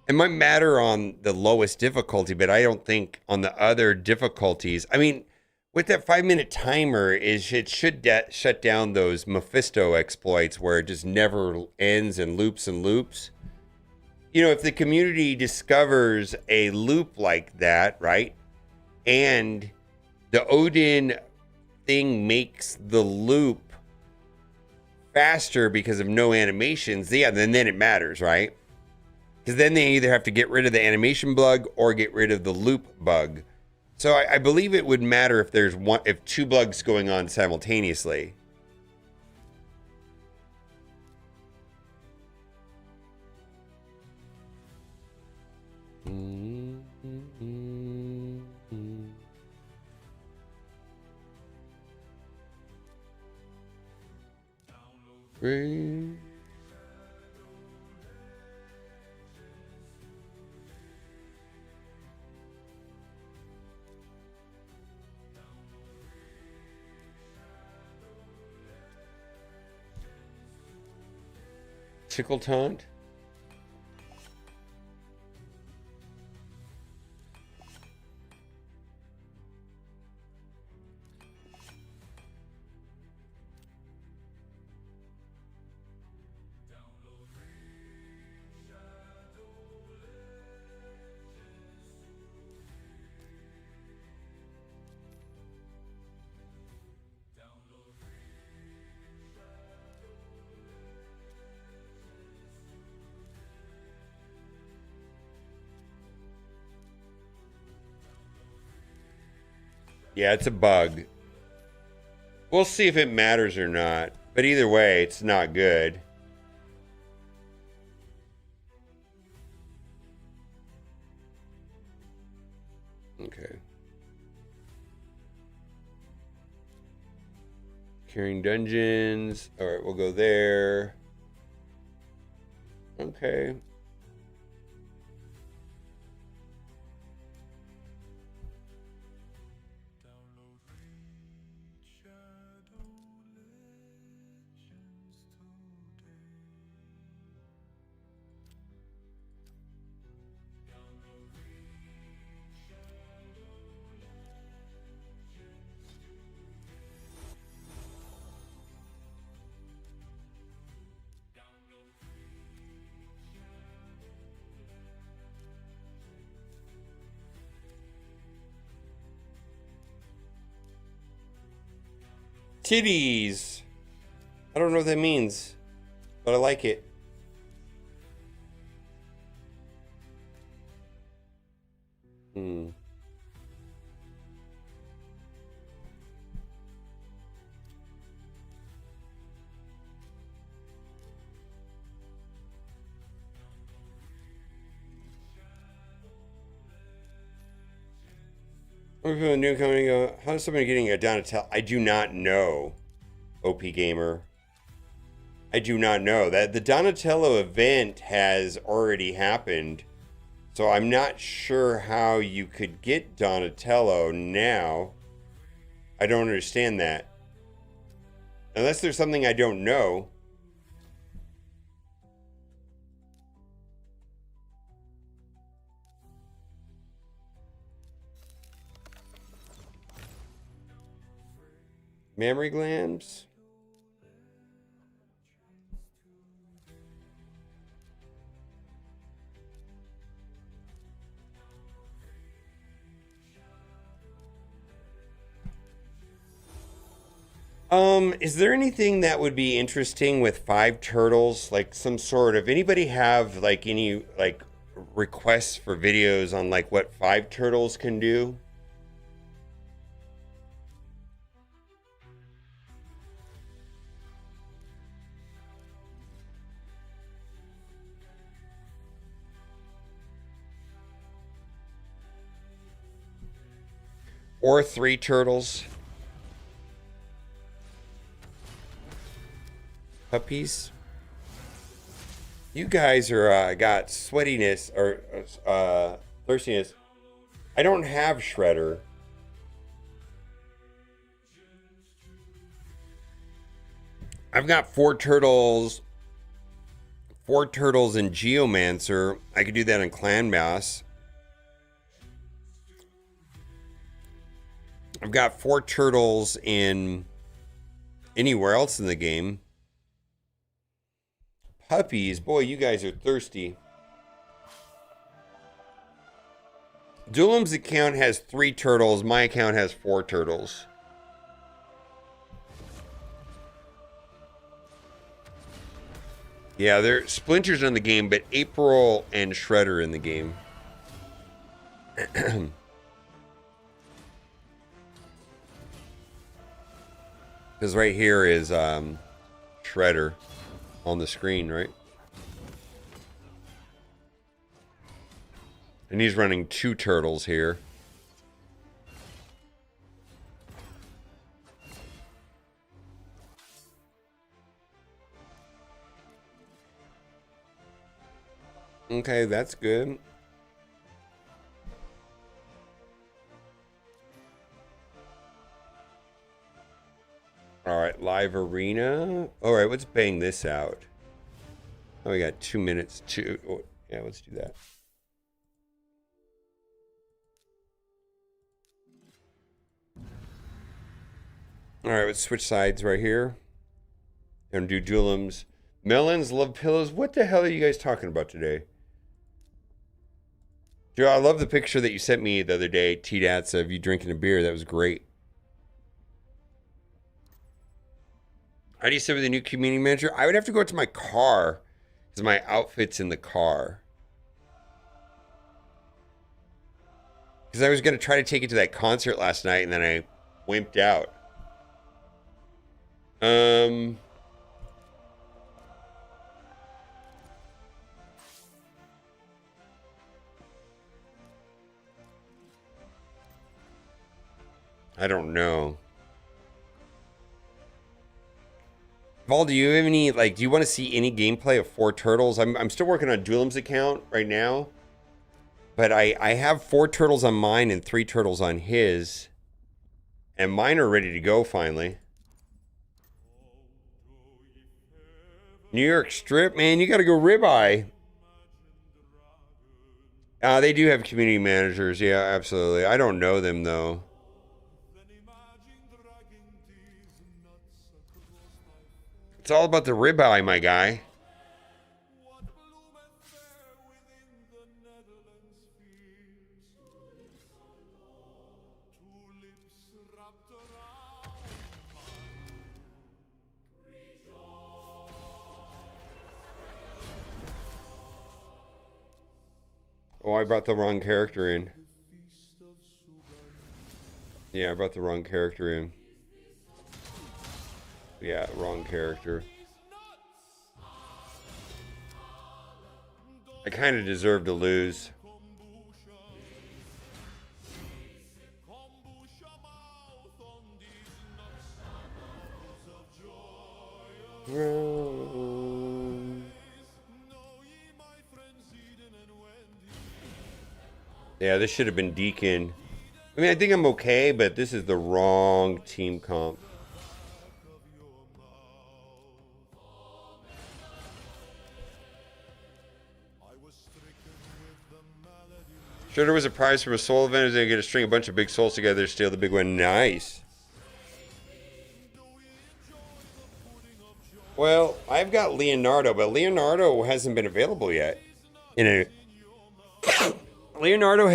S4: It might matter on the lowest difficulty, but I don't think on the other difficulties. I mean, with that 5-minute timer, it should shut down those Mephisto exploits where it just never ends and loops and loops. You know, if the community discovers a loop like that, right? And the Odin thing makes the loop faster because of no animations, yeah, then it matters, right? Because then they either have to get rid of the animation bug or get rid of the loop bug. So I believe it would matter if there's if 2 bugs going on simultaneously. Tickle taunt. Yeah, it's a bug. We'll see if it matters or not. But either way, it's not good. Okay. Carrying dungeons. All right, we'll go there. Okay. Titties. I don't know what that means, but I like it. A new company go, how is somebody getting a Donatello? I do not know, OP Gamer. I do not know. That the Donatello event has already happened. So I'm not sure how you could get Donatello now. I don't understand that. Unless there's something I don't know. Mammary glands? Is there anything that would be interesting with 5 turtles? Like some sort of, anybody have like any like requests for videos on like what 5 turtles can do? Or 3 turtles? Puppies? You guys are got sweatiness or thirstiness. I don't have Shredder. I've got 4 turtles. 4 turtles in Geomancer. I could do that in Clan Mass. I've got 4 turtles in anywhere else in the game. Puppies, boy, you guys are thirsty. Duelim's account has 3 turtles. My account has 4 turtles. Yeah, there Splinter's in the game, but April and Shredder in the game. Because right here is Shredder on the screen, right? And he's running 2 turtles here. Okay, that's good. All right, live arena. All right, let's bang this out. Oh, we got 2 minutes. Oh, yeah, let's do that. All right, let's switch sides right here. And do Duelim's. Melons love pillows. What the hell are you guys talking about today? Joe, I love the picture that you sent me the other day, T-Dats, of you drinking a beer. That was great. How do you sit with the new community manager? I would have to go to my car because my outfit's in the car. Because I was going to try to take it to that concert last night and then I wimped out. I don't know. Paul, do you have any, like, do you want to see any gameplay of 4 turtles? I'm still working on Duelim's account right now. But I have 4 turtles on mine and 3 turtles on his. And mine are ready to go finally. New York Strip, man, you got to go ribeye. They do have community managers. Yeah, absolutely. I don't know them, though. It's all about the ribeye, my guy. Oh, I brought the wrong character in. Yeah, I brought the wrong character in. Yeah, wrong character. I kind of deserve to lose. Yeah, this should have been Deacon. I mean, I think I'm okay, but this is the wrong team comp. Sure, there was a prize from a soul event. Is they get to string a bunch of big souls together to steal the big one. Nice. Well, I've got Leonardo, but Leonardo hasn't been available yet. Leonardo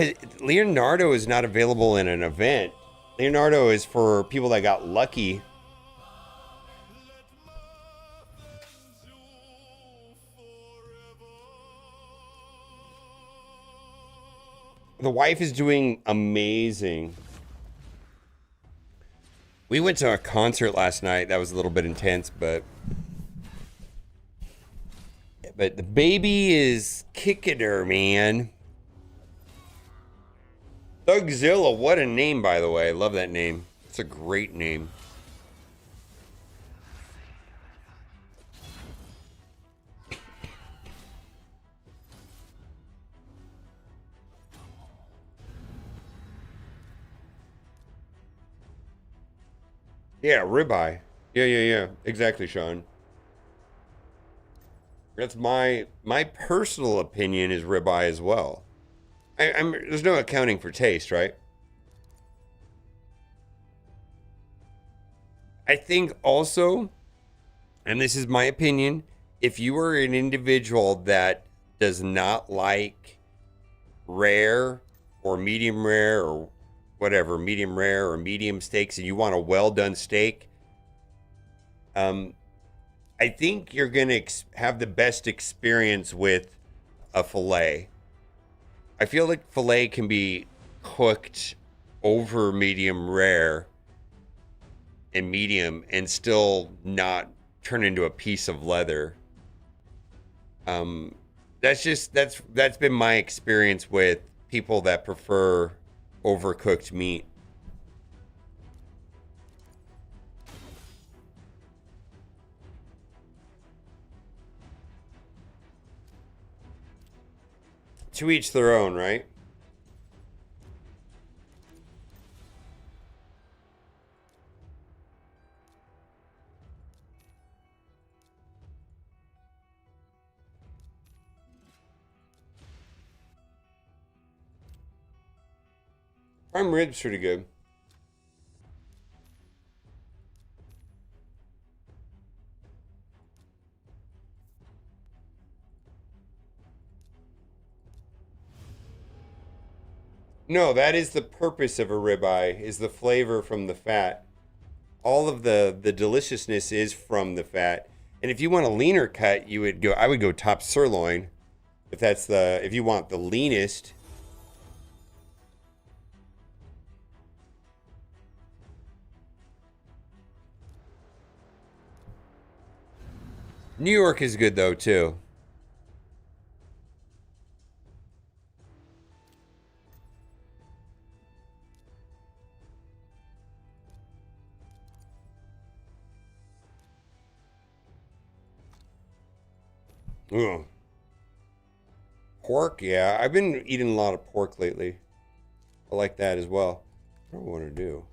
S4: is not available in an event. Leonardo is for people that got lucky. The wife is doing amazing. We went to a concert last night. That was a little bit intense, but the baby is kicking her, man. Thugzilla, what a name, by the way. I love that name. It's a great name. Yeah, ribeye. Yeah. Exactly, Sean. That's my personal opinion is ribeye as well. There's no accounting for taste, right? I think also, and this is my opinion, if you are an individual that does not like rare or medium rare or whatever, medium rare or medium steaks, and you want a well done steak, I think you're gonna have the best experience with a fillet. I feel like fillet can be cooked over medium rare and medium and still not turn into a piece of leather. That's been my experience with people that prefer overcooked meat. To each their own, right? Prime rib's pretty good. No, that is the purpose of a ribeye, is the flavor from the fat. All of the deliciousness is from the fat. And if you want a leaner cut, I would go top sirloin. If you want the leanest. New York is good though too. Ugh. Pork, yeah. I've been eating a lot of pork lately. I like that as well. What do I want to do?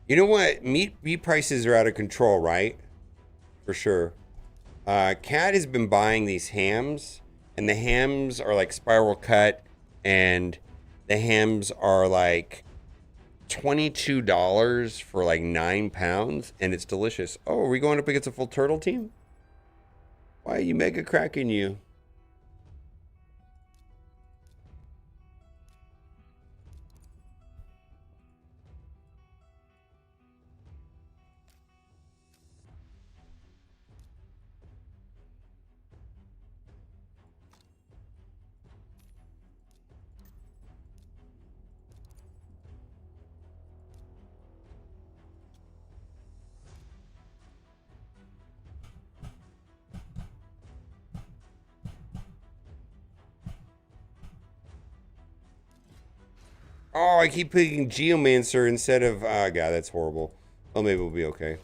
S4: You know what? Meat prices are out of control, right? For sure. Cat has been buying these hams, and the hams are like spiral cut, and the hams are like $22 for like 9 pounds, and it's delicious. Oh, are we going up against a full turtle team? Why are you mega cracking you? Oh, I keep picking Geomancer instead of... Ah, God, that's horrible. Well, maybe we'll be okay.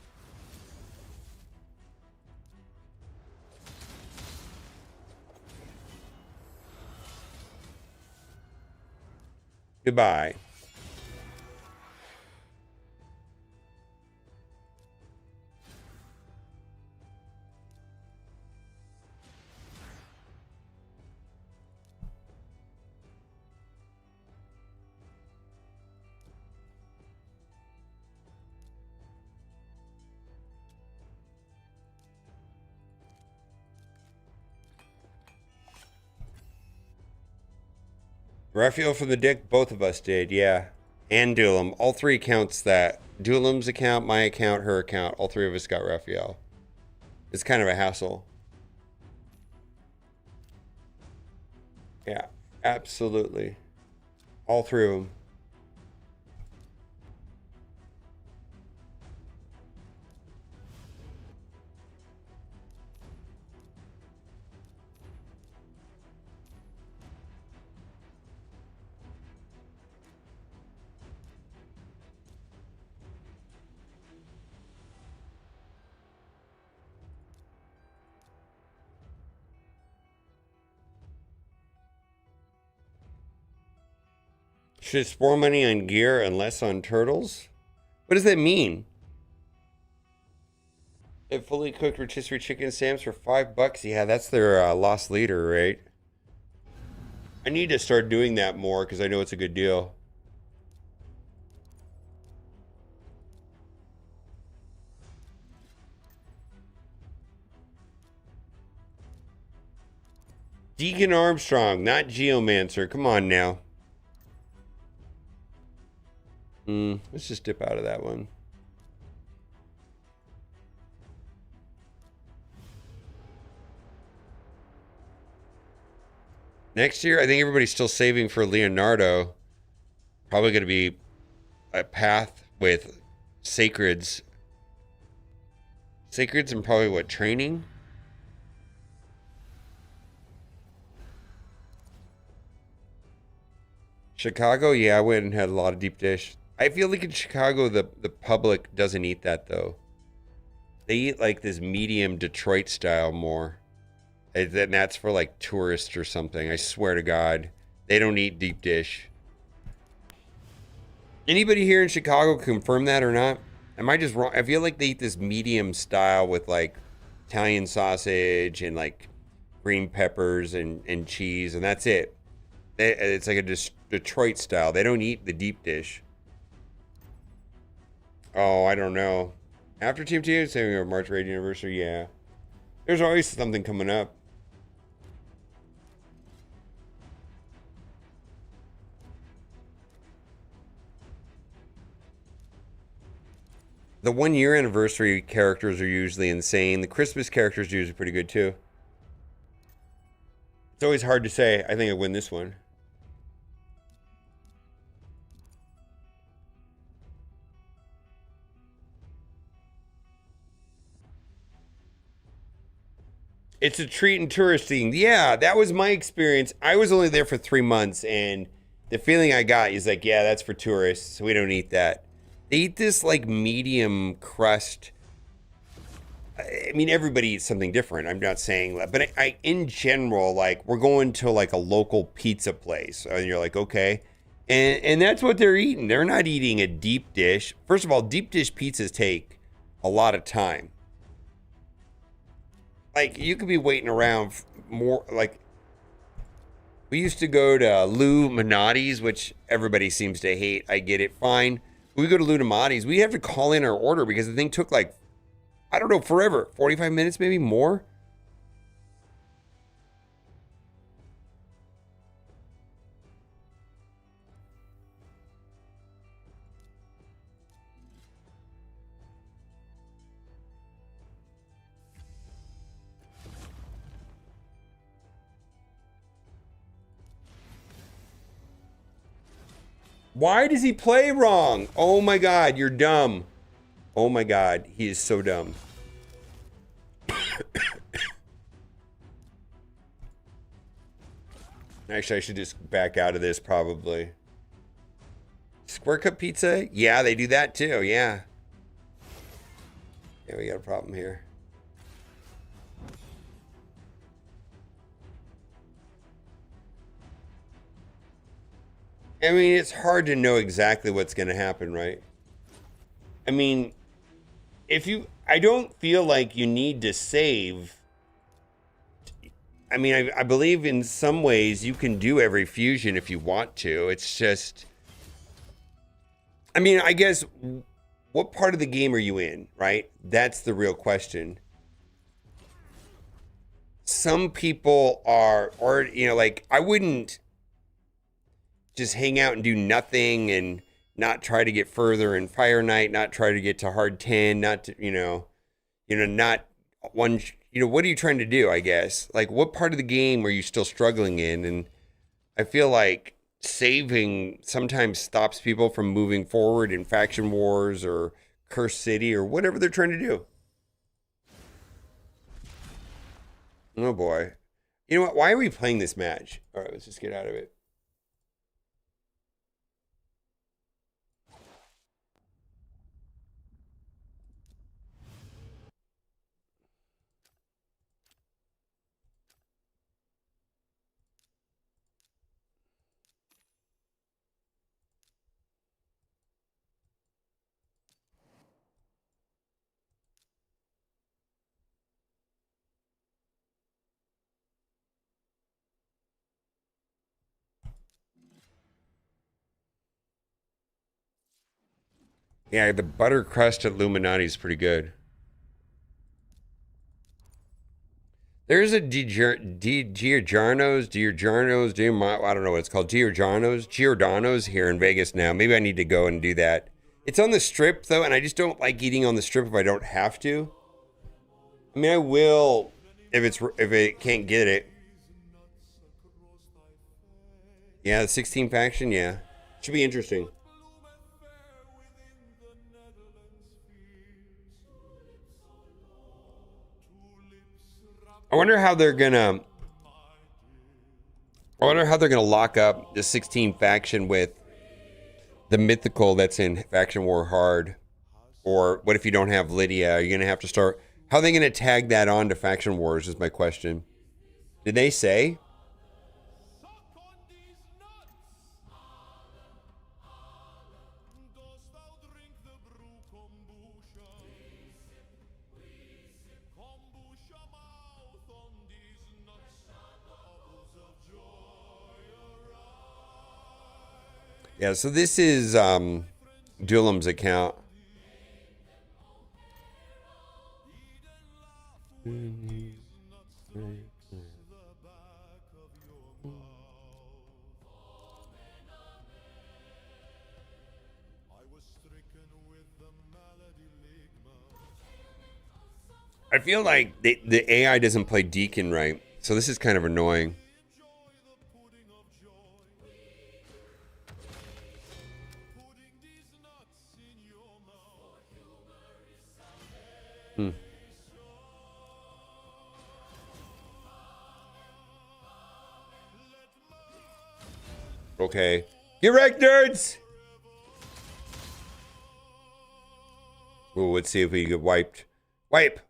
S4: Goodbye. Raphael from the Dick, both of us did, yeah. And Duelam. All three accounts that. Duelam's account, my account, her account. All three of us got Raphael. It's kind of a hassle. Yeah, absolutely. All three of them. Should spend money on gear and less on turtles? What does that mean? If fully cooked rotisserie chicken Sam's for $5. Yeah, that's their lost leader, right? I need to start doing that more because I know it's a good deal. Deacon Armstrong, not Geomancer. Come on now. Let's just dip out of that one. Next year, I think everybody's still saving for Leonardo. Probably going to be a path with Sacreds. Sacreds and probably what, training? Chicago, yeah, I went and had a lot of deep dish. I feel like in Chicago, the public doesn't eat that, though. They eat, like, this medium Detroit style more. And that's for, like, tourists or something. I swear to God. They don't eat deep dish. Anybody here in Chicago confirm that or not? Am I just wrong? I feel like they eat this medium style with, like, Italian sausage and, like, green peppers and cheese, and that's it. It's like a Detroit style. They don't eat the deep dish. Oh, I don't know. After Team T, saying our March Radio anniversary, yeah. There's always something coming up. The 1 year anniversary characters are usually insane. The Christmas characters are usually pretty good too. It's always hard to say. I think I win this one. It's a treat and touristing. Yeah, that was my experience. I was only there for 3 months, and the feeling I got is like, yeah, that's for tourists. We don't eat that. They eat this like medium crust. I mean, everybody eats something different. I'm not saying that, but I in general, like, we're going to like a local pizza place, and you're like, okay, and that's what they're eating. They're not eating a deep dish. First of all, deep dish pizzas take a lot of time. Like, you could be waiting around more. Like, we used to go to Lou Minotti's, which everybody seems to hate. I get it, fine. We go to Lunamati's. We have to call in our order because the thing took like, I don't know, forever. 45 minutes, maybe more. Why does he play wrong? Oh my God, you're dumb. Oh my God, he is so dumb. Actually, I should just back out of this probably. Square cup pizza? Yeah, they do that too, yeah. Yeah, we got a problem here. I mean, it's hard to know exactly what's going to happen, right? I mean, I don't feel like you need to save. I mean, I believe in some ways you can do every fusion if you want to. It's just, I mean, I guess, what part of the game are you in, right? That's the real question. Some people are, or, you know, like, I wouldn't just hang out and do nothing and not try to get further in Fire Knight, not try to get to hard 10, not to, not one, what are you trying to do, I guess? Like, what part of the game are you still struggling in? And I feel like saving sometimes stops people from moving forward in Faction Wars or Cursed City or whatever they're trying to do. Oh boy. You know what? Why are we playing this match? All right, let's just get out of it. Yeah, the butter crust at Illuminati is pretty good. There's a Giordano's, I don't know what it's called, Giordano's here in Vegas now. Maybe I need to go and do that. It's on the Strip, though, and I just don't like eating on the Strip if I don't have to. I mean, I will if it can't get it. Yeah, the 16 faction, yeah. Should be interesting. I wonder how they're gonna lock up the 16 faction with the mythical that's in Faction War Hard. Or what if you don't have Lydia? Are you gonna have to start? How are they gonna tag that on to Faction Wars is my question. Did they say? Yeah, so this is Duelim's account. I feel like the AI doesn't play Deacon right, so this is kind of annoying. Okay. Get wrecked, nerds! Ooh, let's see if we get wiped. Wipe!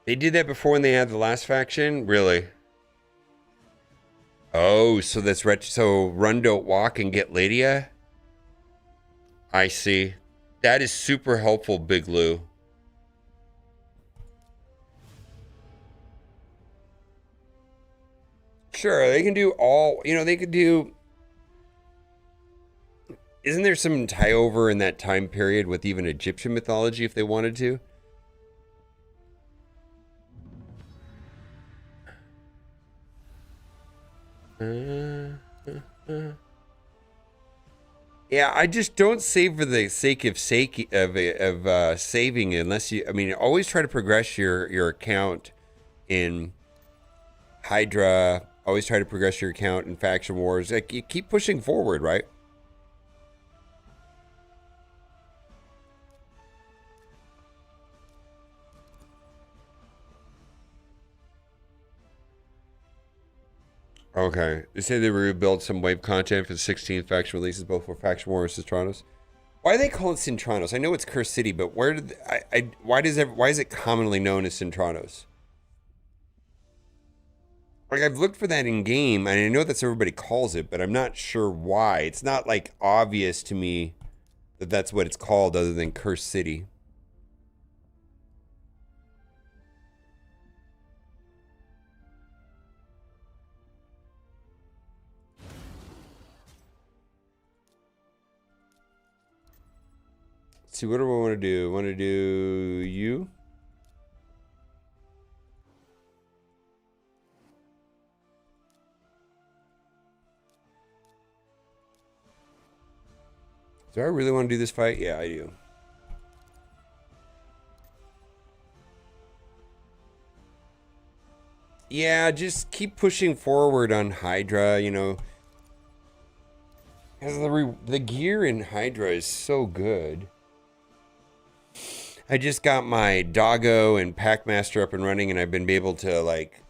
S4: They did that before when they had the last faction? Really? Oh, so that's so run, don't walk, and get Lydia? I see. That is super helpful, Big Lou. Sure, they can do all, they could do. Isn't there some tie over in that time period with even Egyptian mythology if they wanted to? Yeah, I just don't save for the sake of saving unless you. I mean, always try to progress your account in Hydra. Always try to progress your account in Faction Wars. Like, you keep pushing forward, right? Okay. They say they rebuild some wave content for the 16th faction releases, both for Faction Wars and Cintranos. Why do they call it Cintranos? I know it's Cursed City, but where did why is it commonly known as Cintranos? Like, I've looked for that in game, and I know that's what everybody calls it, but I'm not sure why. It's not like obvious to me that that's what it's called, other than Cursed City. Let's see, what do I want to do? I want to do you? Do I really want to do this fight? Yeah, I do. Yeah, just keep pushing forward on Hydra, Because the gear in Hydra is so good. I just got my Doggo and Packmaster up and running, and I've been able to, like,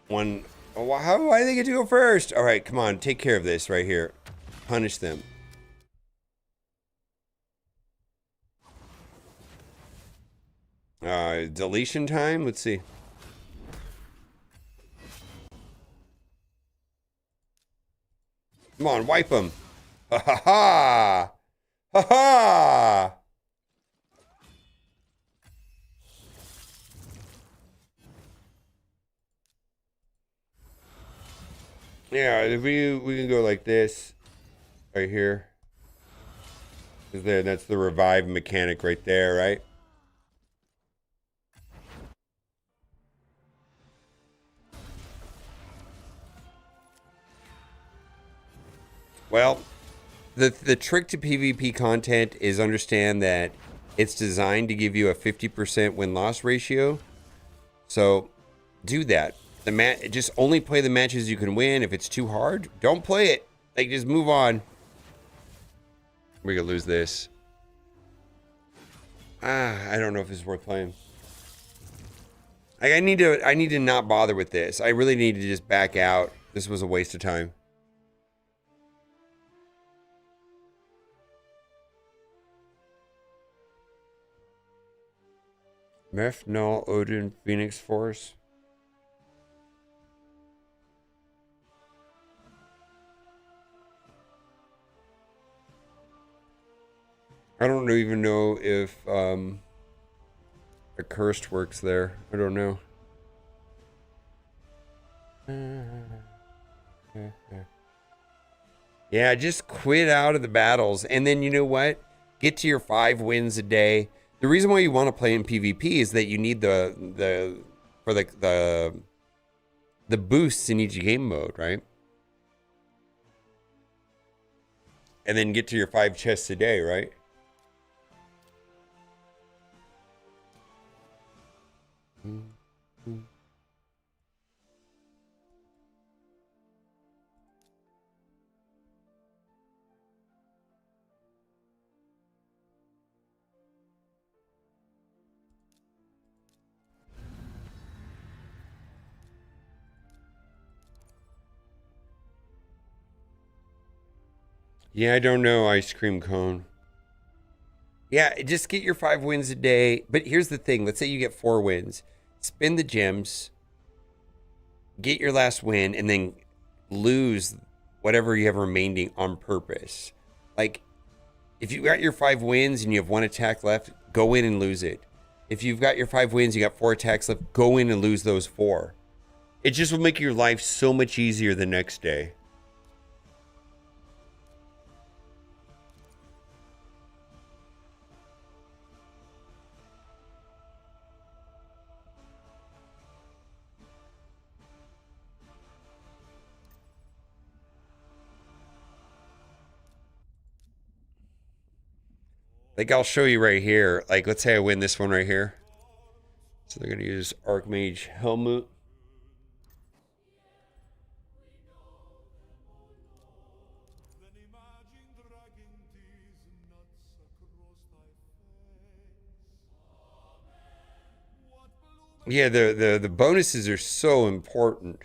S4: why do they get to go first? All right, come on, take care of this right here. Punish them. Deletion time? Let's see. Come on, wipe them. Ha ha ha! Ha ha! Yeah, if we can go like this right here. That's the revive mechanic right there, right? Well, the trick to PvP content is understand that it's designed to give you a 50% win-loss ratio. So do that. Just only play the matches you can win. If it's too hard, don't play it. Like, just move on. We're gonna lose this. I don't know if it's worth playing. Like, I need to not bother with this. I really need to just back out. This was a waste of time. Meph, Null, Odin, Phoenix Force. I don't even know if a cursed works there. I don't know. Yeah, just quit out of the battles, and then you know what? Get to your 5 wins a day. The reason why you want to play in PvP is that you need the boosts in each game mode, right? And then get to your 5 chests a day, right? Yeah, I don't know, ice cream cone. Yeah, just get your 5 wins a day. But here's the thing. Let's say you get 4 wins. Spend the gems. Get your last win. And then lose whatever you have remaining on purpose. Like, If you got your 5 wins and you have 1 attack left, go in and lose it. If you've got your 5 wins, you got 4 attacks left, go in and lose those 4. It just will make your life so much easier the next day. Like, I'll show you right here. Like, let's say I win this one right here. So they're going to use Archmage Helmut. Yeah, the bonuses are so important.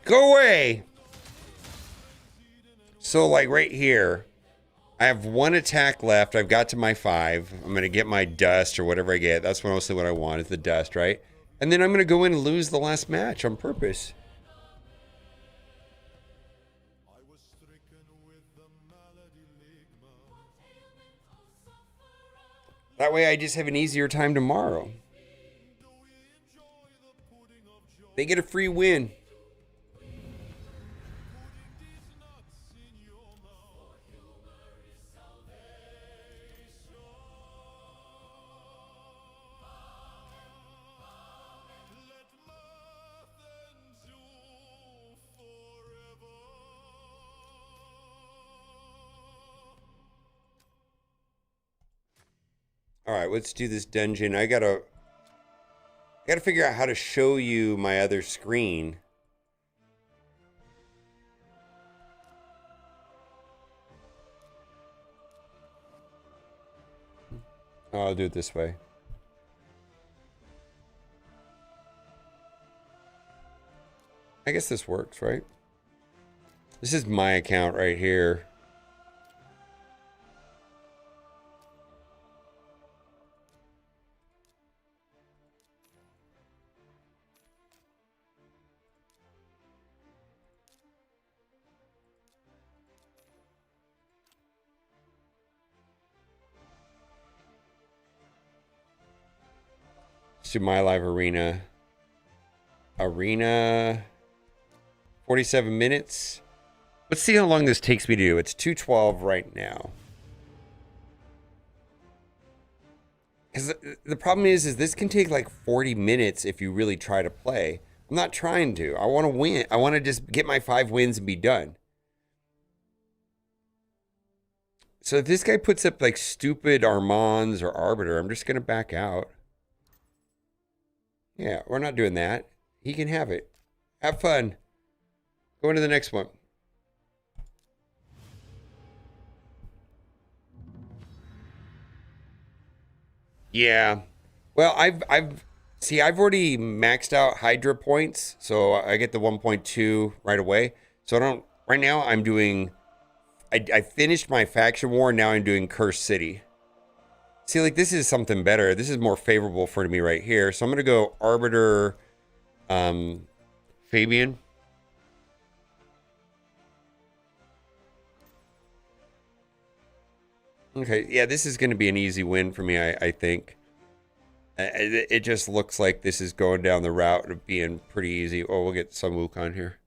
S4: Go away. So like right here, I have 1 attack left. I've got to my 5. I'm going to get my dust or whatever I get. That's mostly what I want is the dust, right? And then I'm going to go in and lose the last match on purpose. That way I just have an easier time tomorrow. They get a free win. All right, let's do this dungeon. I gotta figure out how to show you my other screen. Oh, I'll do it this way. I guess this works, right? This is my account right here. To My Live Arena. 47 minutes. Let's see how long this takes me to do. It's 2:12 right now. Because the problem is this can take like 40 minutes if you really try to play. I'm not trying to. I want to win. I want to just get my 5 wins and be done. So if this guy puts up like stupid Armands or Arbiter, I'm just going to back out. Yeah, we're not doing that. He can have it. Have fun. Go into the next one. Yeah. Well, I've already maxed out Hydra points, so I get the 1.2 right away. So right now I'm doing, I finished my faction war, now I'm doing Cursed City. See, like, this is something better. This is more favorable for me right here. So I'm going to go Arbiter Fabian. Okay, yeah, this is going to be an easy win for me, I think. It just looks like this is going down the route of being pretty easy. Oh, we'll get some Wukong here.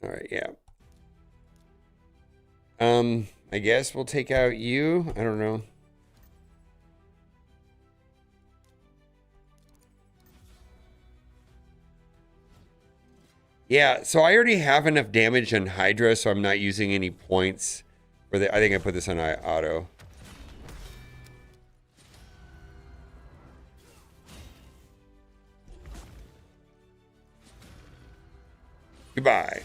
S4: All right, yeah. I guess we'll take out you. I don't know. Yeah, so I already have enough damage on Hydra, so I'm not using any points. I think I put this on auto. Goodbye.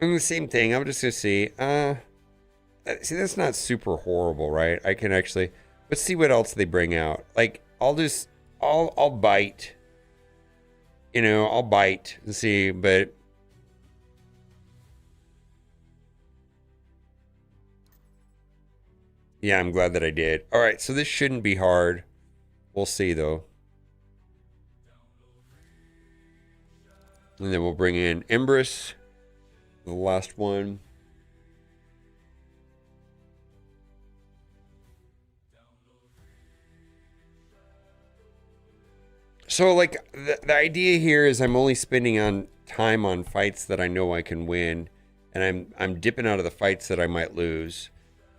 S4: And the same thing. I'm just gonna see. See, that's not super horrible, right? I can actually. Let's see what else they bring out. Like, I'll bite. You know, I'll bite and see, but. Yeah, I'm glad that I did. All right, so this shouldn't be hard. We'll see, though. And then we'll bring in Empress. The last one. So, like, the idea here is I'm only spending on time on fights that I know I can win, and I'm dipping out of the fights that I might lose.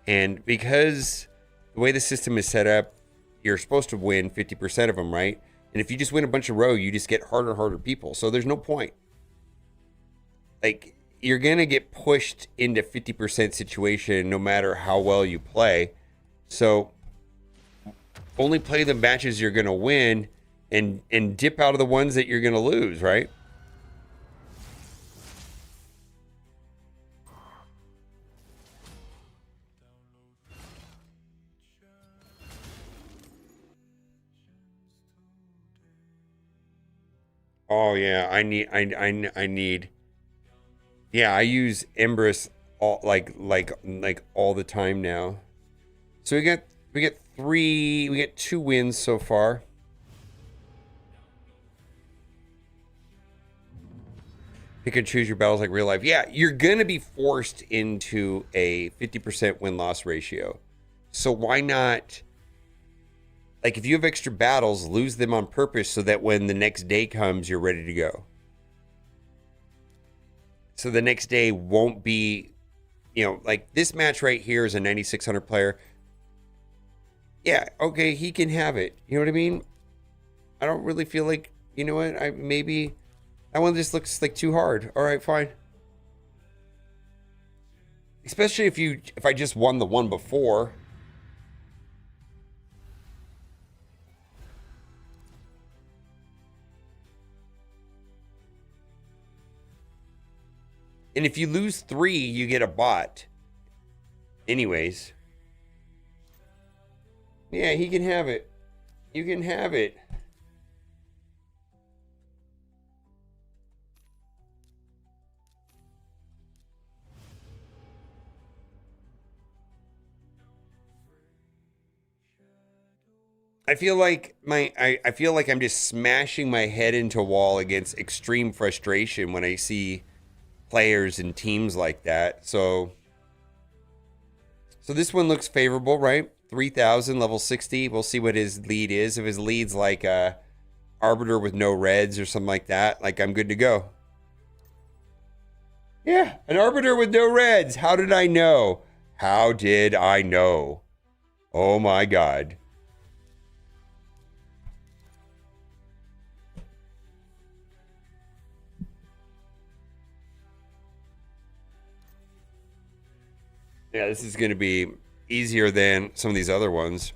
S4: And because the way the system is set up, you're supposed to win 50% of them, right? And if you just win a bunch of row, you just get harder and harder people. So there's no point. Like, you're going to get pushed into 50% situation no matter how well you play. So only play the matches you're going to win and dip out of the ones that you're going to lose, right? Oh yeah, I need. Yeah, I use Empress all like all the time now. So we get 2 wins so far. Pick and choose your battles like real life. Yeah, you're gonna be forced into a 50% win-loss ratio. So why not? Like, if you have extra battles, lose them on purpose so that when the next day comes, you're ready to go. So the next day won't be, you know, like this match right here is a 9,600 player. Yeah, okay, he can have it. You know what I mean? I don't really feel like, you know what, maybe that one just looks like too hard. All right, fine. Especially if I just won the one before. And if you lose 3, you get a bot. Anyways. Yeah, he can have it. You can have it. I feel like I feel like I'm just smashing my head into a wall against extreme frustration when I see players and teams like that. So this one looks favorable, right? 3,000, level 60. We'll see what his lead is. If his lead's like a Arbiter with no reds or something like that, like, I'm good to go. Yeah, an Arbiter with no reds. How did I know? How did I know? Oh my God. Yeah, this is going to be easier than some of these other ones.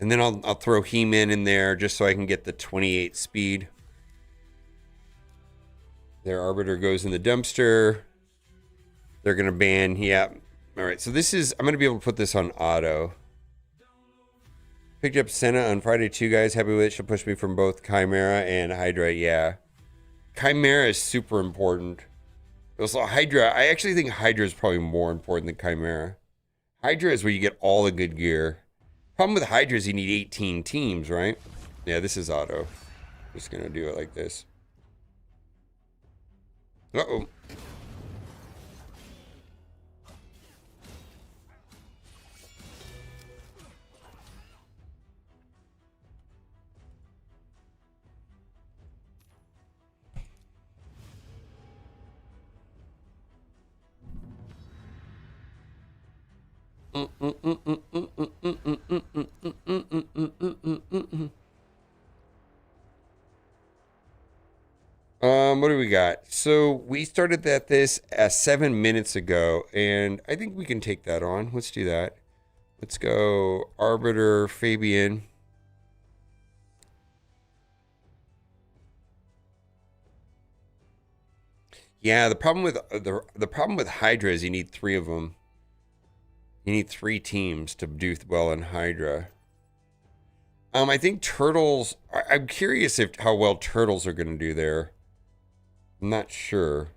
S4: And then I'll throw He-Man in there just so I can get the 28 speed. Their Arbiter goes in the dumpster. They're going to ban, yeah. All right, so this is, I'm going to be able to put this on auto. Picked up Senna on Friday too, guys. Happy with it. She'll push me from both Chimera and Hydra, yeah. Chimera is super important. Also, Hydra, I actually think Hydra is probably more important than Chimera. Hydra is where you get all the good gear. Problem with Hydra is you need 18 teams, right? Yeah, this is auto. Just gonna do it like this. Uh-oh. What do we got? So we started this 7 minutes ago, and I think we can take that on. Let's do that. Let's go Arbiter Fabian. Yeah, the problem with the problem with Hydra is you need 3 of them. You need 3 teams to do well in Hydra. I think Turtles. I'm curious how well Turtles are going to do there. I'm not sure.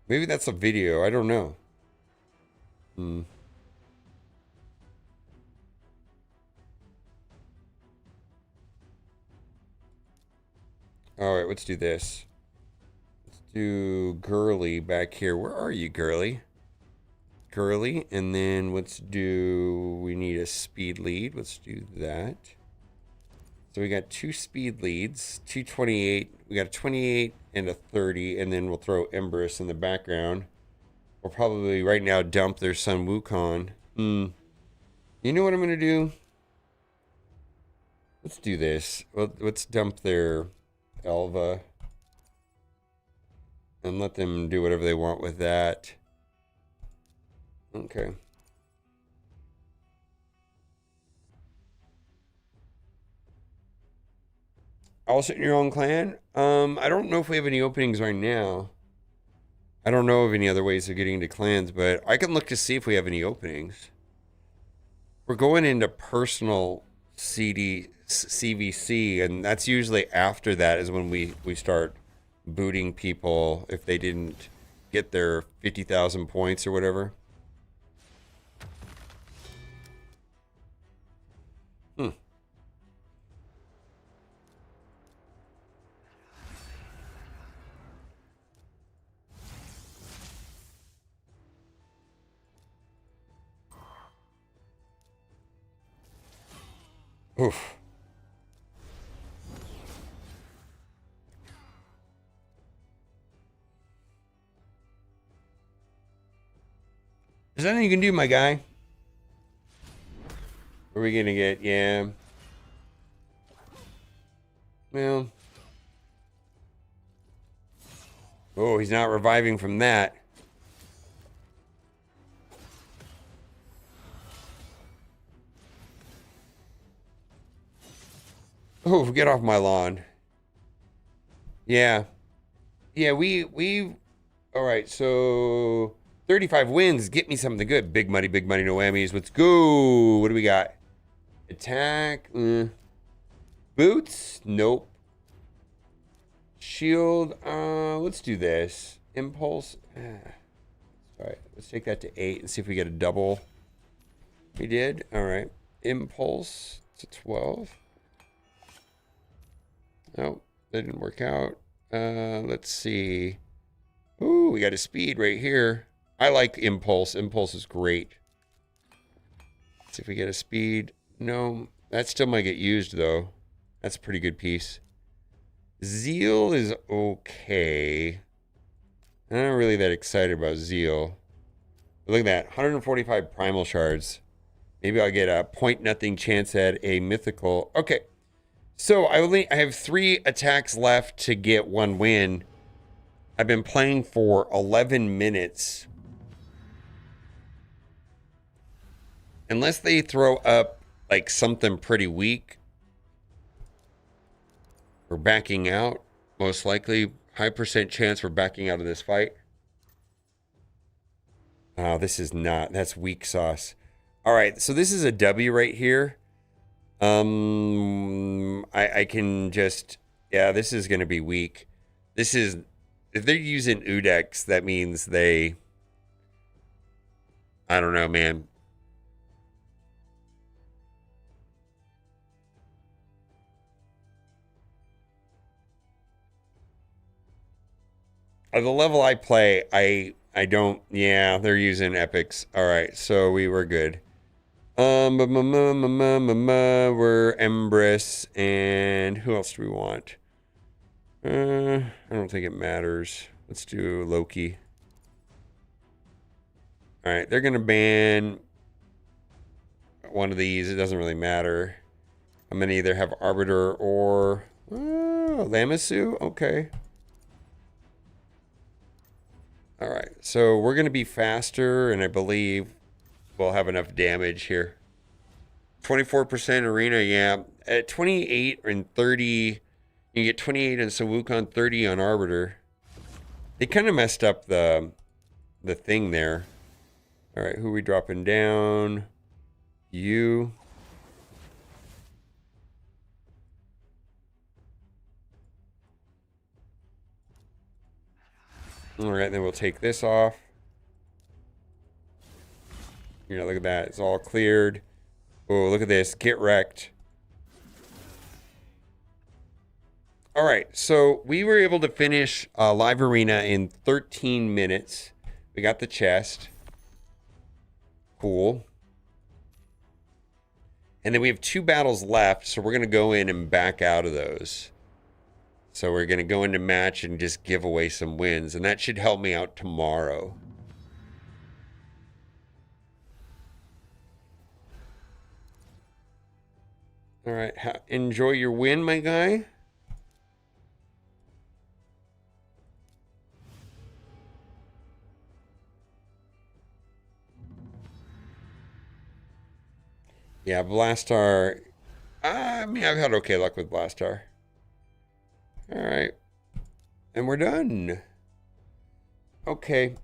S4: Maybe that's a video. I don't know. All right, let's do this. Let's do Girly back here. Where are you, Girly? Girly, and then let's do. We need a speed lead. Let's do that. So we got 2 speed leads, 228. We got a 28 and a 30, and then we'll throw Embers in the background. We'll probably right now dump their Sun Wukong. You know what I'm gonna do? Let's do this. Let's dump their Elva and let them do whatever they want with that. Okay. Also in your own clan? I don't know if we have any openings right now. I don't know of any other ways of getting into clans, but I can look to see if we have any openings. We're going into personal CVC, and that's usually after that is when we start booting people if they didn't get their 50,000 points or whatever. Oof. There's nothing you can do, my guy. What are we gonna get? Yeah. Well. Oh, he's not reviving from that. Oh, get off my lawn. Yeah. Yeah, we all right, so 35 wins. Get me something good. Big money, no whammies. Let's go. What do we got? Attack. Boots? Nope. Shield. Let's do this. Impulse. All right, let's take that to 8 and see if we get a double. We did. All right. Impulse to 12. Nope, that didn't work out. Let's see. Ooh, we got a speed right here. I like Impulse. Impulse is great. Let's see if we get a speed. No, that still might get used, though. That's a pretty good piece. Zeal is okay. I'm not really that excited about Zeal. But look at that. 145 primal shards. Maybe I'll get a 0.0 chance at a mythical. Okay. So I have 3 attacks left to get 1 win. I've been playing for 11 minutes. Unless they throw up like something pretty weak, we're backing out. Most likely, high % chance we're backing out of this fight. Oh, this is not. That's weak sauce. All right, so this is a W right here. I can just, yeah, this is going to be weak. This is, if they're using Udex, that means they, I don't know, man. At the level I play, I don't, yeah, they're using epics. All right, so we were good. We're Empress, and who else do we want? I don't think it matters. Let's do Loki. All right, they're gonna ban one of these. It doesn't really matter. I'm gonna either have Arbiter or Lamasu. Okay. All right. So we're gonna be faster, and I believe we'll have enough damage here. 24% arena, yeah. At 28 and 30, you get 28 on Sawukon, 30 on Arbiter. They kind of messed up the thing there. All right, who are we dropping down? You. All right, then we'll take this off. You know, look at that. It's all cleared. Oh, look at this. Get wrecked. All right, so we were able to finish Live Arena in 13 minutes. We got the chest. Cool. And then we have 2 battles left, so we're going to go in and back out of those. So we're going to go into match and just give away some wins, and that should help me out tomorrow. All right, enjoy your win, my guy. Yeah, Blastar. I mean, I've had okay luck with Blastar. All right. And we're done. Okay.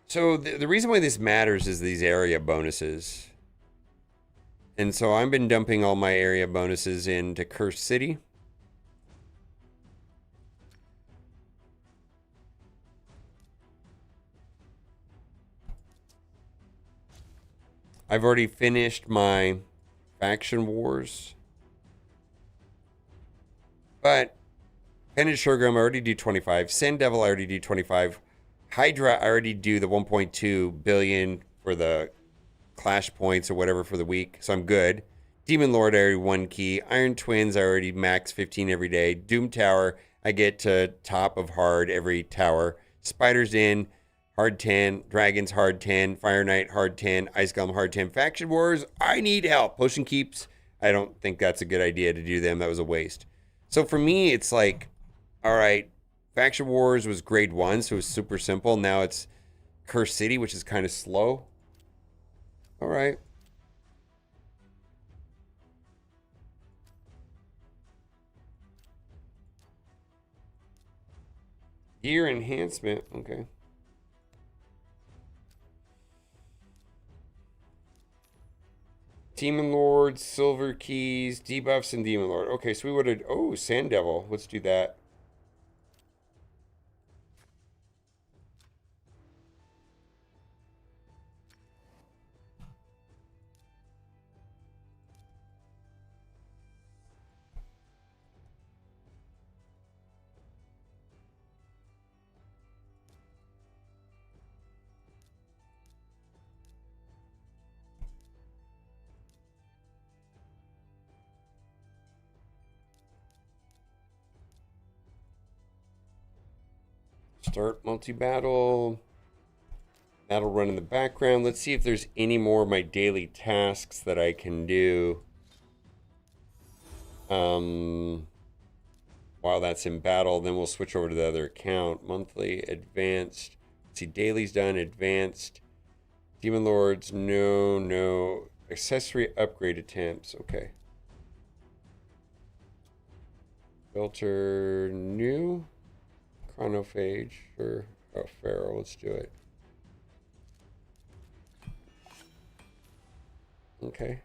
S4: So the reason why this matters is these area bonuses. And so I've been dumping all my area bonuses into Cursed City. I've already finished my faction wars. But Pendant Shurgrim, I already do 25. Sand Devil, I already do 25. Hydra, I already do the 1.2 billion for the Clash points or whatever for the week. So I'm good. Demon Lord, I already 1 key. Iron Twins, I already max 15 every day. Doom Tower, I get to top of hard every tower. Spiders in. Hard 10, Dragons hard 10, Fire Knight hard 10, Ice Golem hard 10. Faction Wars, I need help. Potion Keeps, I don't think that's a good idea to do them. That was a waste. So for me, it's like, all right, Faction Wars was grade 1, so it was super simple. Now it's Cursed City, which is kind of slow. All right. Gear enhancement, okay. Demon Lord, Silver Keys, debuffs, and Demon Lord. Okay, so we would have... Oh, Sand Devil. Let's do that. Start multi-battle. That'll run in the background. Let's see if there's any more of my daily tasks that I can do. While that's in battle, then we'll switch over to the other account. Monthly, advanced. Let's see, daily's done, advanced. Demon Lords, no. Accessory upgrade attempts, okay. Filter, new. Chronophage, sure. Oh, Pharaoh, let's do it. Okay.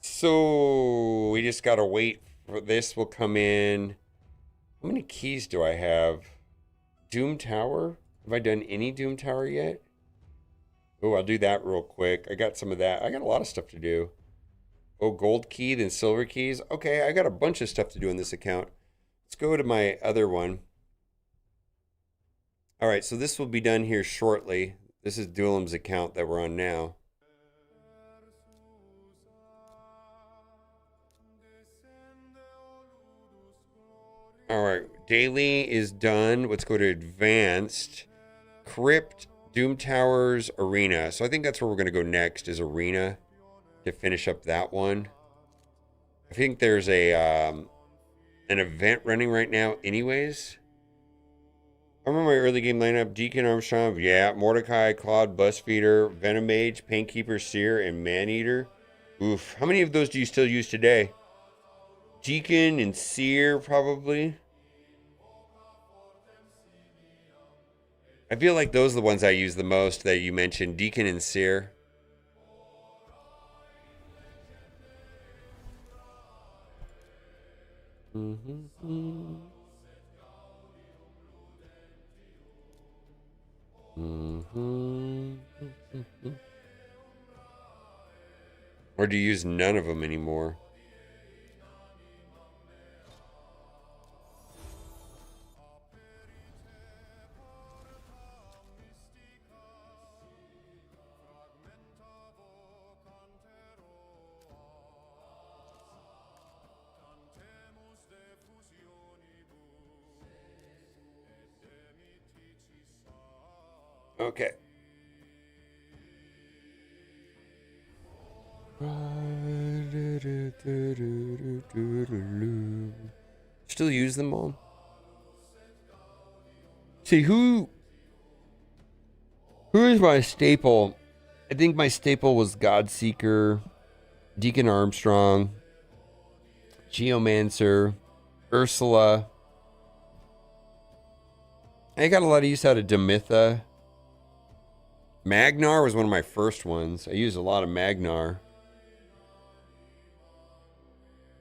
S4: So we just gotta wait for this will come in. How many keys do I have? Doom Tower? Have I done any Doom Tower yet? Oh, I'll do that real quick. I got some of that. I got a lot of stuff to do. Oh, gold key, then silver keys. Okay, I got a bunch of stuff to do in this account. Let's go to my other one. All right, so this will be done here shortly. This is Duelim's account that we're on now. All right, daily is done. Let's go to advanced. Crypt, Doom Towers Arena. So I think that's where we're going to go next, is Arena, to finish up that one. I think there's a an event running right now anyways. I remember my early game lineup: Deacon, Armstrong, yeah, Mordecai, Claude, Busfeeder, Venomage, Painkeeper, Seer, and Maneater. Oof. How many of those do you still use today? Deacon and Seer, probably. I feel like those are the ones I use the most that you mentioned, Deacon and Seer. Or do you use none of them anymore? Okay. Still use them all. See, who is my staple? I think my staple was Godseeker, Deacon Armstrong, Geomancer, Ursula. I got a lot of use out of Demitha. Magnar was one of my first ones. I used a lot of Magnar.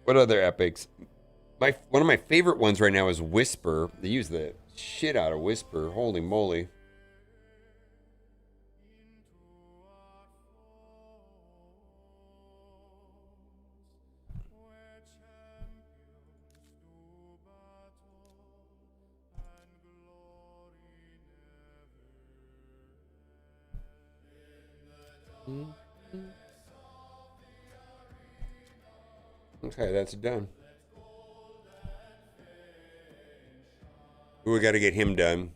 S4: What other epics? One of my favorite ones right now is Whisper. They use the shit out of Whisper. Holy moly. Okay, that's done. Ooh, we got to get him done.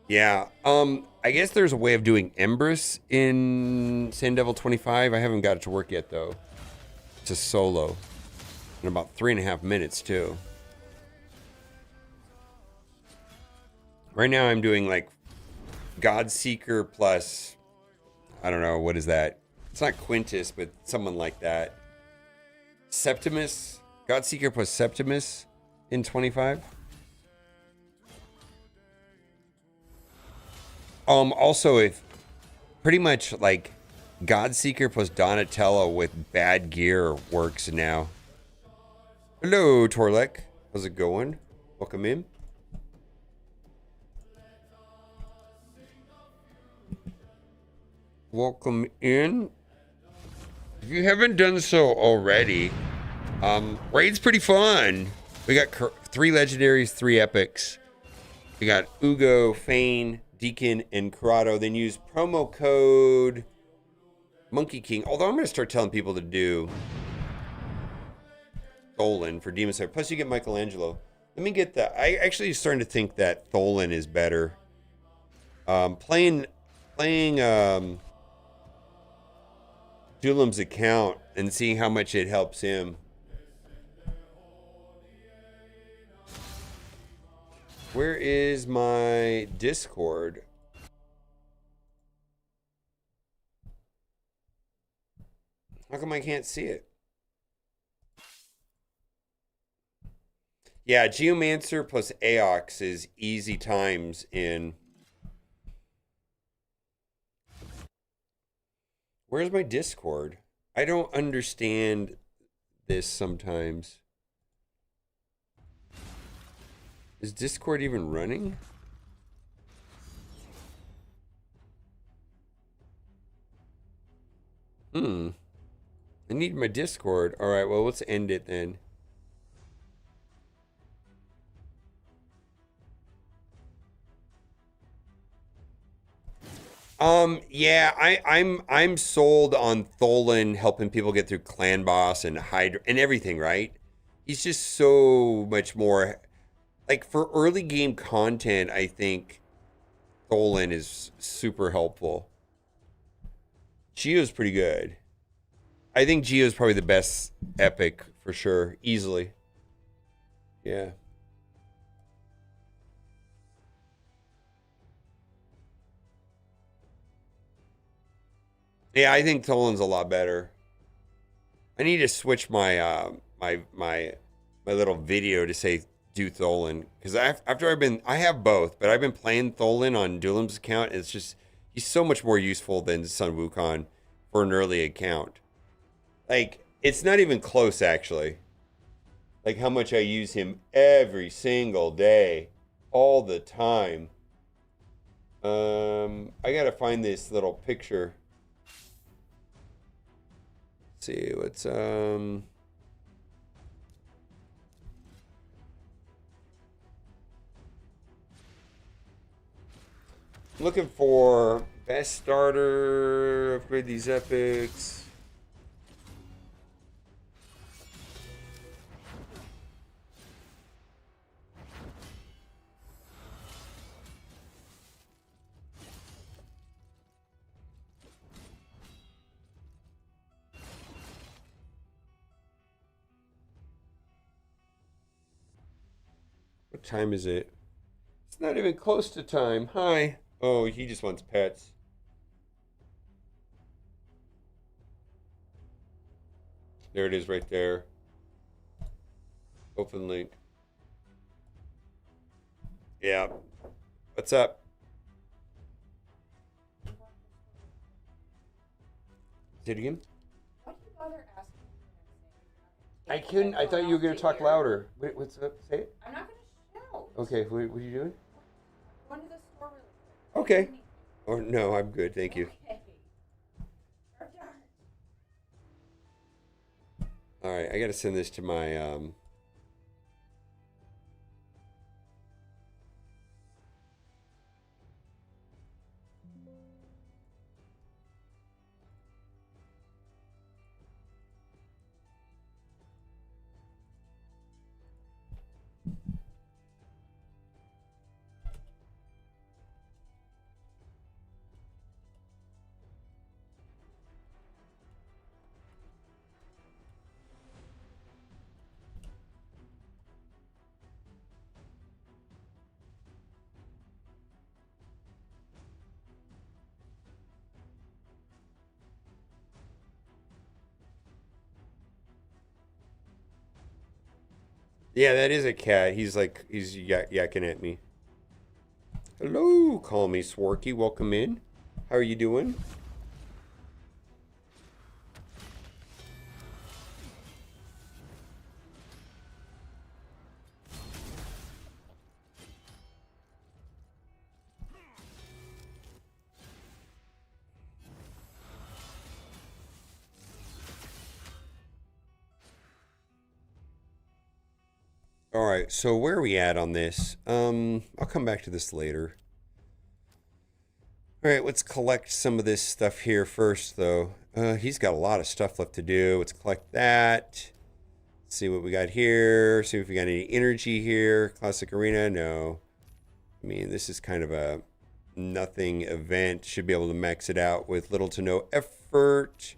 S4: Yeah, I guess there's a way of doing Empress in Sand Devil 25. I haven't got it to work yet, though. It's a solo. In about 3.5 minutes, too. Right now, I'm doing, like, Godseeker plus, I don't know, what is that? It's not Quintus, but someone like that. Septimus. Godseeker plus Septimus in 25. Also, if pretty much like Godseeker plus Donatello with bad gear works now. Hello, Torlek. How's it going? Welcome in. Welcome in. If you haven't done so already, raid's pretty fun. We got 3 legendaries, 3 epics. We got Ugo, Fane, Deacon, and Corrado. Then use promo code Monkey King. Although I'm going to start telling people to do Tholen for Demon Slayer. Plus you get Michelangelo. Let me get that. I actually starting to think that Tholen is better. Playing Dulam's account and seeing how much it helps him. Where is my Discord? How come I can't see it? Yeah, Geomancer plus Aox is easy times in... Where's my Discord? I don't understand this sometimes. Is Discord even running? I need my Discord. All right, well, let's end it then. Yeah, I'm sold on Tholen helping people get through Clan Boss and Hydra and everything, right? He's just so much more like for early game content, I think Tholen is super helpful. Geo's pretty good. I think Geo's probably the best epic for sure, easily. Yeah. Yeah, I think Tholen's a lot better. I need to switch my my little video to say do Tholen, because I have both, but I've been playing Tholen on Duelim's account. And it's just he's so much more useful than Sun Wukong for an early account. Like, it's not even close, actually. Like how much I use him every single day, all the time. I gotta find this little picture. Let's see what's looking for best starter, upgrade these epics. What time is it? It's not even close to time. Hi. Oh, he just wants pets. There it is right there. Open link. Yeah. What's up? Say it again?
S12: Why do you bother asking?
S4: I couldn't. I thought you were going to talk louder. Wait, what's up? Say it.
S12: I'm not going to shout.
S4: Okay, what are you doing?
S12: Going to the store really quick.
S4: Okay. Oh, no, I'm good. Thank you.
S12: Okay. You're done.
S4: All right, I got to send this to my Yeah, that is a cat. He's yakking at me. Hello, call me Swarky. Welcome in. How are you doing? All right, so where are we at on this? I'll come back to this later. All right, let's collect some of this stuff here first, though. He's got a lot of stuff left to do. Let's collect that. Let's see what we got here. See if we got any energy here. Classic Arena, no. I mean, this is kind of a nothing event. Should be able to max it out with little to no effort.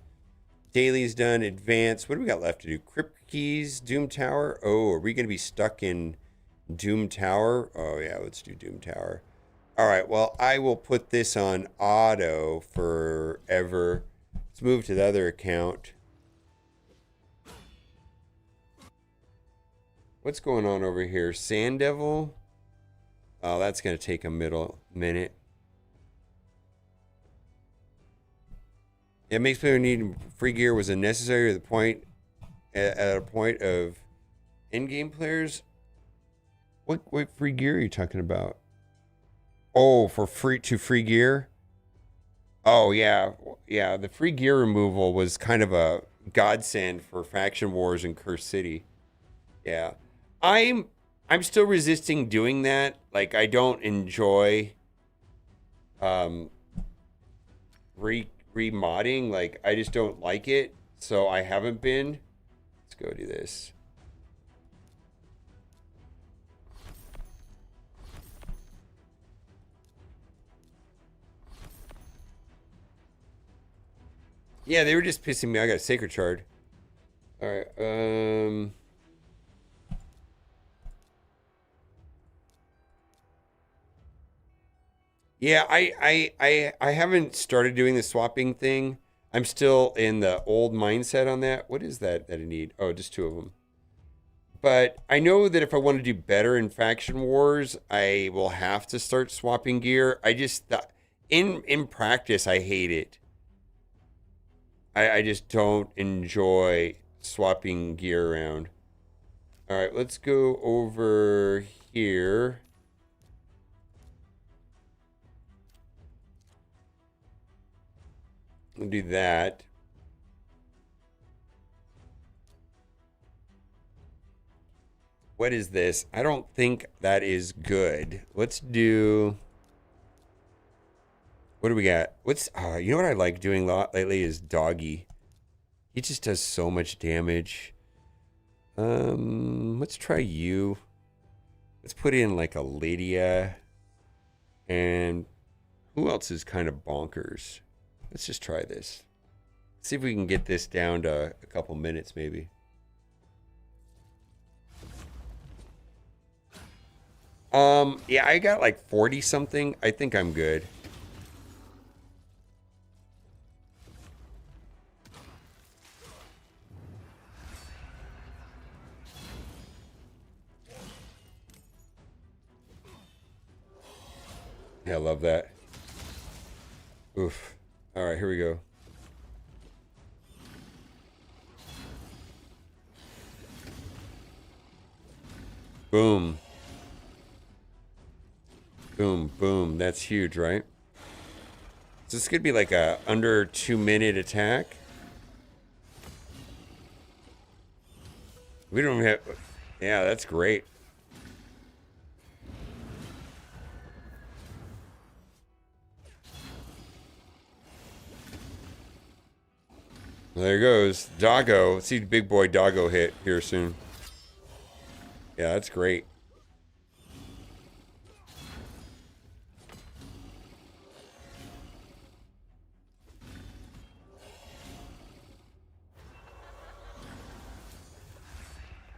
S4: Daily's done. Advanced. What do we got left to do? Crypt Keys, Doom Tower. Oh, are we going to be stuck in Doom Tower? Oh, yeah, let's do Doom Tower. All right, well, I will put this on auto forever. Let's move to the other account. What's going on over here? Sand Devil? Oh, that's going to take a minute. It makes me need free gear was unnecessary at the point at a point of in-game players. What free gear are you talking about? Oh, for free gear? Oh yeah. Yeah, the free gear removal was kind of a godsend for faction wars in Curse City. Yeah. I'm still resisting doing that. Like, I don't enjoy remodding. Like, I just don't like it, so I haven't been. Let's go do this. Yeah, they were just pissing me. I got a Sacred Shard. All right. Yeah, I haven't started doing the swapping thing. I'm still in the old mindset on that. What is that I need? Oh, just 2 of them. But I know that if I want to do better in Faction Wars, I will have to start swapping gear. I just in practice, I hate it. I just don't enjoy swapping gear around. All right, let's go over here. We'll do that. What is this? I don't think that is good. Let's do... What do we got? What's... you know what I like doing a lot lately is Doggy. He just does so much damage. Let's try you. Let's put in like a Lydia. And who else is kind of bonkers? Let's just try this. See if we can get this down to a couple minutes maybe. Yeah, I got like 40 something. I think I'm good. Yeah, I love that. Oof. All right, here we go. Boom. Boom, boom. That's huge, right? So this could be like a under 2-minute attack. We don't have... Yeah, that's great. There goes Doggo. See big boy Doggo hit here soon. Yeah, that's great.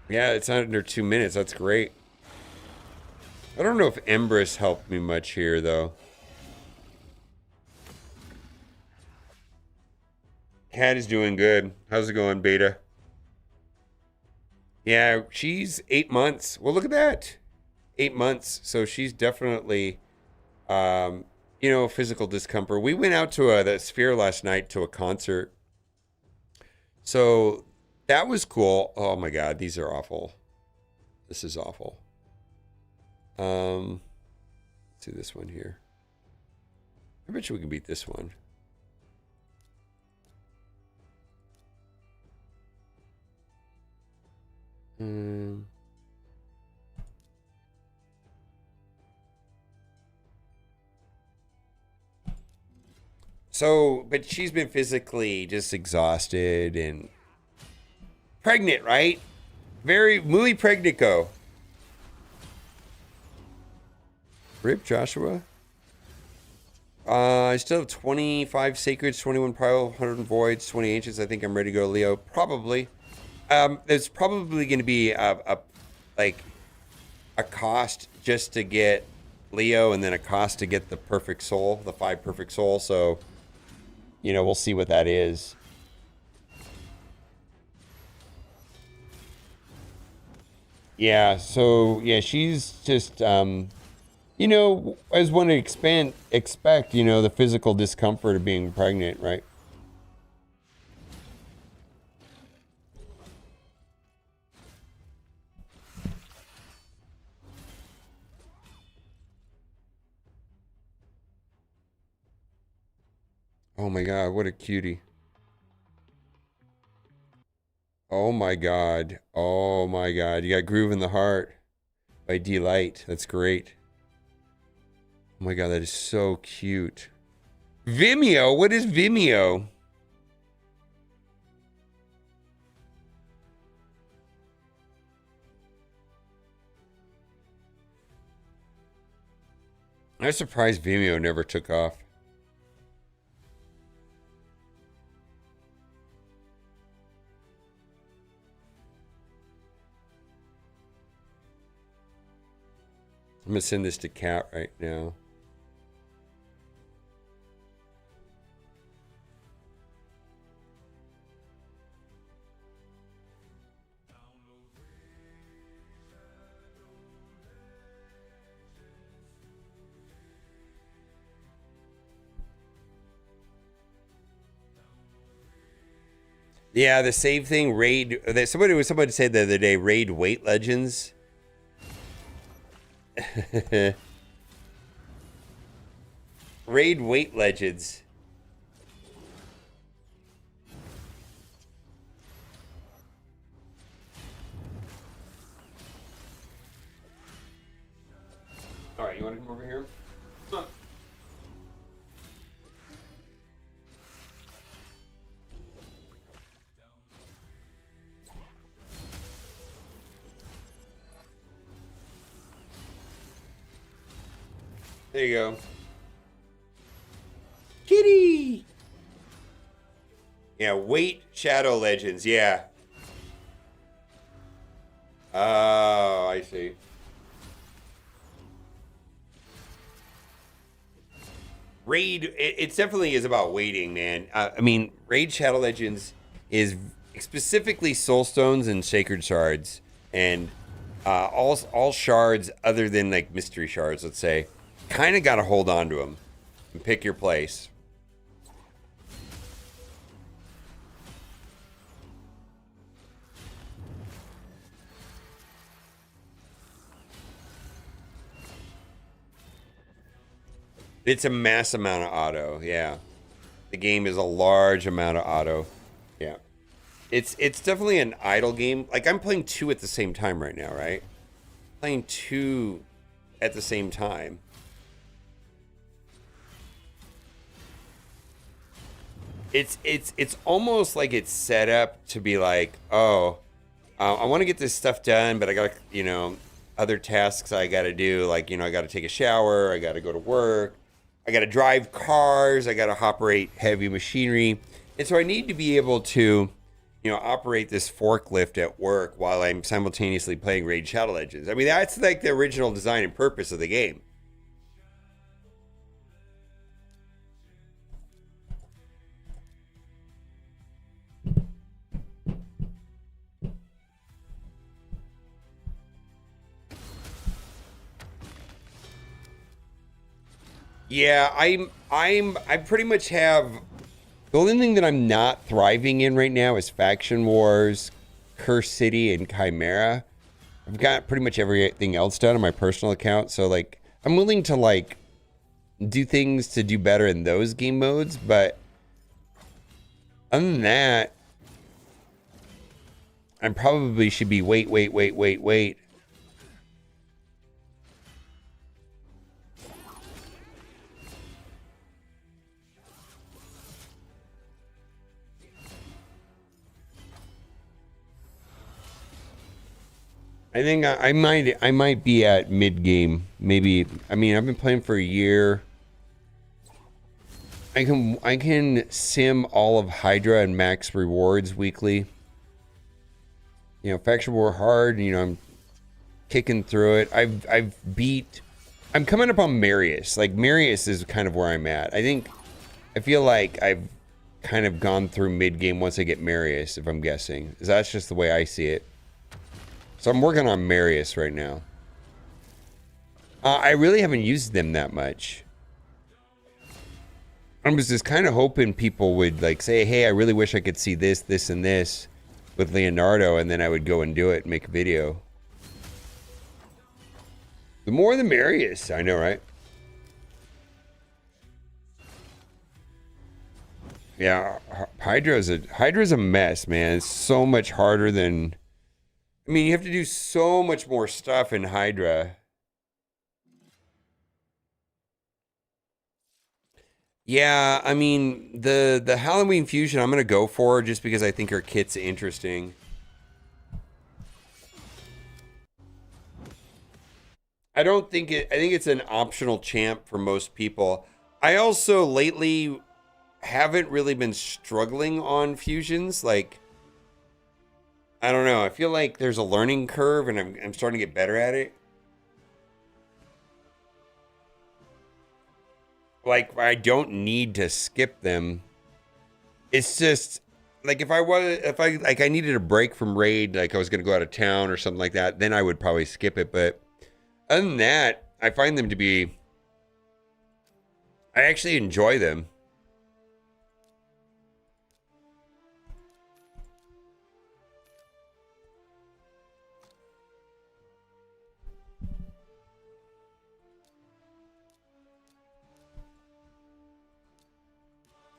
S4: Yeah, it's under 2 minutes. That's great. I don't know if Empress helped me much here, though. Cat is doing good. How's it going, Beta? Yeah, she's 8 months. Well, look at that. 8 months. So she's definitely, you know, physical discomfort. We went out to the Sphere last night to a concert. So that was cool. Oh my God, these are awful. This is awful. Let's do this one here. I bet you we can beat this one. So, but she's been physically just exhausted and pregnant, right? Muy pregnico. Rip Joshua. I still have 25 sacreds, 21 primal, 100 voids, 20 ancients. I think I'm ready to go Leo. Probably. There's probably going to be a cost just to get Leo, and then a cost to get the perfect soul, the 5 perfect soul. So, you know, we'll see what that is. Yeah. So yeah, she's just, you know, as one to expect, you know, the physical discomfort of being pregnant, right? Oh my God, what a cutie. Oh my God. Oh my God. You got Groove in the Heart by Delight. That's great. Oh my God, that is so cute. Vimeo? What is Vimeo? I'm surprised Vimeo never took off. I'm gonna send this to Kat right now. Yeah, the save thing, raid. Somebody said the other day, raid Weight Legends. Raid Weight Legends. All right, you want to come over here? Come on. There you go. Kitty! Yeah, Weight Shadow Legends, yeah. Oh, I see. Raid, it definitely is about waiting, man. I mean, Raid Shadow Legends is specifically Soul Stones and Sacred Shards. And all shards other than like mystery shards, let's say. Kind of got to hold on to them and pick your place. It's a mass amount of auto, yeah. The game is a large amount of auto, yeah. It's definitely an idle game. Like I'm playing 2 at the same time right now, right? Playing 2 at the same time. It's almost like it's set up to be like, oh, I want to get this stuff done, but I got, other tasks I got to do. Like, I got to take a shower. I got to go to work. I got to drive cars. I got to operate heavy machinery. And so I need to be able to, operate this forklift at work while I'm simultaneously playing Raid Shadow Legends. I mean, that's like the original design and purpose of the game. Yeah, I pretty much have, the only thing that I'm not thriving in right now is Faction Wars, Curse City, and Chimera. I've got pretty much everything else done on my personal account, so like I'm willing to like do things to do better in those game modes, but other than that, I probably should be wait. I think I might be at mid game. Maybe. I mean, I've been playing for a year. I can sim all of Hydra and max rewards weekly. Faction War hard. I'm kicking through it. I'm coming up on Marius. Like Marius is kind of where I'm at. I feel like I've kind of gone through mid game once I get Marius. If I'm guessing, that's just the way I see it. So I'm working on Marius right now. I really haven't used them that much. I was just kind of hoping people would like say, hey, I really wish I could see this, this, and this with Leonardo, and then I would go and do it and make a video. The more the Marius, I know, right? Yeah, Hydra's a mess, man. It's so much harder than... I mean, you have to do so much more stuff in Hydra. Yeah, I mean, the Halloween fusion I'm going to go for just because I think her kit's interesting. I think it's an optional champ for most people. I also lately haven't really been struggling on fusions. Like, I don't know. I feel like there's a learning curve and I'm starting to get better at it. like I don't need to skip them. It's just like if I needed a break from raid, like I was gonna go out of town or something like that, then I would probably skip it. But other than that, I find them to be, I actually enjoy them.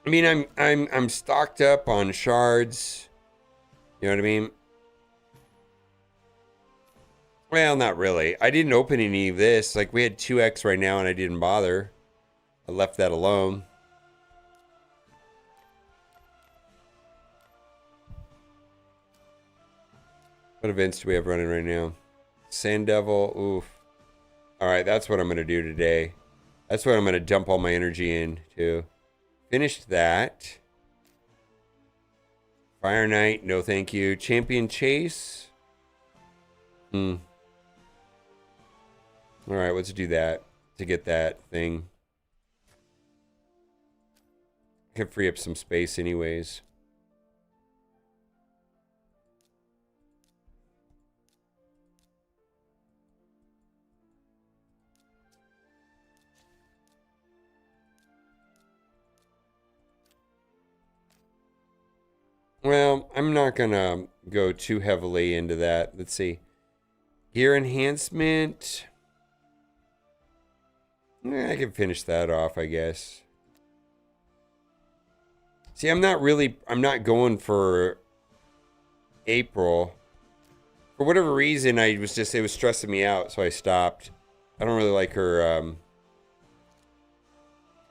S4: I mean, I'm stocked up on shards. You know what I mean? Well, not really. I didn't open any of this. Like, we had 2x right now, and I didn't bother. I left that alone. What events do we have running right now? Sand Devil. Oof. All right, that's what I'm going to do today. That's what I'm going to dump all my energy into. Finished that. Fire Knight, no thank you. Champion Chase. Alright, let's do that to get that thing. I can free up some space anyways. Well, I'm not gonna go too heavily into that. Let's see. Gear enhancement. I can finish that off, I guess. See, I'm not going for April. For whatever reason, it was stressing me out, so I stopped. I don't really like her,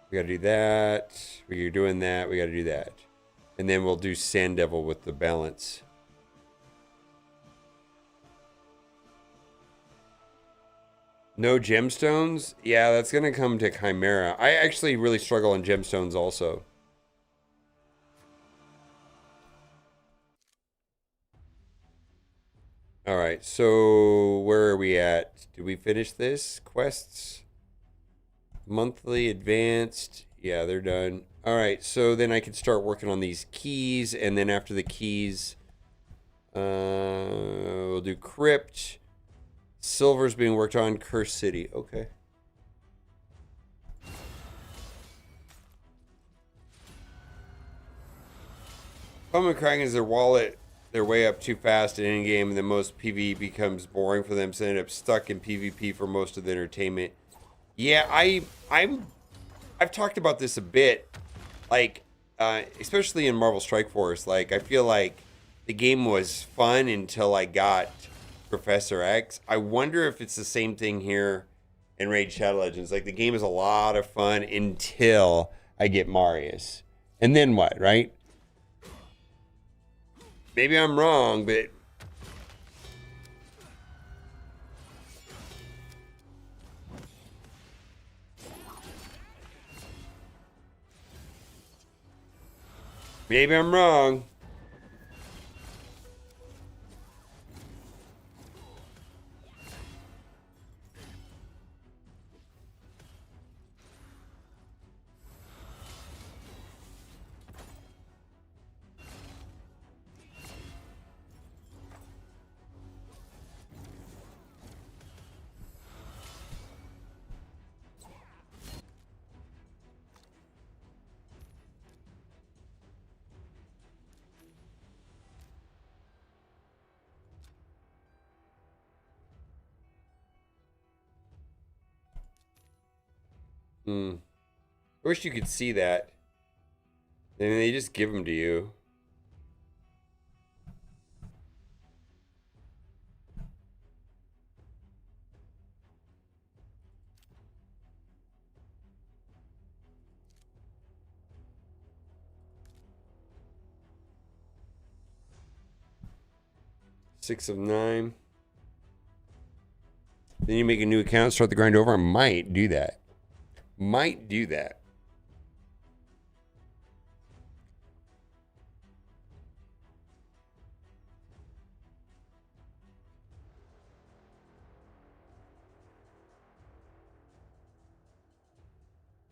S4: we gotta do that. We're doing that, we gotta do that. And then we'll do Sand Devil with the balance. No gemstones? Yeah, that's going to come to Chimera. I actually really struggle on gemstones also. Alright, so where are we at? Did we finish this? Quests? Monthly, advanced. Yeah, they're done. Alright, so then I can start working on these keys, and then after the keys, we'll do Crypt. Silver's being worked on. Curse City. Okay. Common Kragans, their wallet, their way up too fast in any game, and then most PvE becomes boring for them, so they end up stuck in PvP for most of the entertainment. Yeah, I've talked about this a bit. Like, especially in Marvel Strike Force, like, I feel like the game was fun until I got Professor X. I wonder if it's the same thing here in Raid Shadow Legends. Like, the game is a lot of fun until I get Marius. And then what, right? Maybe I'm wrong, but... maybe I'm wrong. I wish you could see that. I mean, they just give them to you. Six of 9. Then you make a new account, start the grind over. I might do that. Might do that.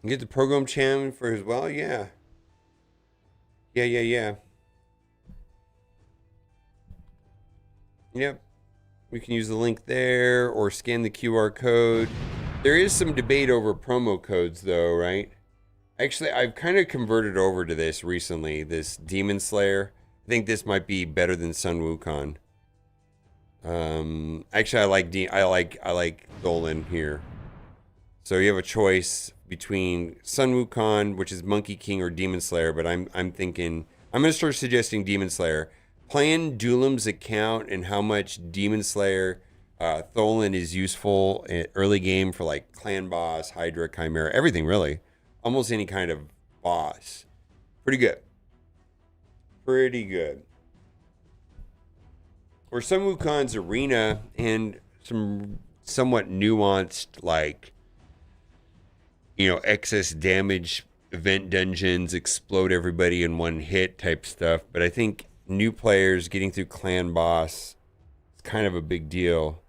S4: You get the program champion for as well? Yeah. Yeah. Yep. We can use the link there or scan the QR code. There is some debate over promo codes though, right? Actually, I've kind of converted over to this recently, this Demon Slayer. I think this might be better than Sun Wukong. Actually, I like Dolan here. So you have a choice between Sun Wukong, which is Monkey King, or Demon Slayer. But I'm thinking I'm gonna start suggesting Demon Slayer. Plan Duelim's account and how much Demon Slayer Tholan is useful in early game for like clan boss, Hydra, Chimera, everything really. Almost any kind of boss. Pretty good. Pretty good. Or Sun Wukong's arena and some somewhat nuanced, like, you know, excess damage, event dungeons, explode everybody in one hit type stuff. But I think new players getting through clan boss is kind of a big deal.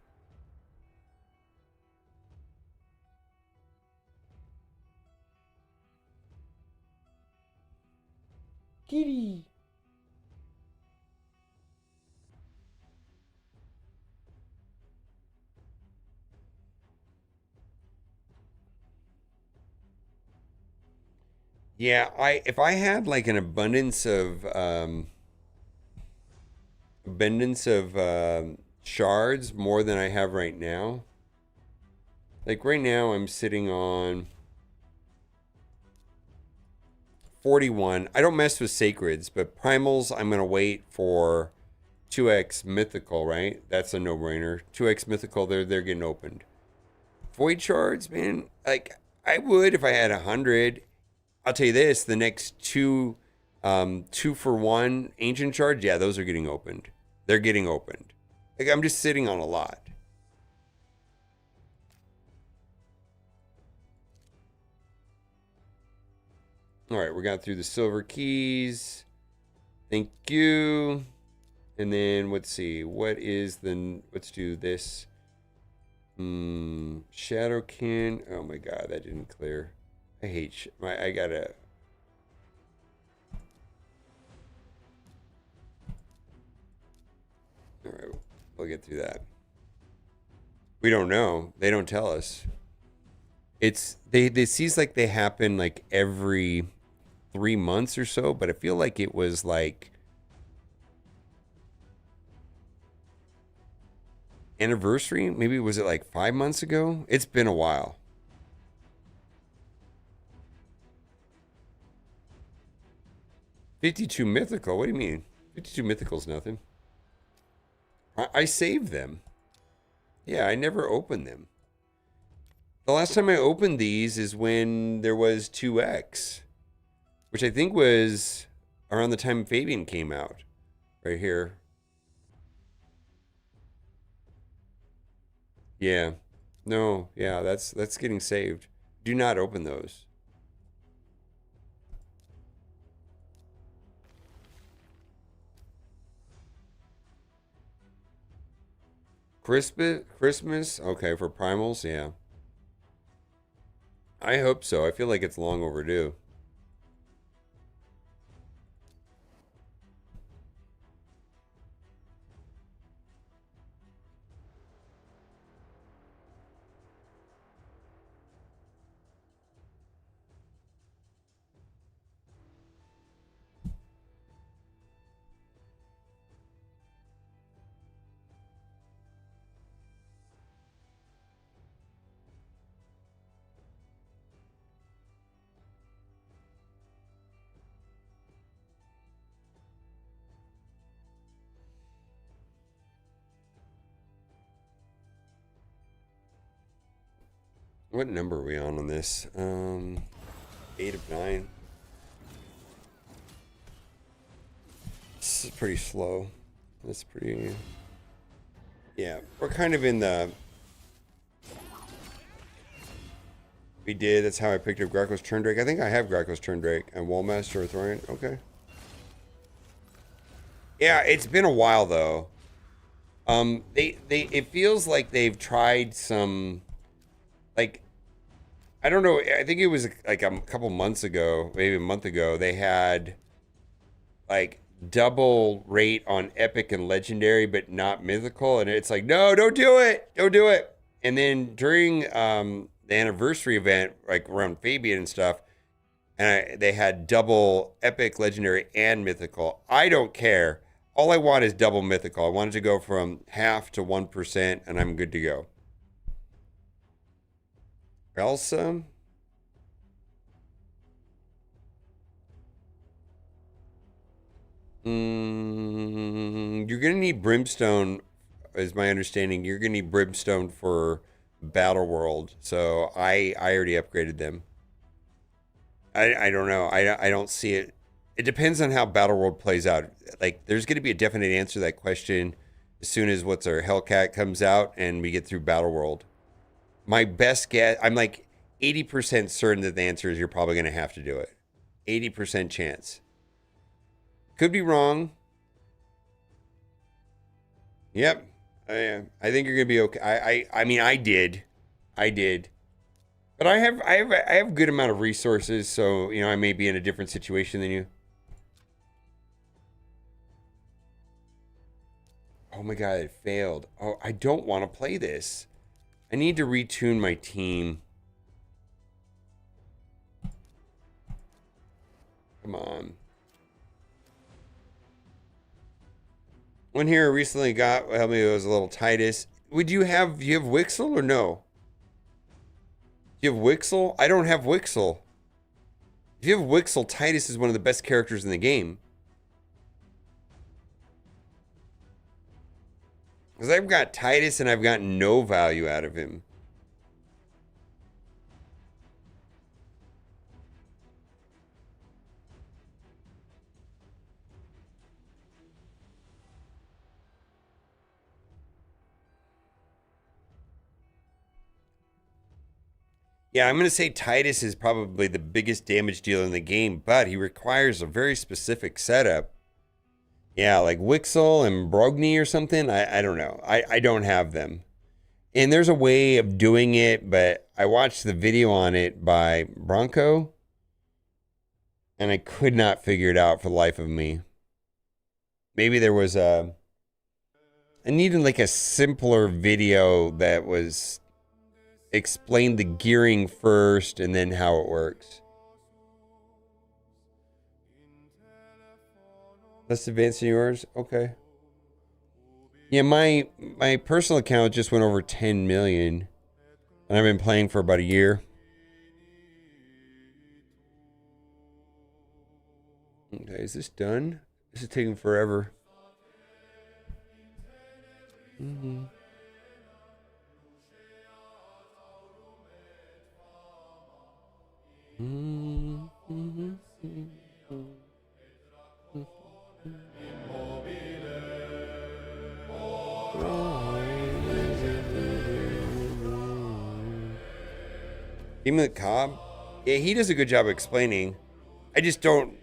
S4: Kitty. Yeah, if I had like an abundance of shards more than I have right now. Like right now I'm sitting on 41. I don't mess with sacreds, but primals I'm gonna wait for 2x mythical, right? That's a no-brainer. 2x mythical, they're getting opened. Void shards, man, like I would if I had 100. I'll tell you this, the next two 2-for-1 ancient shards, yeah, those are getting opened. They're getting opened. Like I'm just sitting on a lot. All right, we got through the silver keys. Thank you. And then let's see, let's do this. Shadowkin. Oh my god, that didn't clear. I hate I gotta. All right, we'll get through that. We don't know. They don't tell us. It seems like they happen like every 3 months or so, but I feel like it was like anniversary. Maybe was it like 5 months ago? It's been a while. $52 mythical. What do you mean? 52 mythical's nothing. I saved them. Yeah, I never opened them. The last time I opened these is when there was 2x, which I think was around the time Fabian came out. Right here. Yeah. No, yeah, that's getting saved. Do not open those. Christmas? Okay, for primals, yeah. I hope so. I feel like it's long overdue. What number are we on this? 8 of 9. This is pretty slow. That's pretty... Yeah, we're kind of in the... We did. That's how I picked up Grackles Turndrake. I think I have Grackles Turndrake and Wallmaster or Thorian. Okay. Yeah, it's been a while though. It feels like they've tried some... Like, I don't know. I think it was like a couple months ago, maybe a month ago, they had like double rate on epic and legendary, but not mythical. And it's like, no, don't do it. Don't do it. And then during the anniversary event, like around Fabian and stuff, they had double epic, legendary, and mythical. I don't care. All I want is double mythical. I wanted to go from half to 1%, and I'm good to go. Elsa. You're going to need Brimstone, is my understanding. You're going to need Brimstone for Battle World. So I already upgraded them. I don't know. I don't see it. It depends on how Battle World plays out. Like, there's going to be a definite answer to that question as soon as what's our Hellcat comes out and we get through Battle World. My best guess, I'm like 80% certain that the answer is you're probably going to have to do it. 80% chance. Could be wrong. Yep. I think you're going to be okay. I mean, I did. But I have a good amount of resources, so, you know, I may be in a different situation than you. Oh my God, it failed. Oh, I don't want to play this. I need to retune my team. Come on. One here recently got, well, maybe it was a little Titus. Do you have Wixel or no? Do you have Wixel? I don't have Wixel. If you have Wixel, Titus is one of the best characters in the game. Because I've got Titus and I've gotten no value out of him. Yeah, I'm going to say Titus is probably the biggest damage dealer in the game, but he requires a very specific setup. Yeah, like Wixel and Brogni or something. I don't know. I don't have them. And there's a way of doing it, but I watched the video on it by Bronco, and I could not figure it out for the life of me. Maybe there was I needed like a simpler video that was explained the gearing first and then how it works. Less advanced than yours? Okay. Yeah, my personal account just went over 10 million. And I've been playing for about a year. Okay, is this done? This is taking forever. Mm-hmm. Mm-hmm. Game of the Cobb? Yeah, he does a good job explaining. I just don't...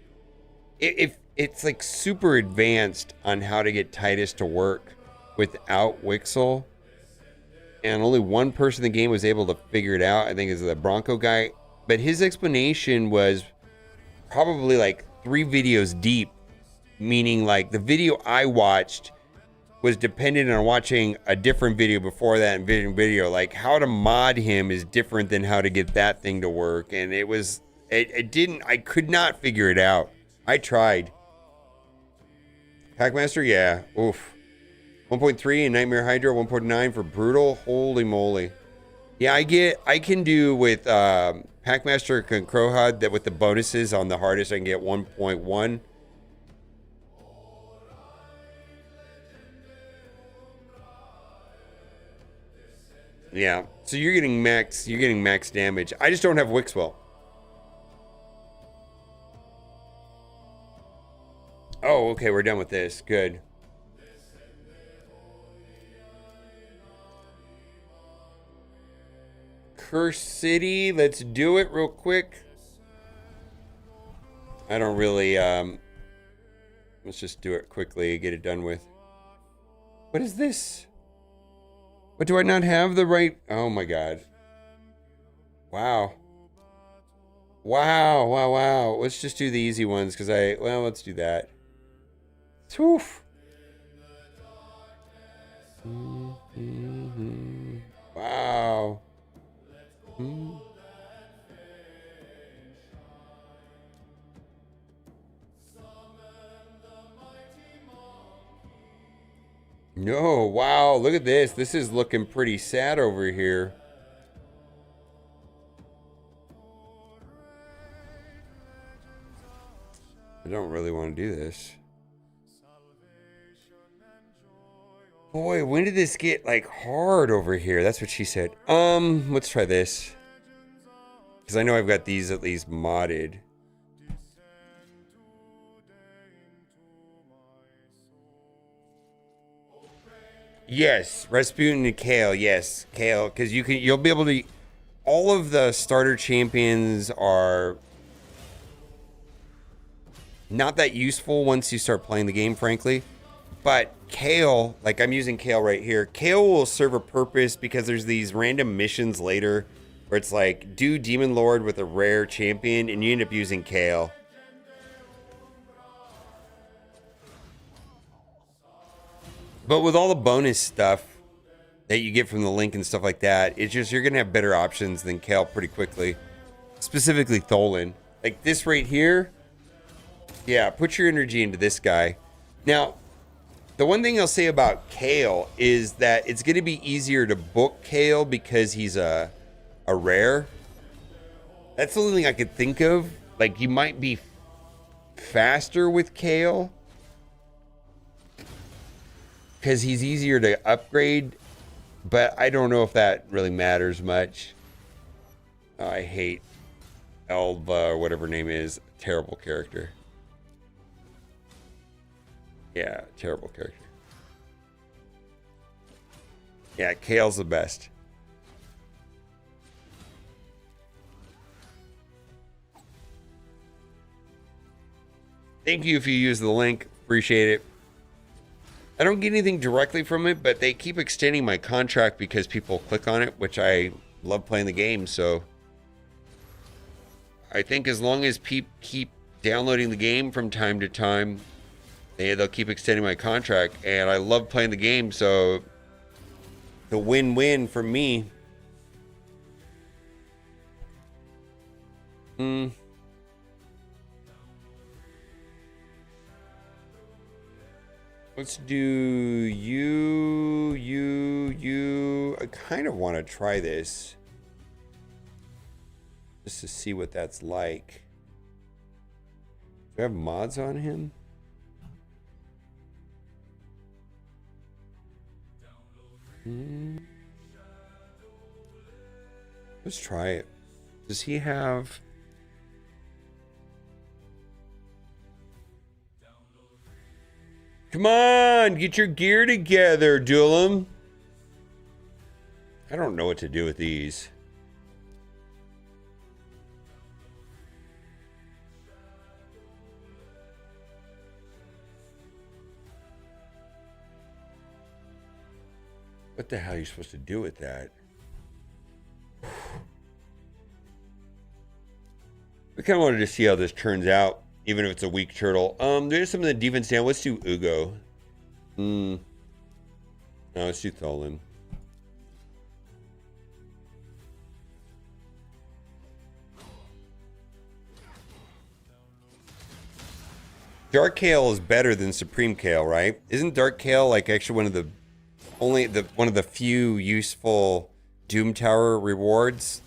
S4: If it's like super advanced on how to get Titus to work without Wixel, and only one person in the game was able to figure it out, I think is the Bronco guy. But his explanation was probably like 3 videos deep, meaning like the video I watched was dependent on watching a different video before that video. Like how to mod him is different than how to get that thing to work. And I could not figure it out. I tried. Packmaster, yeah. Oof. 1.3 and Nightmare Hydra, 1.9 for Brutal. Holy moly. Yeah, I can do with Packmaster and Crowhud that with the bonuses on the hardest, I can get 1.1. Yeah, so you're getting max damage. I just don't have Wixwell. Oh, okay, we're done with this. Good. Curse City, let's do it real quick. I don't really, let's just do it quickly, get it done with. What is this? What, do I not have the right? Oh my God. Wow. Wow, wow, wow. Let's just do the easy ones because let's do that. Oof. Wow. No, wow, look at this. This is looking pretty sad over here. I don't really want to do this. Boy, when did this get like hard over here? That's what she said. Let's try this. Because I know I've got these at least modded. Yes, Rasputin and Kale. Yes, Kale, because you'll be able to. All of the starter champions are not that useful once you start playing the game, frankly. But Kale, like I'm using Kale right here. Kale will serve a purpose because there's these random missions later where it's like do Demon Lord with a rare champion, and you end up using Kale. But with all the bonus stuff that you get from the link and stuff like that, it's just you're going to have better options than Kale pretty quickly. Specifically Tholen. Like this right here. Yeah, put your energy into this guy. Now, the one thing I'll say about Kale is that it's going to be easier to book Kale because he's a rare. That's the only thing I could think of. Like you might be faster with Kale because he's easier to upgrade, but I don't know if that really matters much. I hate Elva or whatever her name is. Terrible character. Yeah, terrible character. Yeah, Kale's the best. Thank you if you use the link. Appreciate it. I don't get anything directly from it, but they keep extending my contract because people click on it, which I love playing the game. So I think as long as people keep downloading the game from time to time, they'll keep extending my contract. And I love playing the game, so the win-win for me. Let's do you. I kind of want to try this just to see what that's like. Do I have mods on him? Let's try it. Does he have... Come on, get your gear together, Duelim. I don't know what to do with these. What the hell are you supposed to do with that? I kind of wanted to see how this turns out, even if it's a weak turtle. There's some of the defense down. Let's do Ugo. No, let's do Tholen. Dark Kale is better than Supreme Kale, right? Isn't Dark Kale like actually one of the few useful Doom Tower rewards?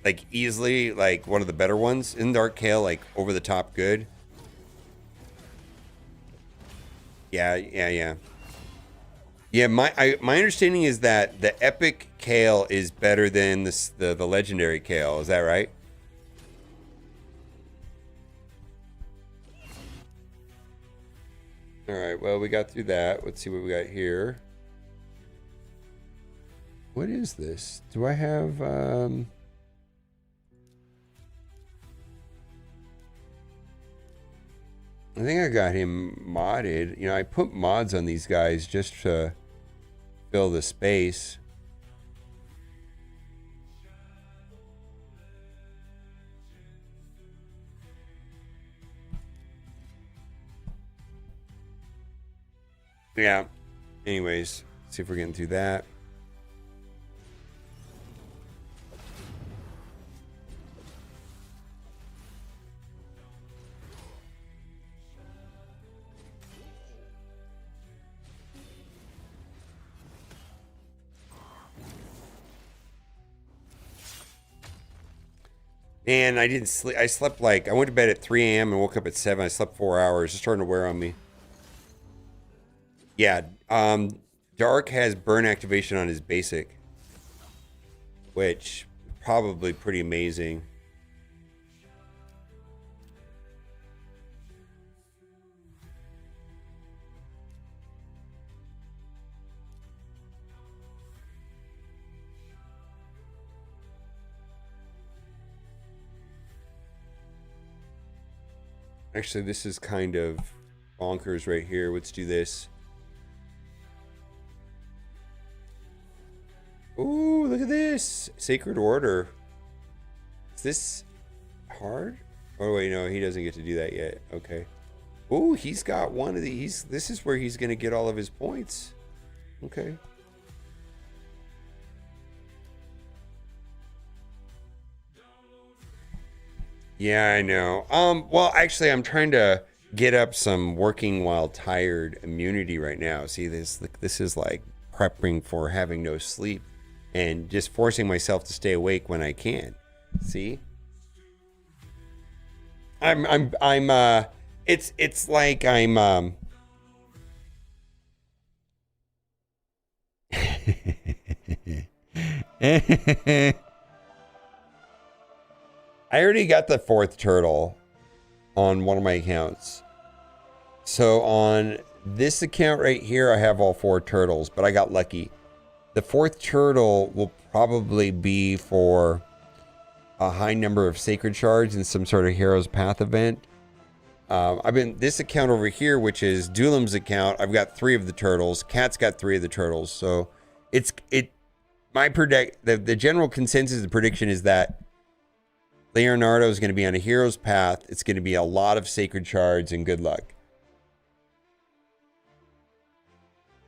S4: Like easily like one of the better ones? Isn't Dark Kale like over the top good? Yeah. My understanding is that the epic Kale is better than the legendary Kale. Is that right? All right. Well, we got through that. Let's see what we got here. What is this? Do I have I think I got him modded. You know, I put mods on these guys just to fill the space. Yeah. Anyways, see if we're getting through that. And I didn't sleep. I slept like, I went to bed at 3 a.m. and woke up at 7. I slept 4 hours. It's starting to wear on me. Yeah. Dark has burn activation on his basic, which probably pretty amazing. Actually, this is kind of bonkers right here. Let's do this. Ooh, look at this. Sacred Order. Is this hard? Oh, wait, no, he doesn't get to do that yet. Okay. Ooh, he's got one of these. This is where he's going to get all of his points. Okay. Yeah, I know. Well, actually, I'm trying to get up some working while tired immunity right now. See, this is like prepping for having no sleep and just forcing myself to stay awake when I can. See? It's like I'm I already got the 4th turtle on one of my accounts. So on this account right here, I have all 4 turtles, but I got lucky. The 4th turtle will probably be for a high number of sacred shards in some sort of Hero's Path event. This account over here, which is Duelim's account, I've got 3 of the turtles. Cat's got 3 of the turtles. So the general consensus and prediction is that Leonardo is going to be on a Hero's Path. It's going to be a lot of sacred shards and good luck.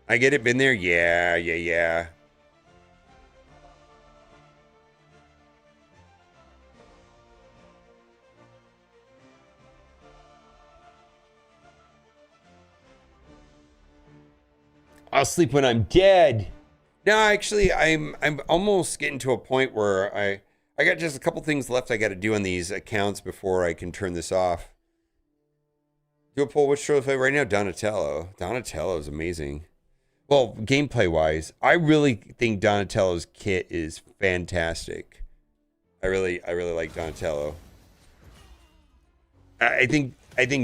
S4: I get it, been there? Yeah. I'll sleep when I'm dead. No, actually, I'm almost getting to a point where I got just a couple things left I got to do on these accounts before I can turn this off. Do a poll, which trophy right now? Donatello. Donatello is amazing. Well, gameplay-wise, I really think Donatello's kit is fantastic. I really like Donatello. I think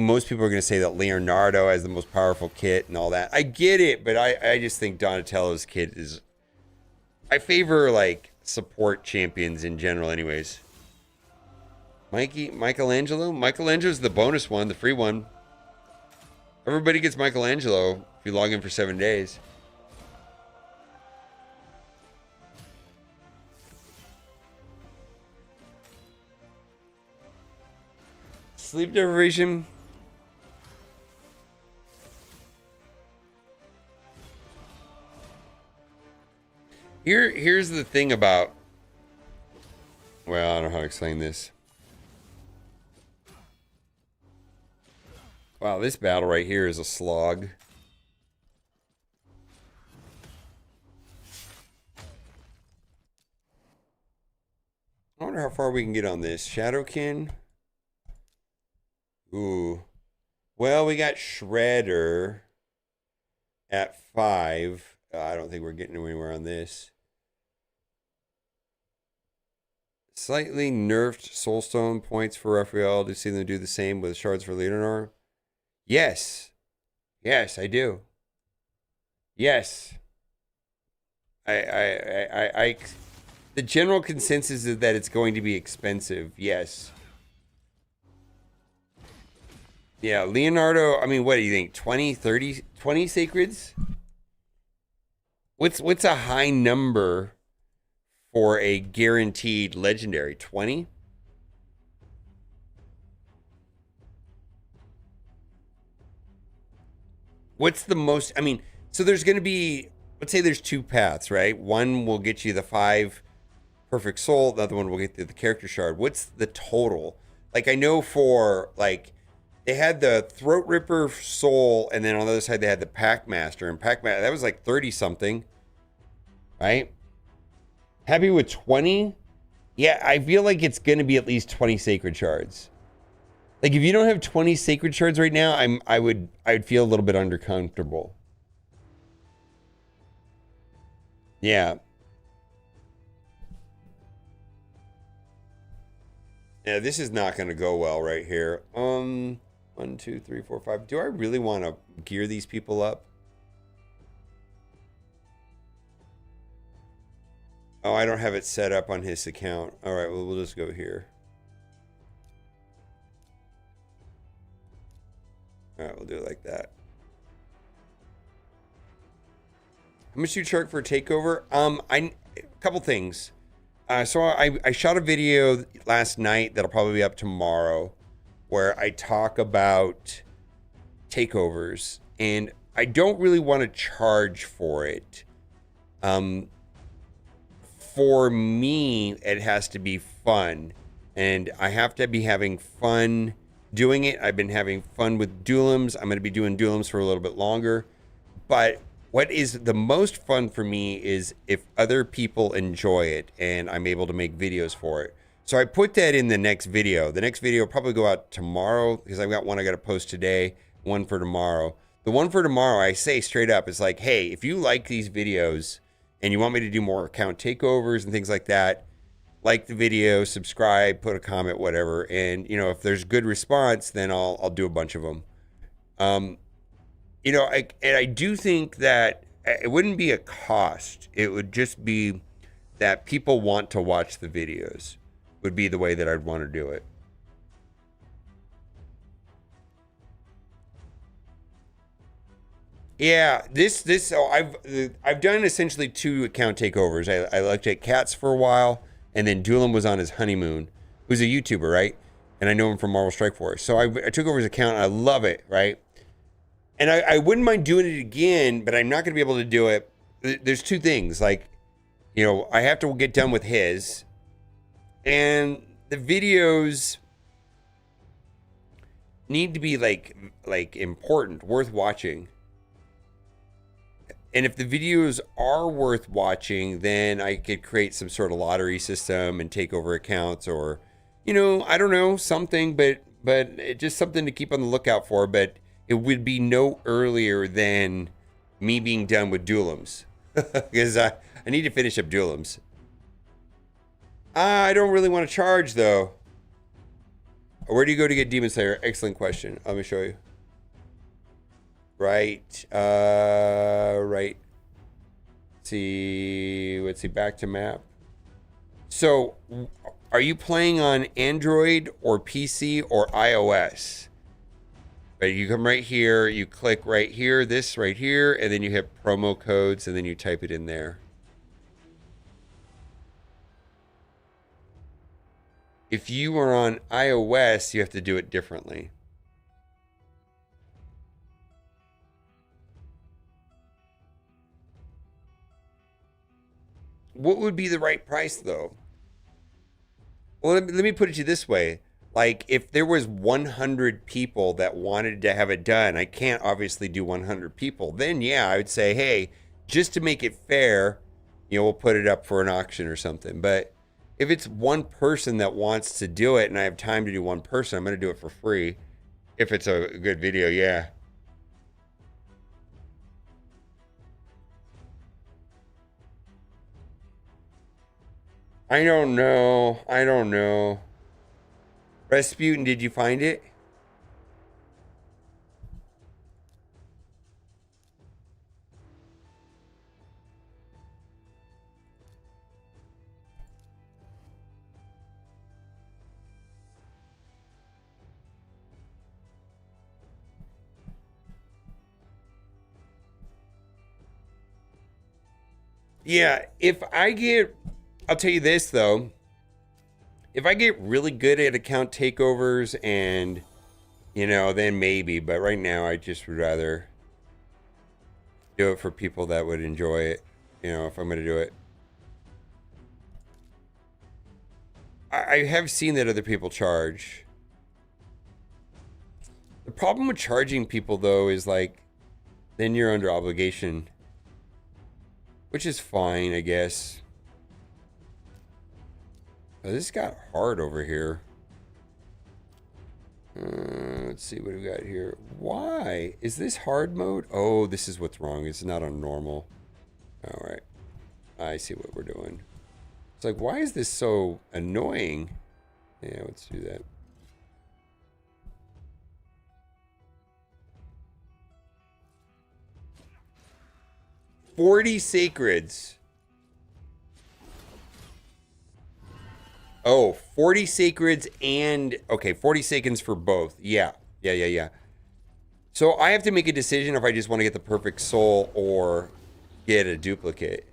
S4: most people are going to say that Leonardo has the most powerful kit and all that. I get it, but I just think Donatello's kit is... I favor, like, support champions in general anyways. Michelangelo? Michelangelo's the bonus one, the free one. Everybody gets Michelangelo if you log in for 7 days. Sleep deprivation. Here's the thing about... Well, I don't know how to explain this. Wow, this battle right here is a slog. I wonder how far we can get on this. Shadowkin. Ooh. Well, we got Shredder at 5. I don't think we're getting anywhere on this. Slightly nerfed Soulstone points for Raphael. Do you see them do the same with shards for Leonor? Yes. Yes, I do. Yes. The general consensus is that it's going to be expensive. Yes. Yeah, Leonardo, I mean, what do you think? 20, 30, 20 sacreds? What's a high number for a guaranteed legendary? 20? what's the most, I mean, so there's going to be, let's say there's two paths, right? One will get you the 5 perfect soul. The other one will get you the character shard. What's the total? Like, I know for, like, they had the Throat Ripper soul, and then on the other side they had the Packmaster, and Packmaster, that was like 30 something, right? Happy with 20? Yeah, I feel like it's going to be at least 20 sacred shards. Like, if you don't have 20 sacred shards right now, I'd feel a little bit uncomfortable. Yeah. Yeah, this is not going to go well right here. 1, 2, 3, 4, 5. Do I really want to gear these people up? Oh, I don't have it set up on his account. All right, well, we'll just go here. All right, we'll do it like that. How much do you charge for a takeover? A couple things. So I shot a video last night that'll probably be up tomorrow, where I talk about takeovers, and I don't really want to charge for it. For me, it has to be fun, and I have to be having fun doing it. I've been having fun with Duelims. I'm going to be doing Duelims for a little bit longer, but what is the most fun for me is if other people enjoy it and I'm able to make videos for it. So I put that in the next video. The next video will probably go out tomorrow, because I've got one I got to post today, one for tomorrow. The one for tomorrow, I say straight up, is like, hey, if you like these videos and you want me to do more account takeovers and things like that, like the video, subscribe, put a comment, whatever. And, you know, if there's good response, then I'll do a bunch of them. You know, I do think that it wouldn't be a cost. It would just be that people want to watch the videos, would be the way that I'd want to do it. Yeah, so I've done essentially 2 account takeovers. I looked at Cats for a while, and then Duelim was on his honeymoon, who's a YouTuber, right? And I know him from Marvel Strike Force. So I took over his account, and I love it, right? And I wouldn't mind doing it again, but I'm not going to be able to do it. There's 2 things. Like, you know, I have to get done with his, and the videos need to be like important, worth watching. And if the videos are worth watching, then I could create some sort of lottery system and take over accounts, or, you know, I don't know, something, but it's just something to keep on the lookout for. But it would be no earlier than me being done with Duelims, because I need to finish up Duelims. I don't really want to charge, though. Where do you go to get Demon Slayer? Excellent question. Let me show you. Right. Right. Let's see, back to map. So, are you playing on Android or PC or iOS? Right, you come right here, you click right here, this right here, and then you hit promo codes, and then you type it in there. If you are on iOS, you have to do it differently. What would be the right price, though? Well, let me put it to you this way. Like, if there was 100 people that wanted to have it done, I can't obviously do 100 people. Then, yeah, I would say, hey, just to make it fair, you know, we'll put it up for an auction or something. But if it's one person that wants to do it and I have time to do one person, I'm going to do it for free. If it's a good video, yeah. I don't know. Rasputin, did you find it? Yeah, I'll tell you this, though. If I get really good at account takeovers and, you know, then maybe. But right now, I just would rather do it for people that would enjoy it. You know, if I'm gonna do it. I have seen that other people charge. The problem with charging people though is like, then you're under obligation, which is fine, I guess. Oh, this got hard over here. Let's see what we got here. Why is this hard mode? Oh, this is what's wrong. It's not on normal. All right, I see what we're doing. It's like, why is this so annoying? Yeah, let's do that. $40 sacreds. Oh, 40 sacreds and... Okay, 40 seconds for both. Yeah. So I have to make a decision if I just want to get the perfect soul or get a duplicate.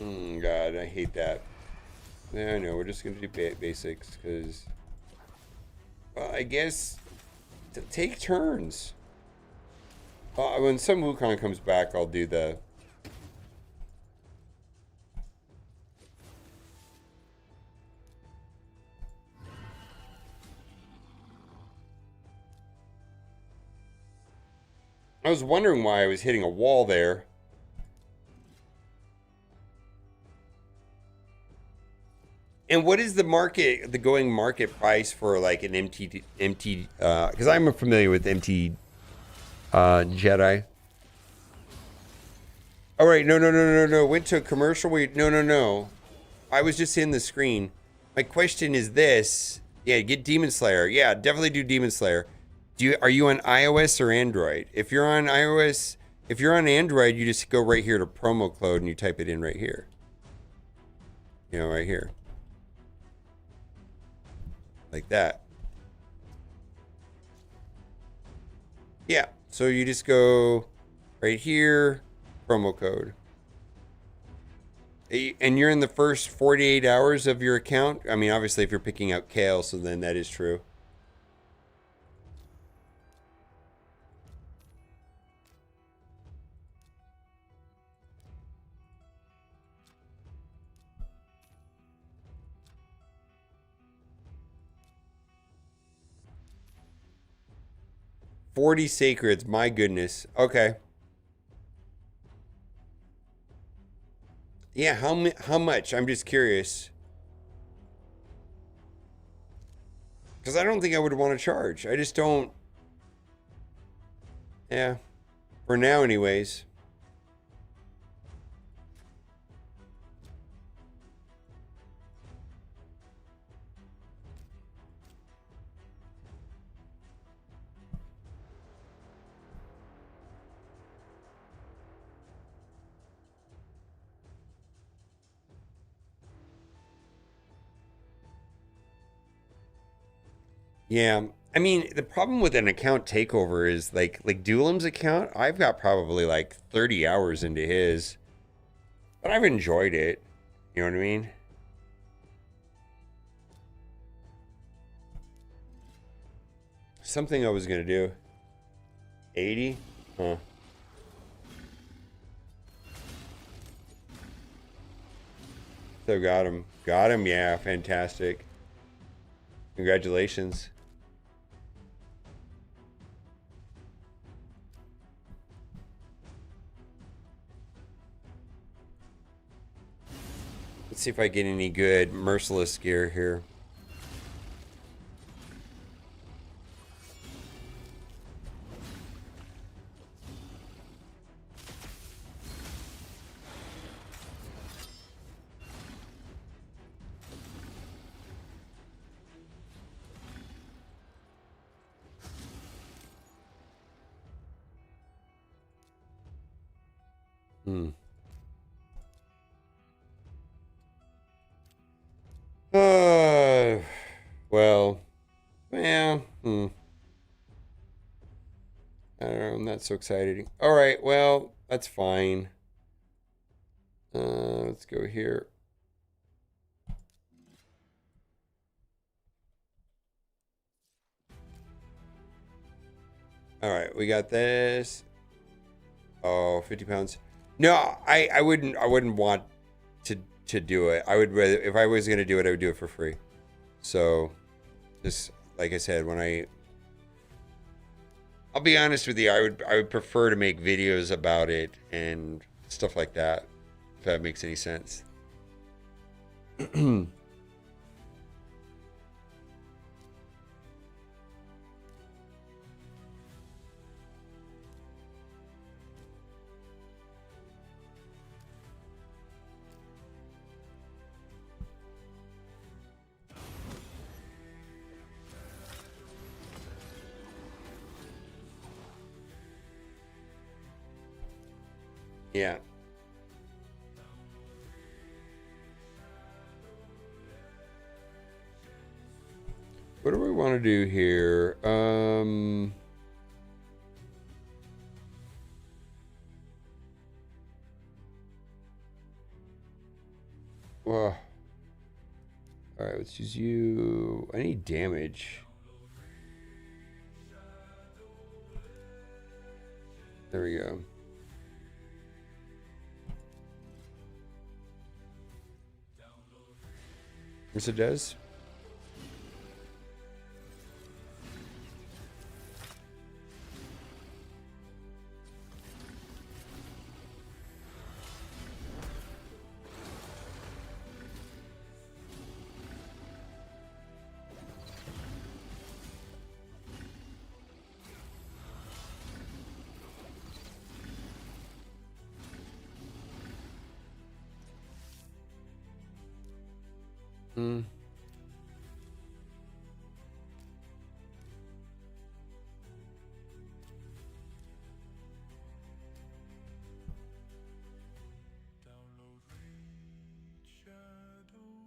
S4: God, I hate that. No, we're just going to do basics because... Well, I guess... Take turns. When some Wukong comes back, I'll do the... I was wondering why I was hitting a wall there. And what is the going market price for like an MT, because I'm familiar with MT Jedi. All right, no. Went to a commercial. Wait, no. I was just in the screen. My question is this. Yeah, get Demon Slayer. Yeah, definitely do Demon Slayer. Are you on iOS or Android? If you're on iOS, if you're on Android, you just go right here to promo code and you type it in right here. You know, right here. Like that. Yeah, so you just go right here, promo code. And you're in the first 48 hours of your account. I mean, obviously, if you're picking out Kale, so then that is true. $40 sacreds, my goodness. Okay. Yeah, how much? I'm just curious. Because I don't think I would want to charge. I just don't. Yeah. For now, anyways. Yeah, I mean, the problem with an account takeover is like Duelim's account, I've got probably like 30 hours into his, but I've enjoyed it. You know what I mean? Something I was gonna do. 80? Huh. So got him. Got him, yeah, fantastic. Congratulations. Let's see if I get any good merciless gear here. Well, yeah. I don't know, I'm not so excited. All right, well, that's fine. Let's go here. All right, we got this. Oh, 50 pounds. No, I wouldn't want to do it. I would rather, if I was going to do it, I would do it for free. So just like I said, I'll be honest with you, I would prefer to make videos about it and stuff like that, if that makes any sense. Yeah. What do we want to do here? Well, all right, let's use you. I need damage. There we go. Yes, it does. Hmm.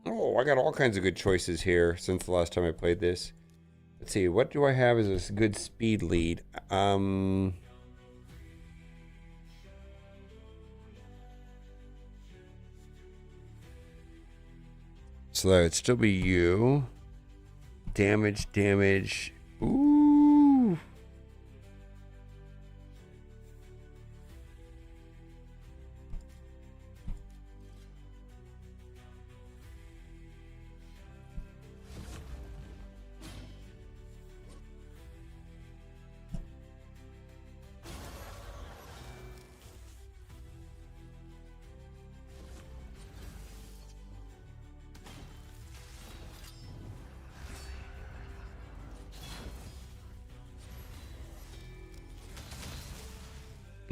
S4: Oh, I got all kinds of good choices here since the last time I played this. Let's see, what do I have as a good speed lead? So that would still be you. Damage. Ooh.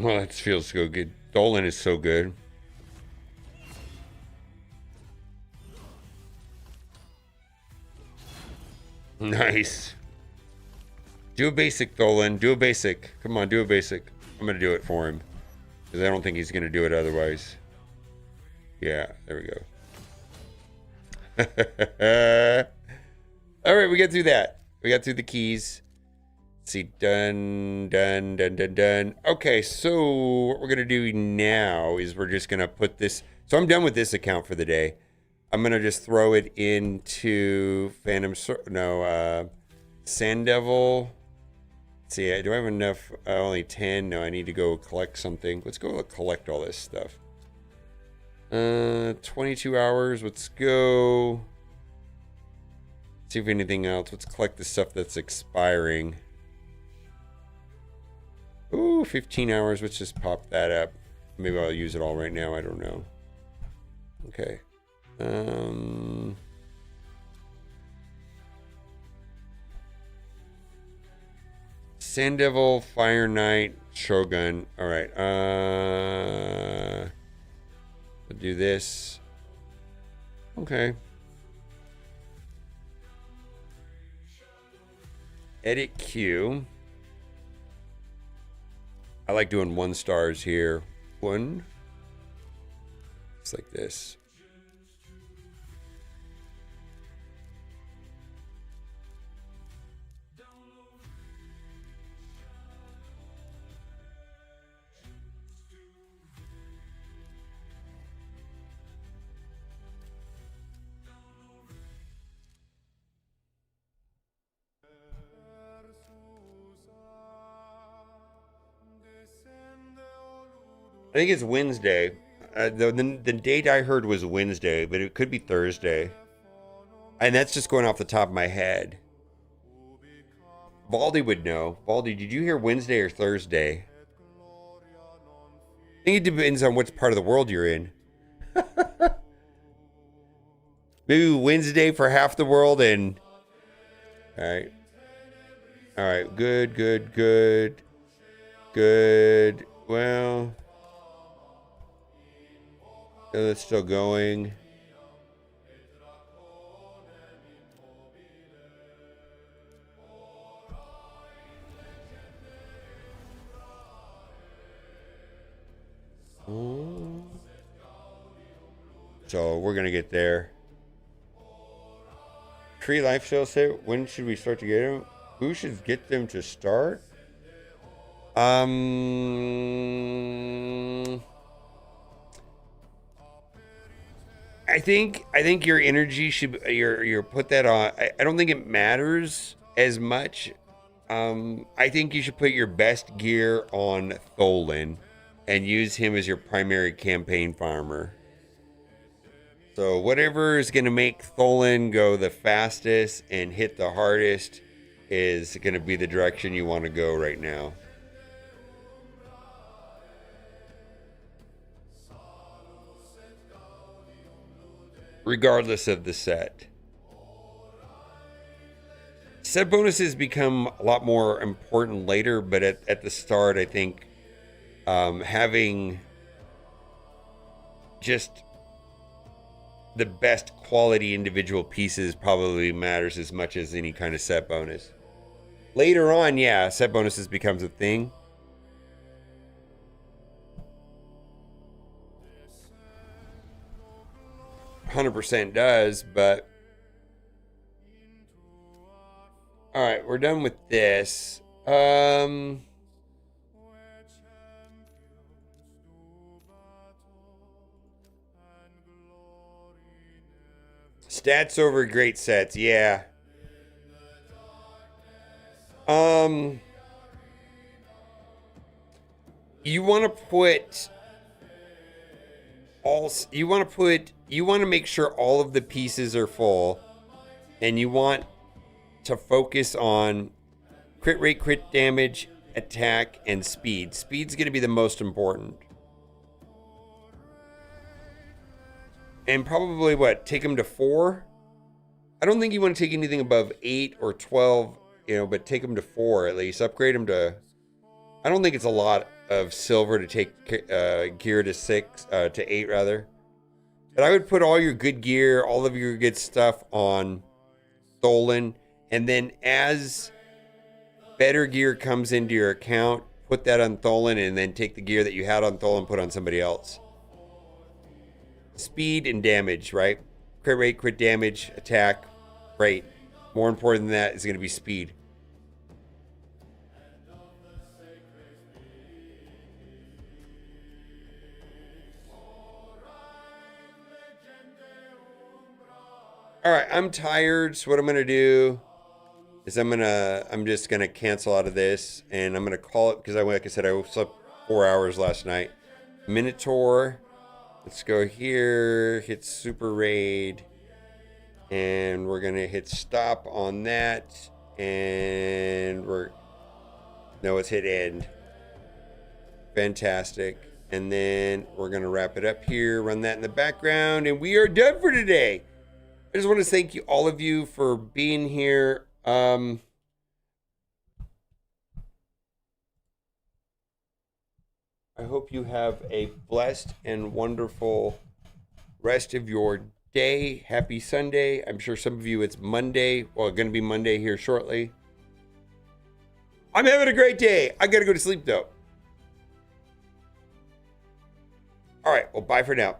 S4: Well, that feels so good. Dolan is so good. Nice. Do a basic, Dolan. Do a basic. Come on, do a basic. I'm going to do it for him. Because I don't think he's going to do it otherwise. Yeah, there we go. All right, we got through that. We got through the keys. Let's see, done. Okay, so what we're gonna do now is we're just gonna put this. So I'm done with this account for the day. I'm gonna just throw it into Sand Devil. Let's see, do I have enough? Only 10. No, I need to go collect something. Let's go collect all this stuff. 22 hours. Let's go. See if anything else. Let's collect the stuff that's expiring. Ooh, 15 hours. Let's just pop that up. Maybe I'll use it all right now. I don't know. Okay. Sand Devil, Fire Knight, Shogun. All right. I'll do this. Okay. Edit queue. I like doing 1 stars here. 1. It's like this. I think it's Wednesday. The date I heard was Wednesday, but it could be Thursday. And that's just going off the top of my head. Baldy would know. Baldy, did you hear Wednesday or Thursday? I think it depends on what part of the world you're in. Maybe Wednesday for half the world and... Alright. Alright, good. Well... It's still going. So we're gonna get there. Tree Lifestyle say, when should we start to get them? Who should get them to start? I think your energy should your put that on. I don't think it matters as much. I think you should put your best gear on Tholen and use him as your primary campaign farmer. So whatever is going to make Tholen go the fastest and hit the hardest is going to be the direction you want to go right now. Regardless of the set. Set bonuses become a lot more important later, but at the start, I think having just the best quality individual pieces probably matters as much as any kind of set bonus. Later on, yeah, set bonuses becomes a thing. %100% does, but all right, we're done with this. Stats over great sets, yeah. You want to put all. You want to make sure all of the pieces are full, and you want to focus on crit rate, crit damage, attack, and speed. Speed's going to be the most important. And probably take them to 4? I don't think you want to take anything above 8 or 12, but take them to 4 at least. Upgrade them to... I don't think it's a lot of silver to take gear to 6, to 8 rather. But I would put all your good gear, all of your good stuff on Tholen. And then as better gear comes into your account, put that on Tholen, and then take the gear that you had on Tholen and put on somebody else. Speed and damage, right? Crit rate, crit damage, attack, rate. More important than that is going to be speed. All right, I'm tired, so what I'm going to do is I'm just going to cancel out of this, and I'm going to call it, because like I said, I slept 4 hours last night. Minotaur. Let's go here, hit Super Raid, and we're going to hit stop on that, and let's hit end. Fantastic. And then we're going to wrap it up here, run that in the background, and we are done for today. I just want to thank you, all of you, for being here. I hope you have a blessed and wonderful rest of your day. Happy Sunday. I'm sure some of you it's Monday. Well, going to be Monday here shortly. I'm having a great day. I got to go to sleep, though. All right. Well, bye for now.